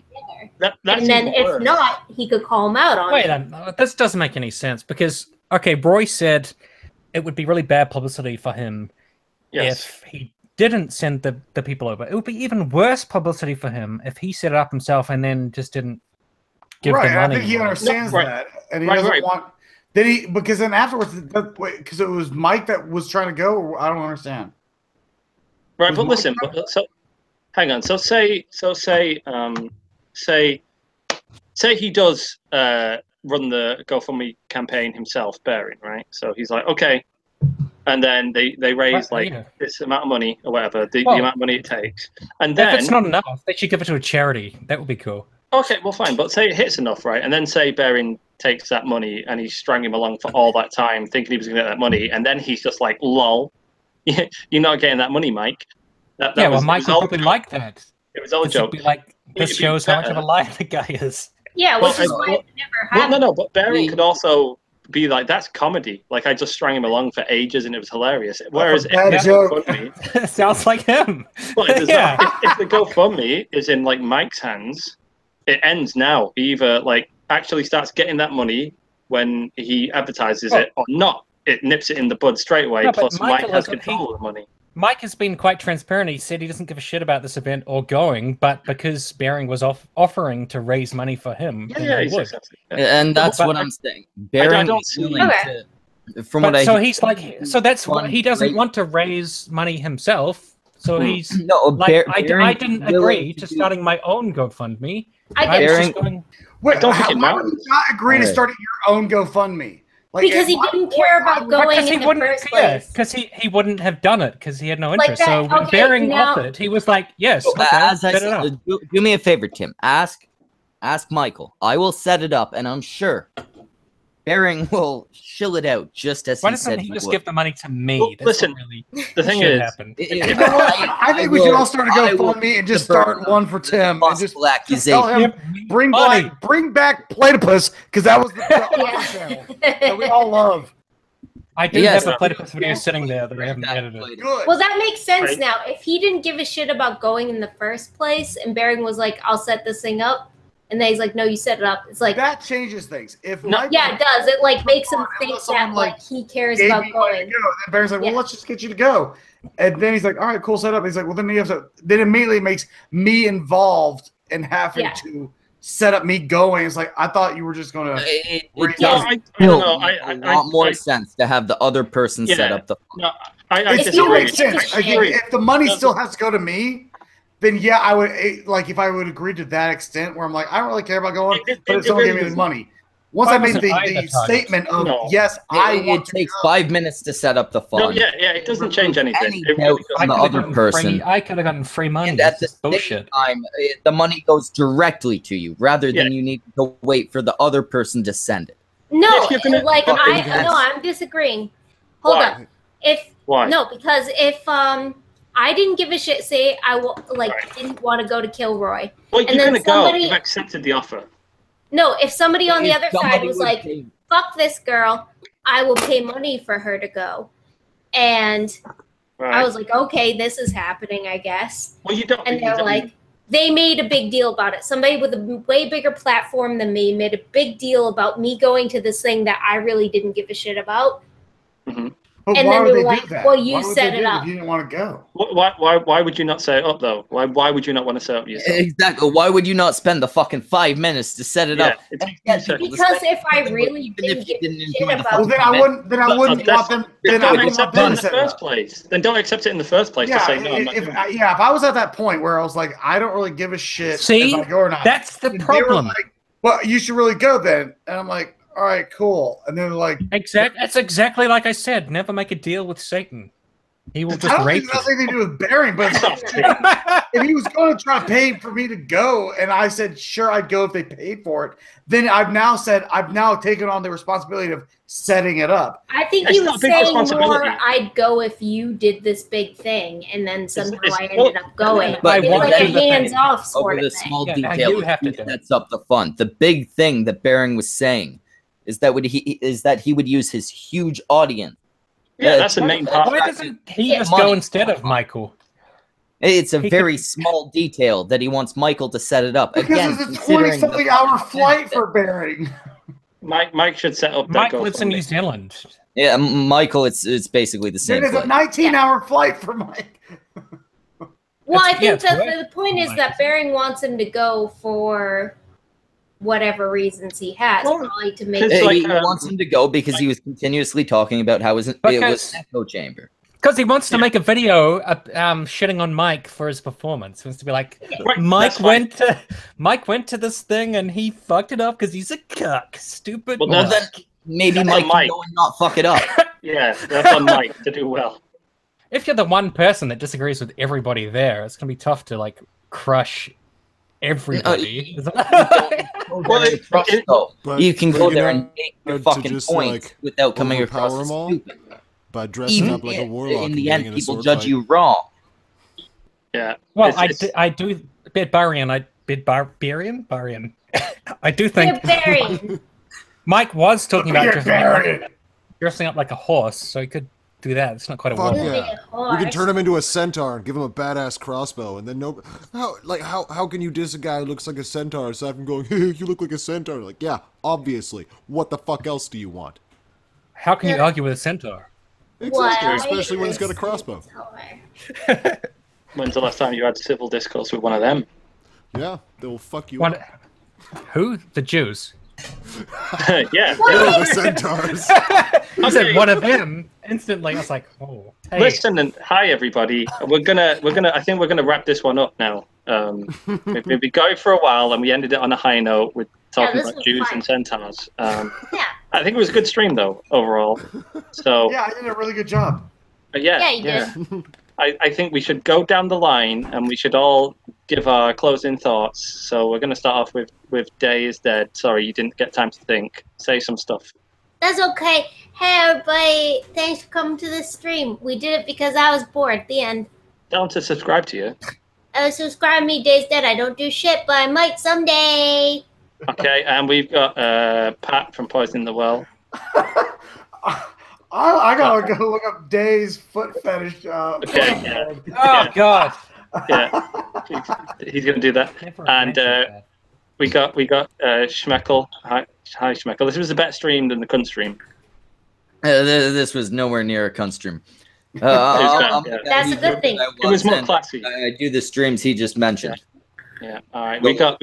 That's and then if not, he could call him out on it. This doesn't make any sense because, okay, Roy said it would be really bad publicity for him if he didn't send the people over. It would be even worse publicity for him if he set it up himself and then just didn't give the money. I think he understands that, and he doesn't want. Did he? Because then afterwards, because it was Mike that was trying to go. I don't understand. Right, but listen. So, hang on. So say he does run the GoFundMe campaign himself, Bearing, right? So he's like, okay. And then they raise this amount of money or whatever, the amount of money it takes. And then if it's not enough, they should give it to a charity. That would be cool. Okay, well fine, but say it hits enough, right? And then say Bearing takes that money and he's strung him along for all that time, thinking he was going to get that money, and then he's just like, lol, you're not getting that money, Mike. Mike would probably like that. It was all a joke. Be like, this shows how much of a liar the guy is. Yeah, which is why it never happened. No, but Bearing could also be like, that's comedy. Like, I just strung him along for ages and it was hilarious. Whereas GoFundMe sounds like him. Well, if the GoFundMe is in like Mike's hands, it ends now. He either like actually starts getting that money when he advertises it or not. It nips it in the bud straight away. Plus, Mike has control of the money. Mike has been quite transparent. He said he doesn't give a shit about this event or going, but because Bearing was offering to raise money for him, exactly. And that's what I'm saying. Bearing is willing to, from what I he's like, so that's what he doesn't want to raise money himself. So he's I didn't agree to starting my own GoFundMe. Wait, why would you not agree to starting your own GoFundMe? because he didn't care about going in the first place. Because he wouldn't have done it because he had no interest. So when Bering offered, he was like, "Yes, okay, as I set it said, up." do me a favor, Tim. Ask Michael. I will set it up, and I'm sure Bering will shill it out just as Why he said doesn't he just would. give the money to me? Well, That's listen, what really the thing should is, happen. I think we should all start a GoFundMe and just start one for Tim and just tell him bring back Platypus because that was the channel that we all love. I do have a Platypus video sitting there that I haven't edited. Good. Well, that makes sense now. If he didn't give a shit about going in the first place, and Bering was like, "I'll set this thing up," and then he's like, "No, you set it up." It's like that changes things. If yeah, it does. It like makes him think that like he cares about going. And Bering's like, "Well, let's just get you to go," and then he's like, "All right, cool, set up." He's like, "Well, then you have to." Then immediately makes me involved in having to set up me going. It's like I thought you were just gonna. It does I don't know. a lot more sense to have the other person set up the. No, I it still disagree. makes sense. If the money still has to go to me, then yeah, I would like if I would agree to that extent where I'm like, I don't really care about going, but if someone gave me the money. Once I made the statement of yes, I want it takes 5 minutes to set up the fund. No, yeah, it doesn't change anything. Any doubt from the other person. I could have gotten free money. And at the same time, the money goes directly to you rather than you need to wait for the other person to send it. No, I'm disagreeing. Hold on. No, because if I didn't give a shit, say I didn't want to go to Kilroy. Well, you're gonna go. You've accepted the offer. No, if somebody on the other side was like, "Fuck this girl, I will pay money for her to go," and I was like, "Okay, this is happening, I guess." Well, you don't. And they're like, they made a big deal about it. Somebody with a way bigger platform than me made a big deal about me going to this thing that I really didn't give a shit about. Mm-hmm. But and why then would they were they like, do that? "Well, you Why would set they it do up." if you didn't want to go. Why would you not set it up though? Why would you not want to set up yourself? Exactly. Why would you not spend the fucking 5 minutes to set it up? Because if I really didn't give a shit about, well, then I wouldn't want them. Then I wouldn't want them to set it up. Then don't accept it in the first place. Yeah, to say, no, if I was at that point where I was like, I don't really give a shit if I go or not. That's the problem. Like, well, you should really go then, and I'm like, all right, cool. And then like, that's exactly like I said. Never make a deal with Satan. He will just rape you. I don't think it's nothing to do with Bering, but if he was going to try to pay for me to go, and I said sure I'd go if they paid for it, then I've now taken on the responsibility of setting it up. I think he was saying more, "I'd go if you did this big thing," and then somehow I ended up going. But it's like a hands-off sort over of the thing. small detail sets up the fun. The big thing that Bering was saying is that he would use his huge audience. Yeah, that's the main part. Why doesn't he just go instead of Michael? It's a very small detail that he wants Michael to set it up. Because it's a 20-something hour flight for Bering. Mike should set up. Mike lives in New Zealand. Yeah, Michael, it's basically the same. It is a 19-hour flight for Mike. Well, I think the point is that Bering wants him to go for whatever reasons he has, probably to make. He wants him to go because he was continuously talking about how it was an echo chamber. Because he wants to make a video shitting on Mike for his performance. He wants to be like, Mike went to this thing and he fucked it up because he's a cuck. Stupid. Well, then maybe Mike can go and not fuck it up. Yeah, that's on Mike to do well. If you're the one person that disagrees with everybody there, it's gonna be tough to like crush everybody. You can go there and make your fucking points without coming across as stupid. By dressing up like a warlock. In the end, people judge you wrong. Yeah. Well, I do Barbarian. I do think Mike was talking about dressing up like a horse, so he could do that. It's not quite a warlock. Yeah. We can turn him into a centaur and give him a badass crossbow, and then how can you diss a guy who looks like a centaur aside from going, hey, you look like a centaur? Like, yeah, obviously. What the fuck else do you want? How can you argue with a centaur? Exactly, especially when he's got a crossbow. When's the last time you had civil discourse with one of them? Yeah, they'll fuck you up. Who? The Jews? Yeah. The centaurs. I said one of them instantly. I was like, oh. Hey. Listen, and hi everybody. We're gonna. I think we're gonna wrap this one up now. We've been going for a while, and we ended it on a high note with talking about Jews and centaurs. I think it was a good stream though overall. So yeah, I did a really good job. Yeah, you did. I think we should go down the line and we should all give our closing thoughts. So we're going to start off with Day is Dead. Sorry, you didn't get time to think. Say some stuff. That's okay. Hey, everybody. Thanks for coming to this stream. We did it because I was bored. The end. Tell them to subscribe to you. Subscribe me, Day's Dead. I don't do shit, but I might someday. Okay, and we've got Pat from Poisoning the Well. I gotta go look up Day's foot fetish. Okay. Yeah. Oh God. Yeah, he's gonna do that. And we got Schmeckel. Hi Schmeckel. This was a better stream than the cunt stream. This was nowhere near a cunt stream. That's a good thing. It was more classy. I do the streams he just mentioned. Yeah. All right. We got.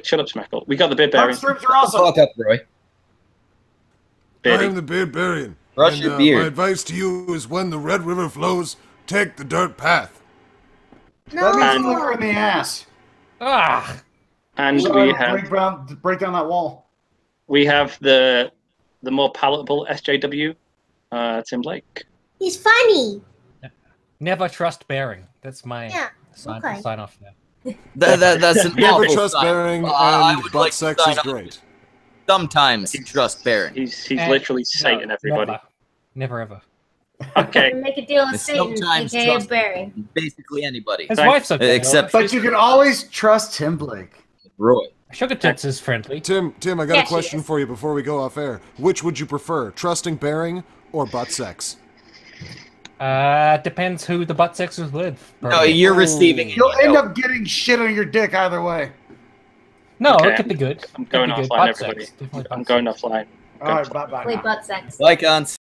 Shut up, Schmeckel. We got the beard bearing. Streams are awesome. Fuck up, Roy. I am the beard bearing. Brush your beard. My advice to you is when the Red River flows, take the dirt path. No. That means look her in the ass. Ah. And we have break down that wall. We have the more palatable SJW, Tim Blake. He's funny. Never trust bearing. That's my sign off there. That's an Never awful trust sign. bearing, I and would butt like to sex sign is off. great. Sometimes trust bearing. He's literally Satan, everybody. Never ever. Okay. Make a deal with Satan, Sometimes aka trust Barry. basically anybody. His wife's okay. Except But you can always trust Tim Blake. Roy. Sugar Tits is friendly. Tim, I got Yeah, a question for you before we go off air. Which would you prefer, trusting bearing or butt sex? Depends who the butt sex is with. No, you're receiving it. You'll end up getting shit on your dick either way. No, Okay, it could be good. I'm going Could be good. offline, Butt everybody. sex. Definitely I'm butt going sex. offline. All right, bye. Wait, butt sex. Like cunts.